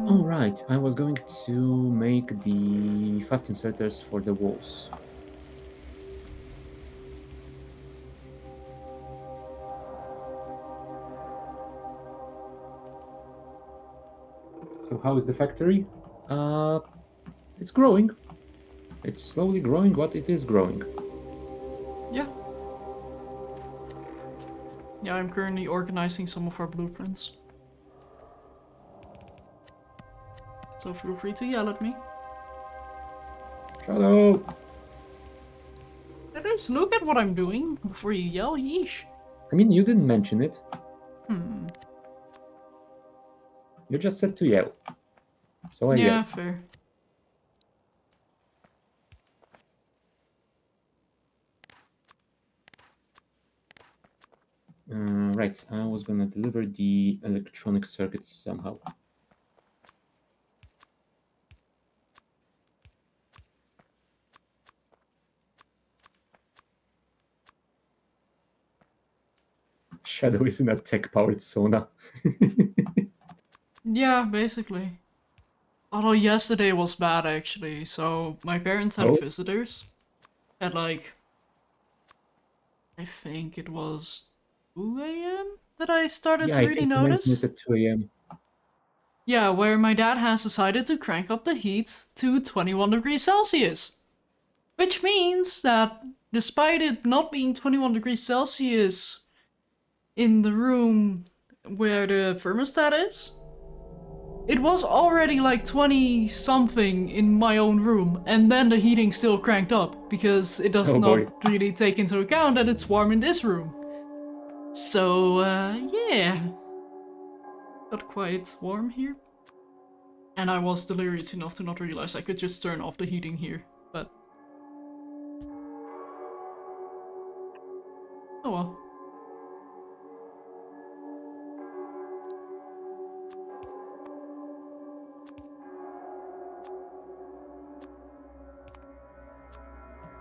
S2: Oh right, I was going to make the fast inserters for the walls. So how is the factory? It's growing. It's slowly growing, but it is growing.
S1: Yeah. Yeah, I'm currently organizing some of our blueprints. So feel free to yell at me.
S2: Shadow!
S1: At least look at what I'm doing before you yell, yeesh.
S2: I mean, you didn't mention it.
S1: Hmm.
S2: You just said to yell. So I
S1: Yeah,
S2: yelled.
S1: fair.
S2: Right, I was gonna deliver the electronic circuits somehow. Shadow isn't a tech-powered sauna.
S1: Yeah, basically. Although yesterday was bad actually, so my parents had
S2: Oh?
S1: visitors at like, I think it was 2 a.m. that I started
S2: Yeah,
S1: to
S2: I
S1: really
S2: think you mentioned
S1: notice.
S2: it at 2 a.m.
S1: Yeah, where my dad has decided to crank up the heat to 21 degrees Celsius. Which means that despite it not being 21 degrees Celsius in the room where the thermostat is, it was already like 20 something in my own room, and then the heating still cranked up because it does
S2: Oh boy.
S1: not really take into account that it's warm in this room. So, yeah. Got quite warm here. And I was delirious enough to not realize I could just turn off the heating here, but... oh well.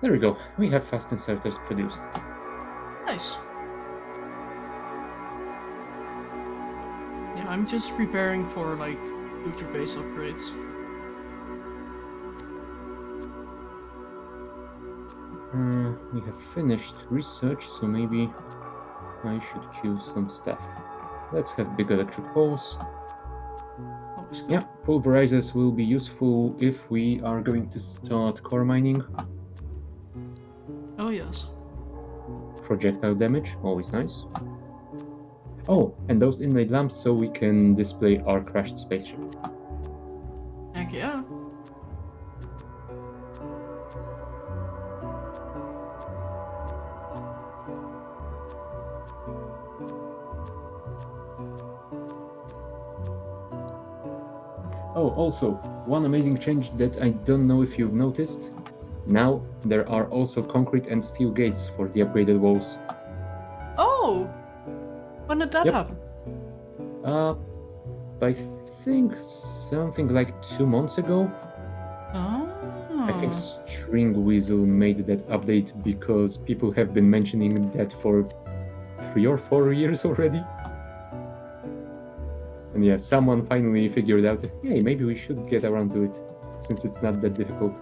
S2: There we go. We have fast inserters produced.
S1: Nice. Yeah, I'm just preparing for, like, future base upgrades.
S2: We have finished research, so maybe I should queue some stuff. Let's have big electric poles.
S1: Always good.
S2: Yeah, pulverizers will be useful if we are going to start core mining.
S1: Oh yes.
S2: Projectile damage, always nice. Oh, and those inlaid lamps so we can display our crashed spaceship.
S1: Heck yeah.
S2: Oh, also, one amazing change that I don't know if you've noticed. Now, there are also concrete and steel gates for the upgraded walls.
S1: Oh! When did that
S2: Yep.
S1: happen?
S2: Uh, I think something like 2 months ago. I think
S1: Oh.
S2: String Weasel made that update because people have been mentioning that for 3 or 4 years already. And yeah, someone finally figured out, hey, maybe we should get around to it, since it's not that difficult.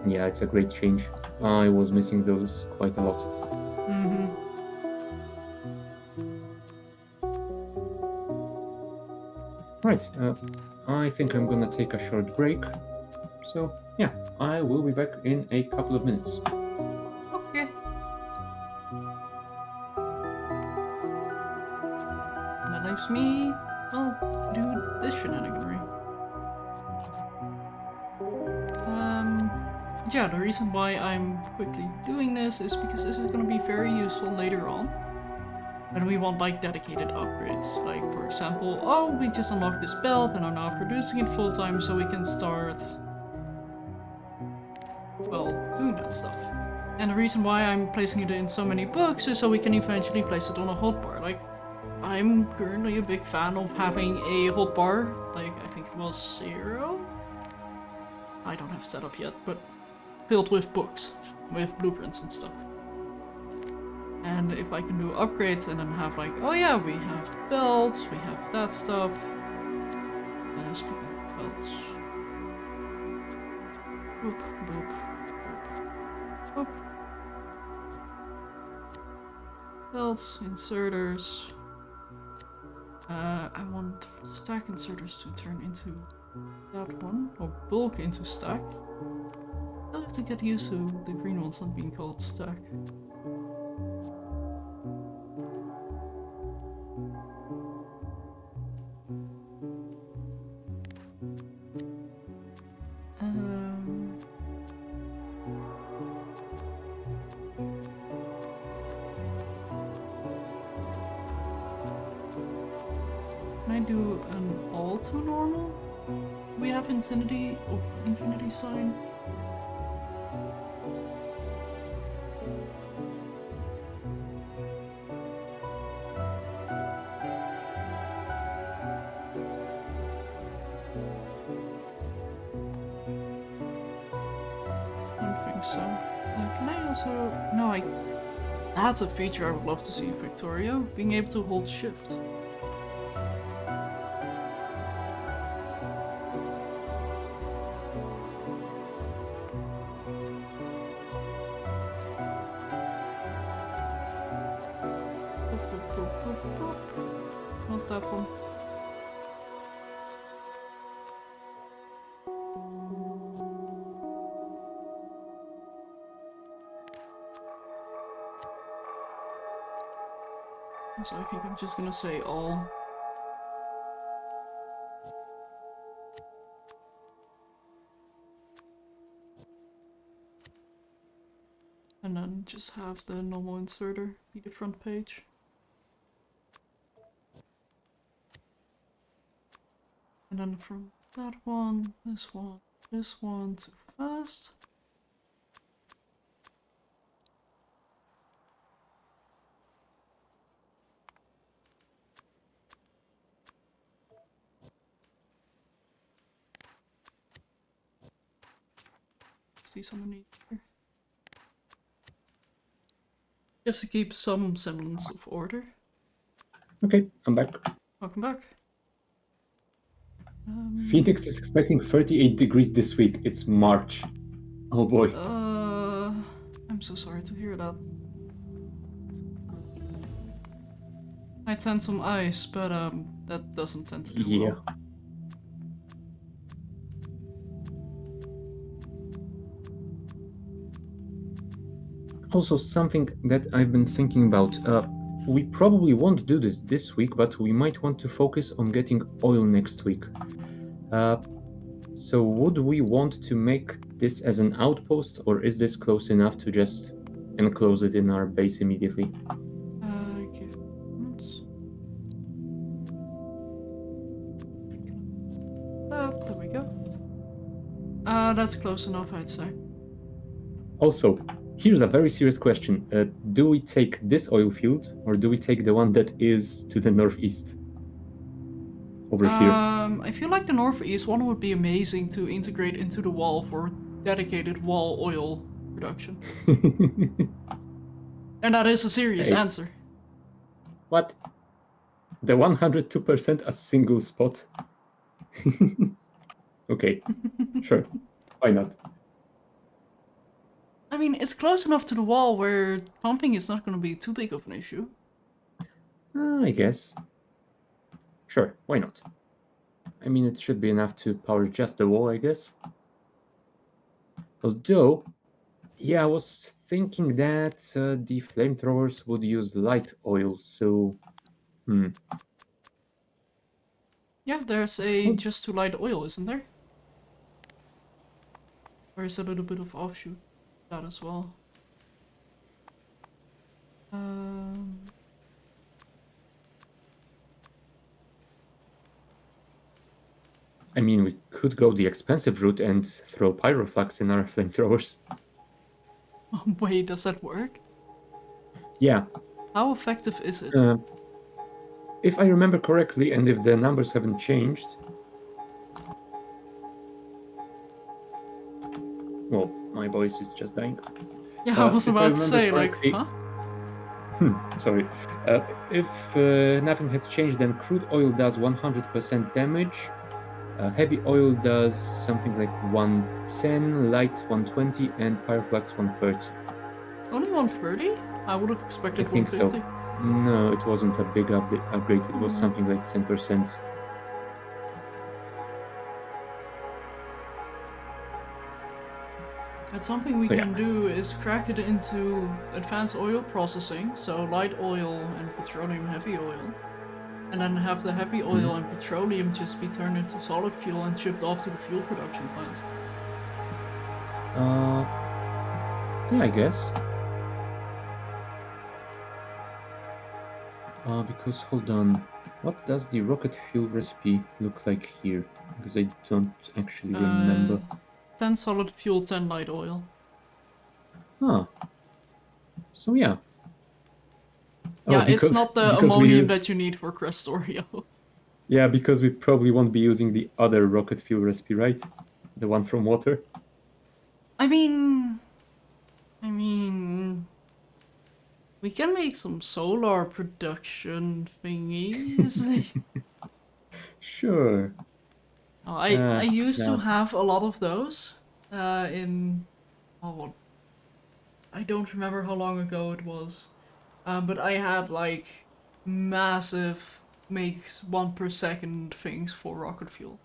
S2: Yeah, it's a great change. I was missing those quite a lot.
S1: Mm-hmm.
S2: Right, I think I'm gonna take a short break. So yeah, I will be back in a couple of minutes.
S1: Okay. That leaves me, well, to do this shenaniganry. Yeah, the reason why I'm quickly doing this is because this is gonna be very useful later on. When we want like dedicated upgrades. Like for example, oh, we just unlocked this belt and are now producing it full time so we can start, well, doing that stuff. And the reason why I'm placing it in so many books is so we can eventually place it on a hotbar. Like, I'm currently a big fan of having a hotbar, like I think it was 0? I don't have it set up yet, but filled with books, with blueprints and stuff. And if I can do upgrades and then have like, oh yeah, we have belts, we have that stuff. Speaking of belts. Boop, boop, boop, boop. Belts, inserters. I want stack inserters to turn into that one, or bulk into stack. I have to get used to the green ones not being called stack. Can I do an all to normal? We have infinity or infinity sign. I don't think so. Can I also? No, I. That's a feature I would love to see in Factorio. Being able to hold shift. Boop, boop, boop, boop, boop. Not that one. So I think I'm just gonna say all. And then just have the normal inserter be the front page. And then from that one to fast. These underneath here. Just to keep some semblance of order.
S2: Okay, I'm back.
S1: Welcome back.
S2: Phoenix is expecting 38 degrees this week. It's March. Oh boy.
S1: I'm so sorry to hear that. I'd send some ice, but that doesn't tend to do
S2: Yeah.
S1: well.
S2: Also, something that I've been thinking about. We probably won't do this week, but we might want to focus on getting oil next week. So would we want to make this as an outpost, or is this close enough to just enclose it in our base immediately?
S1: Give moments. There we go. That's close enough, I'd say.
S2: Also, here's a very serious question. Do we take this oil field, or do we take the one that is to the northeast? Over here.
S1: I feel like the northeast one would be amazing to integrate into the wall for dedicated wall oil production. And that is a serious
S2: Hey.
S1: answer.
S2: What? The 102% a single spot? Okay, sure. Why not?
S1: I mean, it's close enough to the wall where pumping is not going to be too big of an issue.
S2: I guess. Sure, why not? I mean, it should be enough to power just the wall, I guess. Although, yeah, I was thinking that the flamethrowers would use light oil, so...
S1: Yeah, there's a
S2: Well,
S1: just to light oil, isn't there? Or is a little bit of offshoot that as well?
S2: I mean, we could go the expensive route and throw pyroflux in our flamethrowers.
S1: Wait, does that work?
S2: Yeah,
S1: How effective is it?
S2: if I remember correctly, and if the numbers haven't changed... Well, my voice is just dying.
S1: Yeah, I was
S2: If I
S1: about to
S2: remember
S1: say, like,
S2: correctly...
S1: huh?
S2: Sorry. If nothing has changed, then crude oil does 100% damage. Heavy oil does something like 110, light 120, and pyroflux 130.
S1: Only 130? I would have
S2: I
S1: expected
S2: think so.
S1: 150.
S2: No, it wasn't a big upgrade. It was something like 10%.
S1: But something we
S2: So,
S1: can
S2: yeah.
S1: do is crack it into advanced oil processing, so light oil and petroleum heavy oil. And then have the heavy oil and petroleum just be turned into solid fuel and shipped off to the fuel production plants.
S2: Yeah, I guess. Because, hold on. What does the rocket fuel recipe look like here? Because I don't actually remember.
S1: 10 solid fuel, 10 light oil.
S2: Ah. So, yeah.
S1: Yeah,
S2: Oh,
S1: it's not the
S2: because
S1: ammonium
S2: we...
S1: that you need for Crestorio.
S2: Yeah, because we probably won't be using the other rocket fuel recipe, right? The one from water.
S1: I mean, we can make some solar production thingies.
S2: Sure.
S1: I used to
S2: No.
S1: have a lot of those in oh I don't remember how long ago it was, but I had like massive makes 1 per second things for rocket fuel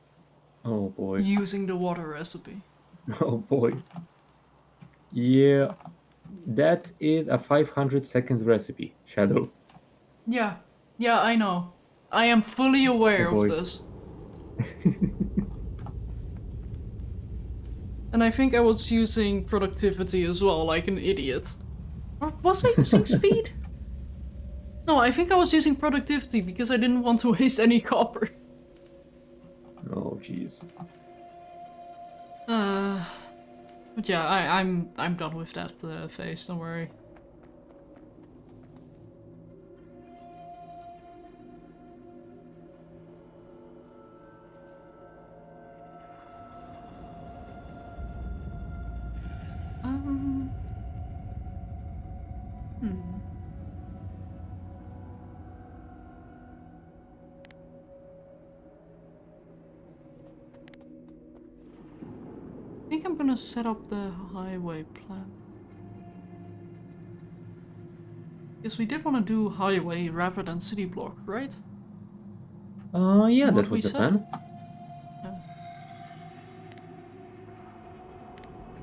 S2: Oh boy.
S1: using the water recipe.
S2: Oh boy. Yeah, that is a 500-second recipe, Shadow.
S1: Yeah, yeah, I know. I am fully
S2: Oh
S1: aware of
S2: boy.
S1: this. And I think I was using productivity as well, like an idiot. Or was I using speed? No, I think I was using productivity because I didn't want to waste any copper.
S2: Oh jeez.
S1: But yeah, I'm done with that phase. Don't worry. Um. Hmm. think I'm gonna set up the highway plan. Yes, we did want to do highway rather than city block, right?
S2: Yeah,
S1: What
S2: that
S1: we
S2: was the
S1: said?
S2: plan.
S1: Yeah.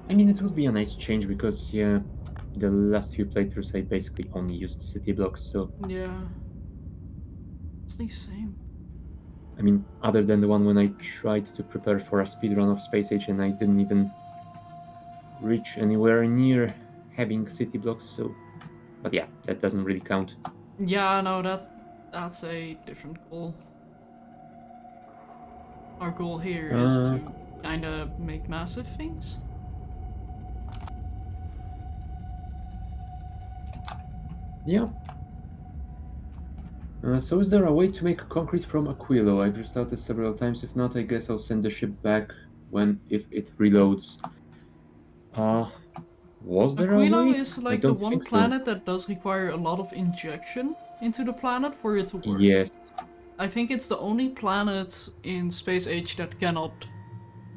S2: I mean, it would be a nice change because, yeah, the last few playthroughs I basically only used city blocks, so...
S1: Yeah. It's the same.
S2: I mean, other than the one when I tried to prepare for a speedrun of Space Age and I didn't even reach anywhere near having city blocks, so... But yeah, that doesn't really count.
S1: Yeah, no, that's a different goal. Our goal here is
S2: Uh,
S1: to kind of make massive things.
S2: yeah. So is there a way to make concrete from Aquilo? I've restarted several times. If not, I guess I'll send the ship back if it reloads. Uh, was there a
S1: Aquilo
S2: way?
S1: is
S2: I
S1: like the
S2: don't
S1: one
S2: think so.
S1: planet that does require a lot of injection into the planet for it to work.
S2: Yes.
S1: I think it's the only planet in Space Age that cannot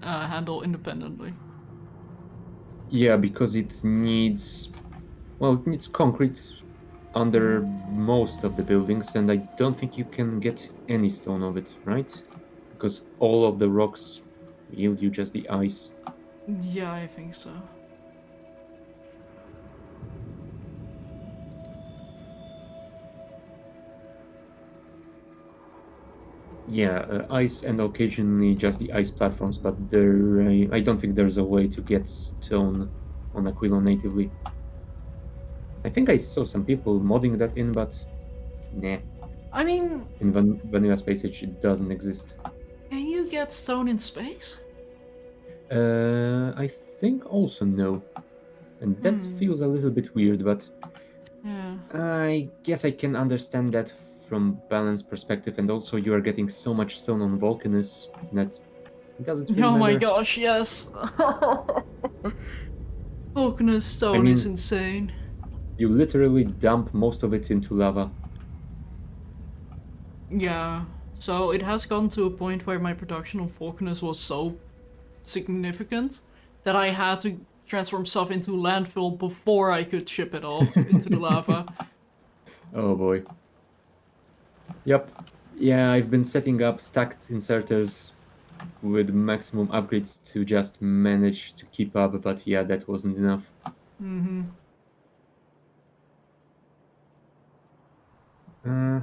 S1: handle independently.
S2: Yeah, because it needs... Well, it needs concrete under most of the buildings, and I don't think you can get any stone of it, right? Because all of the rocks yield you just the ice.
S1: Yeah, I think so.
S2: Yeah, ice and occasionally just the ice platforms, but I don't think there's a way to get stone on Aquilo natively. I think I saw some people modding that in, but nah.
S1: I mean,
S2: In Vanilla Space Age, it doesn't exist.
S1: can you get stone in space?
S2: I think also no. And that feels a little bit weird, but
S1: Yeah.
S2: I guess I can understand that from balance perspective, and also you are getting so much stone on Vulcanus that does it really
S1: Oh my
S2: matter?
S1: gosh, yes. Vulcanus
S2: I
S1: stone is
S2: mean,
S1: insane.
S2: you literally dump most of it into lava.
S1: Yeah. So it has gone to a point where my production of Vulcanus was so significant that I had to transform stuff into landfill before I could ship it all into the lava.
S2: Oh boy. Yep. Yeah, I've been setting up stacked inserters with maximum upgrades to just manage to keep up, but yeah, that wasn't enough.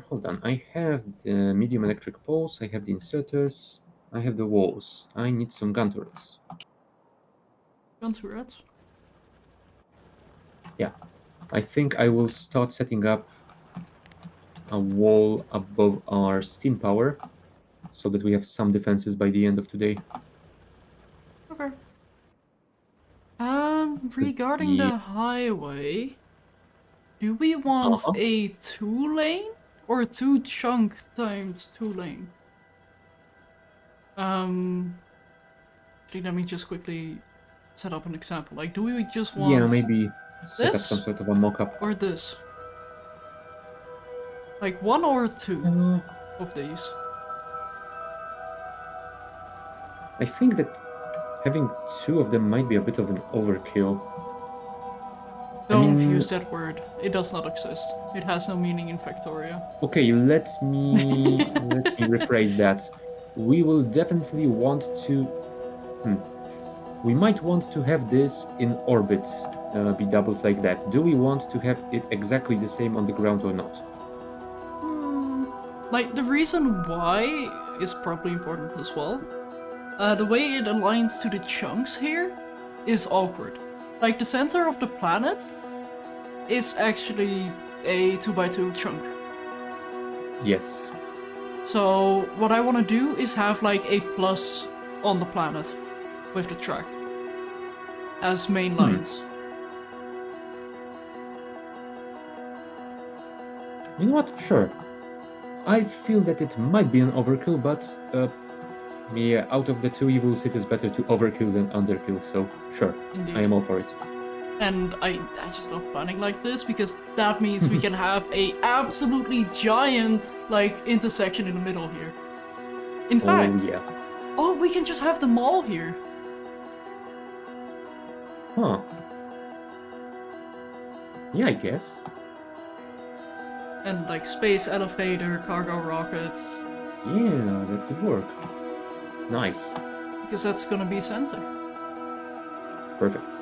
S2: Hold on. I have the medium electric poles, I have the inserters, I have the walls. I need some gun turrets.
S1: Gun turrets?
S2: Yeah. I think I will start setting up a wall above our steam power so that we have some defenses by the end of today.
S1: Okay.
S2: 'Cause,
S1: Regarding
S2: yeah.
S1: the highway, do we want
S2: Uh-huh.
S1: a 2-lane or 2 chunk times 2-lane? Actually, let me just quickly set up an example. Like, do we just
S2: Yeah,
S1: want
S2: maybe set up some
S1: this
S2: sort of a mock-up.
S1: or this? Like 1 or 2
S2: Uh,
S1: of these?
S2: I think that having two of them might be a bit of an overkill. I
S1: Don't
S2: mean,
S1: use that word. It does not exist. It has no meaning in Factorio.
S2: okay, let me rephrase that. We will definitely want to. We might want to have this in orbit, be doubled like that. Do we want to have it exactly the same on the ground or not?
S1: Like, the reason why is probably important as well. The way it aligns to the chunks here is awkward. Like, the center of the planet is actually a 2x2 chunk.
S2: Yes.
S1: So what I want to do is have like a plus on the planet with the track as main lines.
S2: You know what? Sure. I feel that it might be an overkill, but yeah, out of the two evils, it is better to overkill than underkill. So sure,
S1: Indeed.
S2: I am all for it.
S1: And I just love planning like this because that means we can have a absolutely giant like intersection in the middle here. In fact,
S2: Oh yeah.
S1: oh, we can just have the mall here.
S2: Huh. Yeah, I guess.
S1: And like space elevator, cargo rockets.
S2: Yeah, that could work. Nice.
S1: Because that's gonna be center.
S2: Perfect.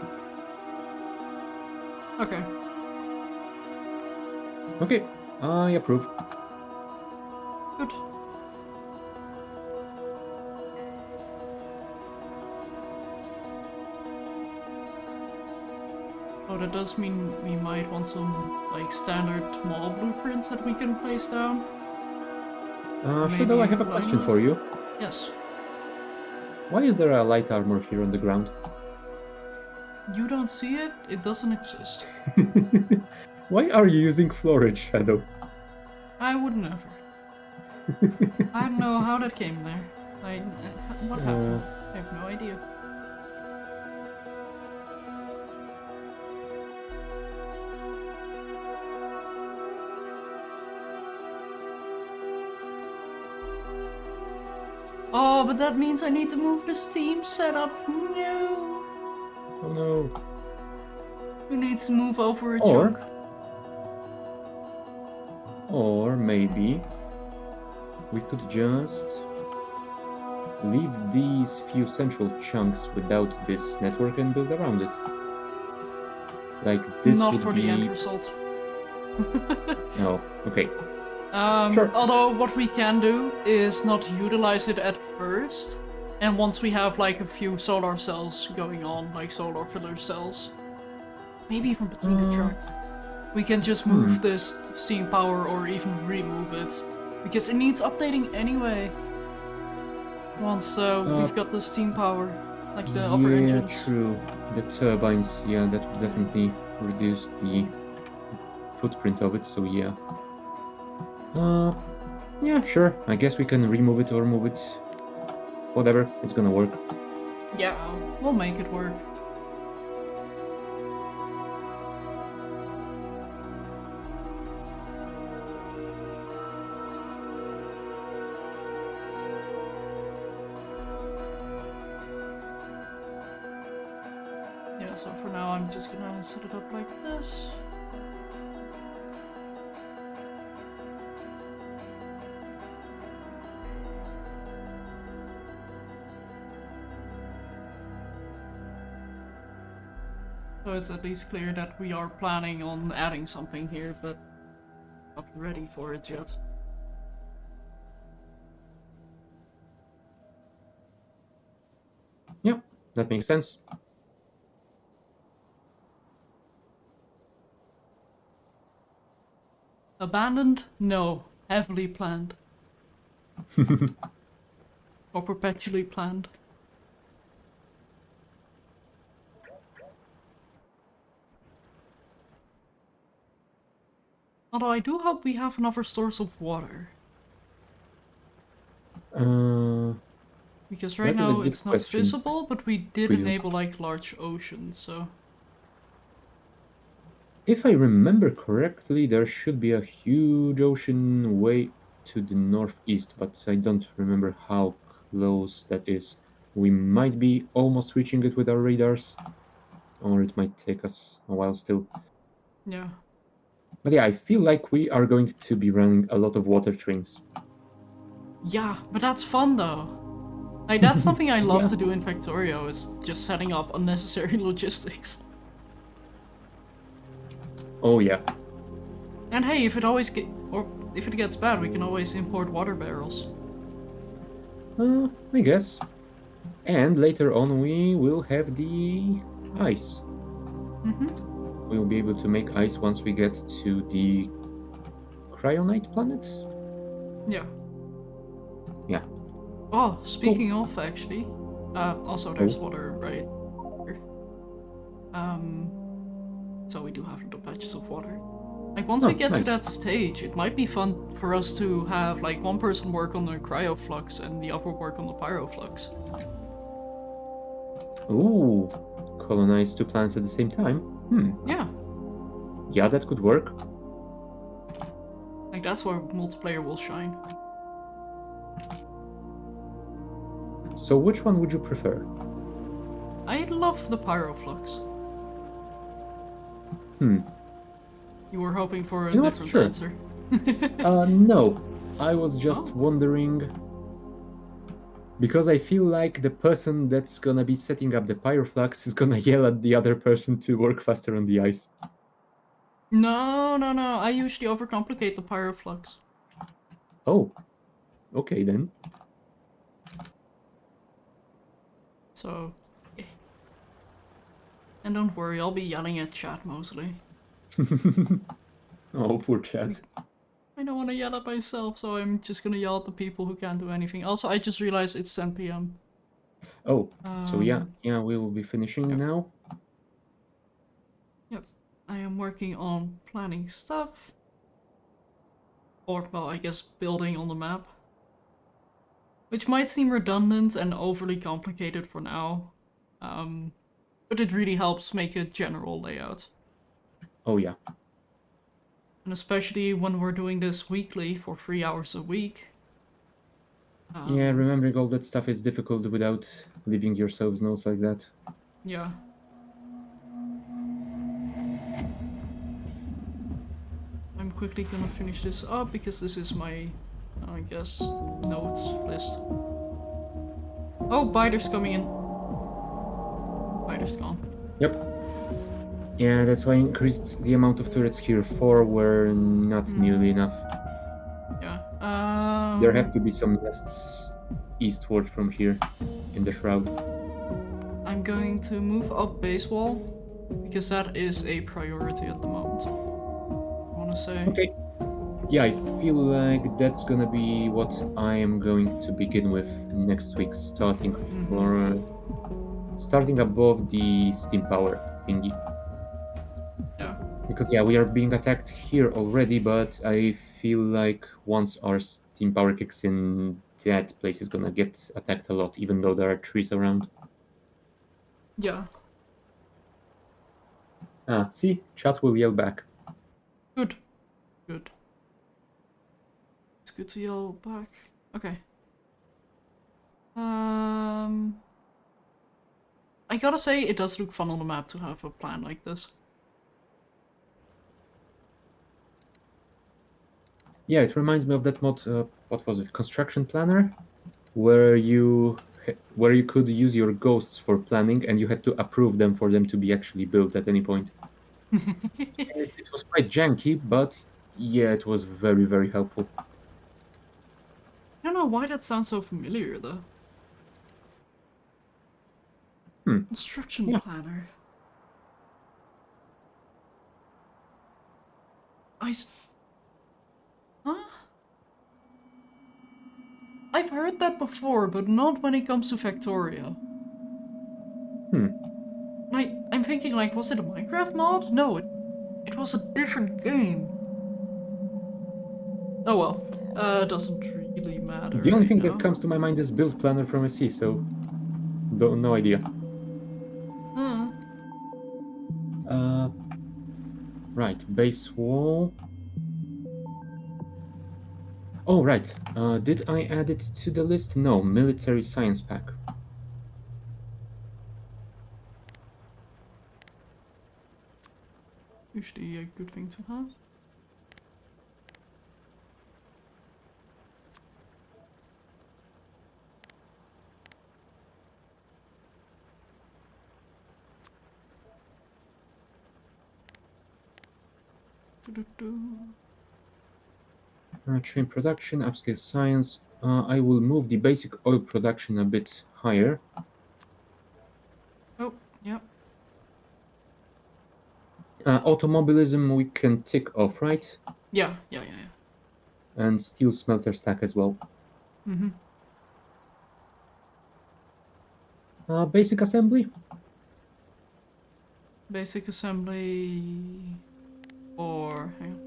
S1: Okay.
S2: Okay, I approve.
S1: Good. Oh, that does mean we might want some, like, standard mall blueprints that we can place down.
S2: Shadow, I have a
S1: line
S2: question
S1: up.
S2: for you.
S1: Yes.
S2: Why is there a light armor here on the ground?
S1: You don't see it? It doesn't exist.
S2: Why are you using florid, Shadow?
S1: I would never. I don't know how that came there. Like, what happened? I have no idea. Oh, but that means I need to move the Steam setup. No.
S2: Oh no.
S1: We need to move over a
S2: Or-
S1: chunk.
S2: Or maybe we could just leave these few central chunks without this network and build around it. Like this
S1: Not
S2: would
S1: for
S2: be...
S1: the end result.
S2: No, okay. Sure.
S1: Although what we can do is not utilize it at first, and once we have like a few solar cells going on, like solar filler cells, maybe even between the truck, we can just move this steam power or even remove it, because it needs updating anyway. Once we've got the steam power, like the upper engines.
S2: Yeah, true. The turbines, yeah, that would definitely reduce the footprint of it, so yeah. Yeah, sure. I guess we can remove it or move it. Whatever, it's gonna work.
S1: Yeah, we'll make it work. Yeah, so for now I'm just gonna set it up like this. So it's at least clear that we are planning on adding something here, but not ready for it yet.
S2: Yeah, that makes sense.
S1: Abandoned? No. Heavily planned. Or perpetually planned. Although I do hope we have another source of water. Because right
S2: That is a
S1: now
S2: good
S1: it's not
S2: question
S1: visible, but we did
S2: for you.
S1: enable like large oceans, so...
S2: If I remember correctly, there should be a huge ocean way to the northeast, but I don't remember how close that is. We might be almost reaching it with our radars, or it might take us a while still.
S1: Yeah.
S2: But yeah, I feel like we are going to be running a lot of water trains.
S1: Yeah, but that's fun though. Like, that's something I love
S2: Yeah.
S1: to do in Factorio, is just setting up unnecessary logistics.
S2: Oh yeah.
S1: And hey, if it gets bad, we can always import water barrels.
S2: I guess. And later on we will have the ice. We'll be able to make ice once we get to the cryonite planet.
S1: Yeah.
S2: Yeah.
S1: Oh, speaking of, actually, also there's
S2: Oh.
S1: water right here. So we do have little patches of water. Like, once we get to
S2: nice.
S1: that stage, it might be fun for us to have, like, one person work on the cryoflux and the other work on the pyroflux.
S2: Ooh, colonize two planets at the same time?
S1: Yeah,
S2: Yeah, that could work.
S1: like, that's where multiplayer will shine.
S2: So which one would you prefer?
S1: I love the pyroflux.
S2: Hmm.
S1: You were hoping for a
S2: You know what?
S1: different
S2: Sure.
S1: answer.
S2: No. I was just
S1: Oh.
S2: wondering because I feel like the person that's gonna be setting up the pyroflux is gonna yell at the other person to work faster on the ice.
S1: No, no, no. I usually overcomplicate the pyroflux.
S2: Oh, okay then.
S1: So, yeah. And don't worry, I'll be yelling at chat mostly.
S2: Oh, poor chat.
S1: I don't want to yell at myself, so I'm just gonna yell at the people who can't do anything. Also, I just realized it's 10 p.m.
S2: Oh, so yeah,
S1: Um,
S2: we will be finishing
S1: Yep.
S2: now.
S1: Yep. I am working on planning stuff. Or, well, I guess building on the map. Which might seem redundant and overly complicated for now. But it really helps make a general layout.
S2: Oh yeah.
S1: And especially when we're doing this weekly for 3 hours a week.
S2: Yeah, remembering all that stuff is difficult without leaving yourselves notes like that.
S1: Yeah. I'm quickly gonna finish this up because this is my, I guess, notes list. Oh, Biter's coming in. Biter's gone.
S2: Yep. Yeah, that's why I increased the amount of turrets here. 4 were not nearly enough.
S1: Yeah.
S2: There have to be some nests eastward from here in the shroud.
S1: I'm going to move up base wall because that is a priority at the moment. I wanna say.
S2: Okay. Yeah, I feel like that's gonna be what I am going to begin with next week, starting above the steam power thingy.
S1: Yeah.
S2: Because yeah, we are being attacked here already, but I feel like once our steam power kicks in, that place is gonna get attacked a lot, even though there are trees around.
S1: Yeah.
S2: Ah, see, chat will yell back.
S1: Good. Good. It's good to yell back. Okay. I gotta say, it does look fun on the map to have a plan like this.
S2: Yeah, it reminds me of that mod. What was it? Construction Planner, where you could use your ghosts for planning, and you had to approve them for them to be actually built at any point. It was quite janky, but yeah, it was very very helpful.
S1: I don't know why that sounds so familiar though. Construction
S2: Yeah.
S1: planner. Huh? I've heard that before, but not when it comes to Factorio. I'm thinking like, was it a Minecraft mod? No, it was a different game. Oh well, doesn't really matter
S2: The only
S1: right
S2: thing that
S1: now.
S2: comes to my mind is build planner from SC, so no idea.
S1: Hmm.
S2: Right, base wall. Oh, right. Did I add it to the list? No, military science pack.
S1: Usually a good thing to have.
S2: Train production, upscale science. I will move the basic oil production a bit higher.
S1: Oh, yeah.
S2: Automobilism we can tick off, right?
S1: Yeah.
S2: And steel smelter stack as well. Basic assembly.
S1: Basic assembly. Or, hang on.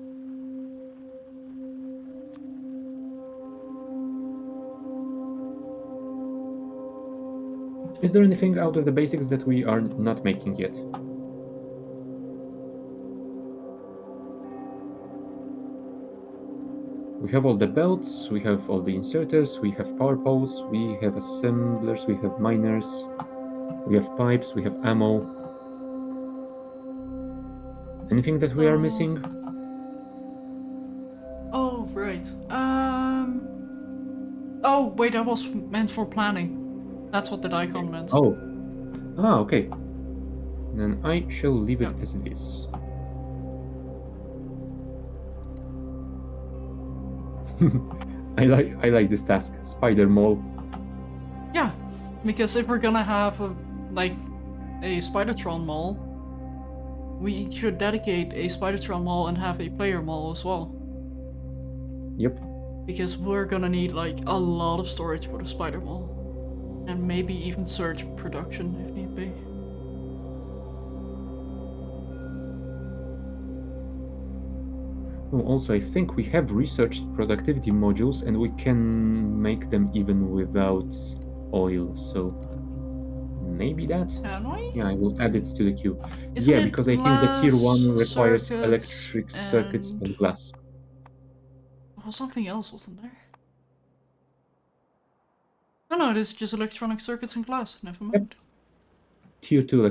S2: Is there anything out of the basics that we are not making yet? We have all the belts, we have all the inserters, we have power poles, we have assemblers, we have miners, we have pipes, we have ammo. Anything that we are missing?
S1: Oh, right. Oh, wait, that was meant for planning. That's what that icon meant.
S2: Oh. Ah, okay. Then I shall leave it
S1: Yeah.
S2: as it is. I like this task. Spider Mall.
S1: Yeah, because if we're gonna have a Spidertron mall, we should dedicate a Spidertron mall and have a player mall as well.
S2: Yep.
S1: Because we're gonna need like a lot of storage for the Spider Mall. And maybe even surge production if need be.
S2: Oh, also, I think we have researched productivity modules and we can make them even without oil, so maybe that?
S1: Can we?
S2: Yeah, I will add it to the queue.
S1: Isn't
S2: Yeah,
S1: it
S2: because I think the tier 1
S1: glass,
S2: requires
S1: circuits,
S2: electric circuits and glass.
S1: Oh, something else wasn't there? No, it is just electronic circuits and glass. Never mind.
S2: Tier 2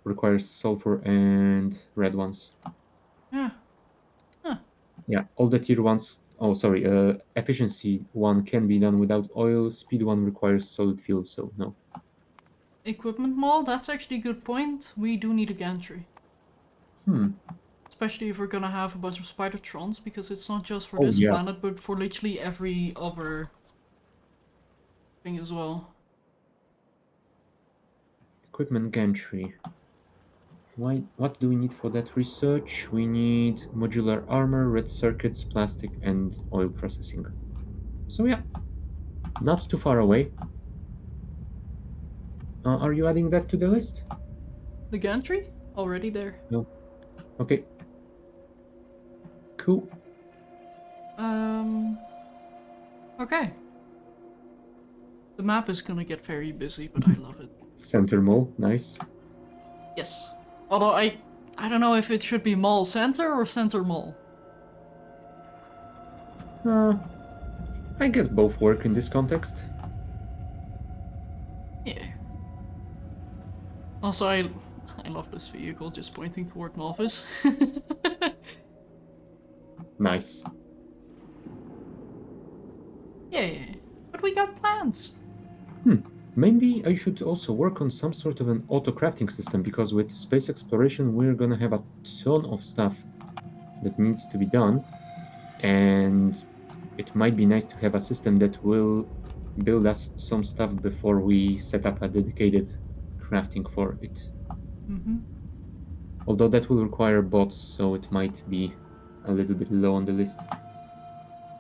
S2: requires sulfur and red ones.
S1: Yeah.
S2: Yeah, all the tier 1s. Oh, sorry. Efficiency 1 can be done without oil. Speed 1 requires solid fuel, so no.
S1: Equipment mall? That's actually a good point. We do need a gantry. Especially if we're gonna have a bunch of Spidertrons, because it's not just for
S2: Oh,
S1: this
S2: yeah.
S1: planet, but for literally every other thing as well.
S2: Equipment gantry. What do we need for that research? We need modular armor, red circuits, plastic, and oil processing. So yeah, not too far away. Are you adding that to the list?
S1: The gantry? Already there.
S2: No. Okay. Cool.
S1: Okay. The map is gonna get very busy, but I love it.
S2: Center mall, nice.
S1: Yes. Although I don't know if it should be mall center or center mall.
S2: I guess both work in this context.
S1: Yeah. Also, I love this vehicle just pointing toward Novice.
S2: Nice.
S1: Yeah. But we got plans.
S2: Maybe I should also work on some sort of an auto crafting system, because with space exploration we're gonna have a ton of stuff that needs to be done, and it might be nice to have a system that will build us some stuff before we set up a dedicated crafting for it. Although that will require bots, so it might be a little bit low on the list.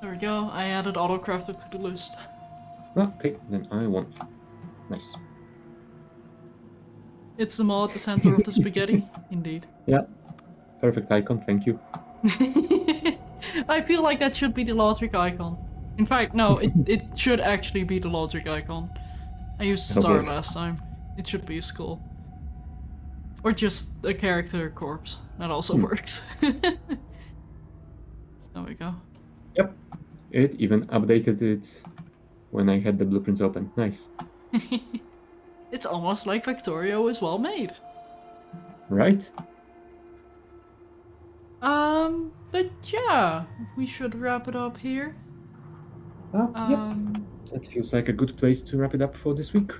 S1: There we go. I added autocrafted to the list.
S2: Okay, then I won't. Nice.
S1: It's the mall at the center of the spaghetti. Indeed.
S2: Yeah, perfect icon, thank you.
S1: I feel like that should be the logic icon. In fact, no, it should actually be the logic icon. I used star
S2: boy.
S1: last time. It should be a skull. Or just a character corpse. That also works. There we go.
S2: Yep, it even updated it when I had the blueprints open. Nice.
S1: It's almost like Factorio is well made.
S2: Right?
S1: But yeah, we should wrap it up here.
S2: Yep. That feels like a good place to wrap it up for this week.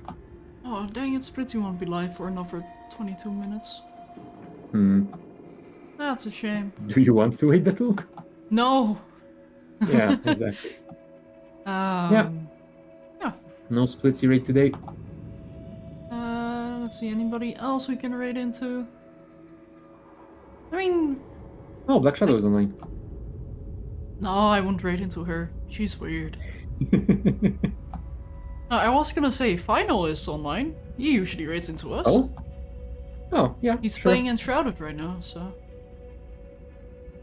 S1: Oh, dang it, Spritzy won't be live for another 22 minutes. That's a shame.
S2: Do you want to wait that long?
S1: No!
S2: Yeah, exactly.
S1: Yeah.
S2: No splitsy raid today.
S1: Let's see, anybody else we can raid into? I mean...
S2: Oh, Black Shadow is online.
S1: No, I won't raid into her. She's weird. I was gonna say, Final is online. He usually raids into us.
S2: Oh, yeah.
S1: He's
S2: sure.
S1: playing Enshrouded right now, so...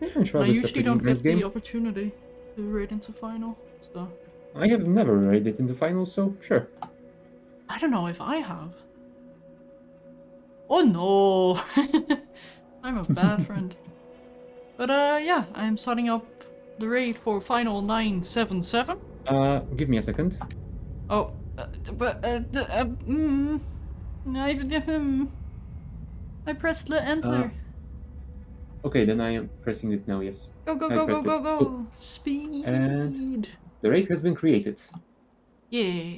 S2: Yeah, I'm sure
S1: I
S2: it's a
S1: usually
S2: pretty
S1: don't
S2: nice
S1: get the
S2: game.
S1: opportunity to raid into Final, so...
S2: I have never raided in the final, so sure.
S1: I don't know if I have. Oh no! I'm a bad friend. But yeah, I'm starting up the raid for Final 977.
S2: Give me a second.
S1: Oh, I pressed the enter.
S2: Okay, then I am pressing it now, yes.
S1: Go, go,
S2: I
S1: go, go,
S2: pressed
S1: go,
S2: it.
S1: go!
S2: Cool.
S1: Speed!
S2: And the raid has been created.
S1: Yeah.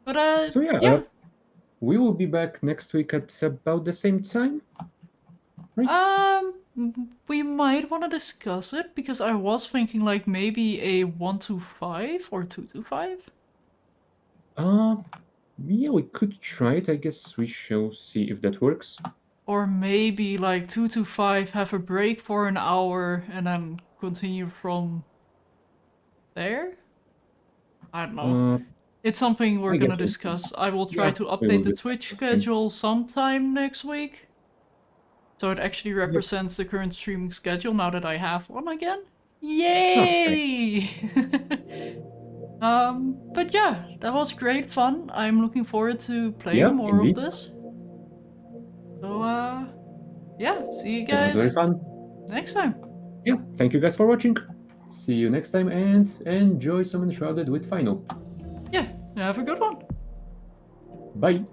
S1: But,
S2: So yeah,
S1: yeah.
S2: we will be back next week at about the same time, right?
S1: We might want to discuss it because I was thinking like maybe a 1-5 or 2-5.
S2: Yeah, we could try it. I guess we shall see if that works.
S1: Or maybe like 2-5, have a break for an hour and then continue from there? I don't know.
S2: Uh,
S1: It's something we're
S2: I
S1: gonna
S2: guess we'll see.
S1: discuss. I will try
S2: Yeah,
S1: to
S2: we will
S1: update the
S2: discuss
S1: Twitch
S2: this then.
S1: schedule sometime next week. So it actually
S2: Yep.
S1: represents the current streaming schedule now that I have one again.
S2: Oh, nice.
S1: Yay! But yeah, that was great fun. I'm looking forward to playing
S2: Yeah,
S1: more of
S2: indeed.
S1: this. So, yeah, see you
S2: It was very
S1: guys
S2: fun.
S1: next time.
S2: Yeah, thank you guys for watching. See you next time and enjoy some Enshrouded with Final.
S1: Yeah, have a good one.
S2: Bye.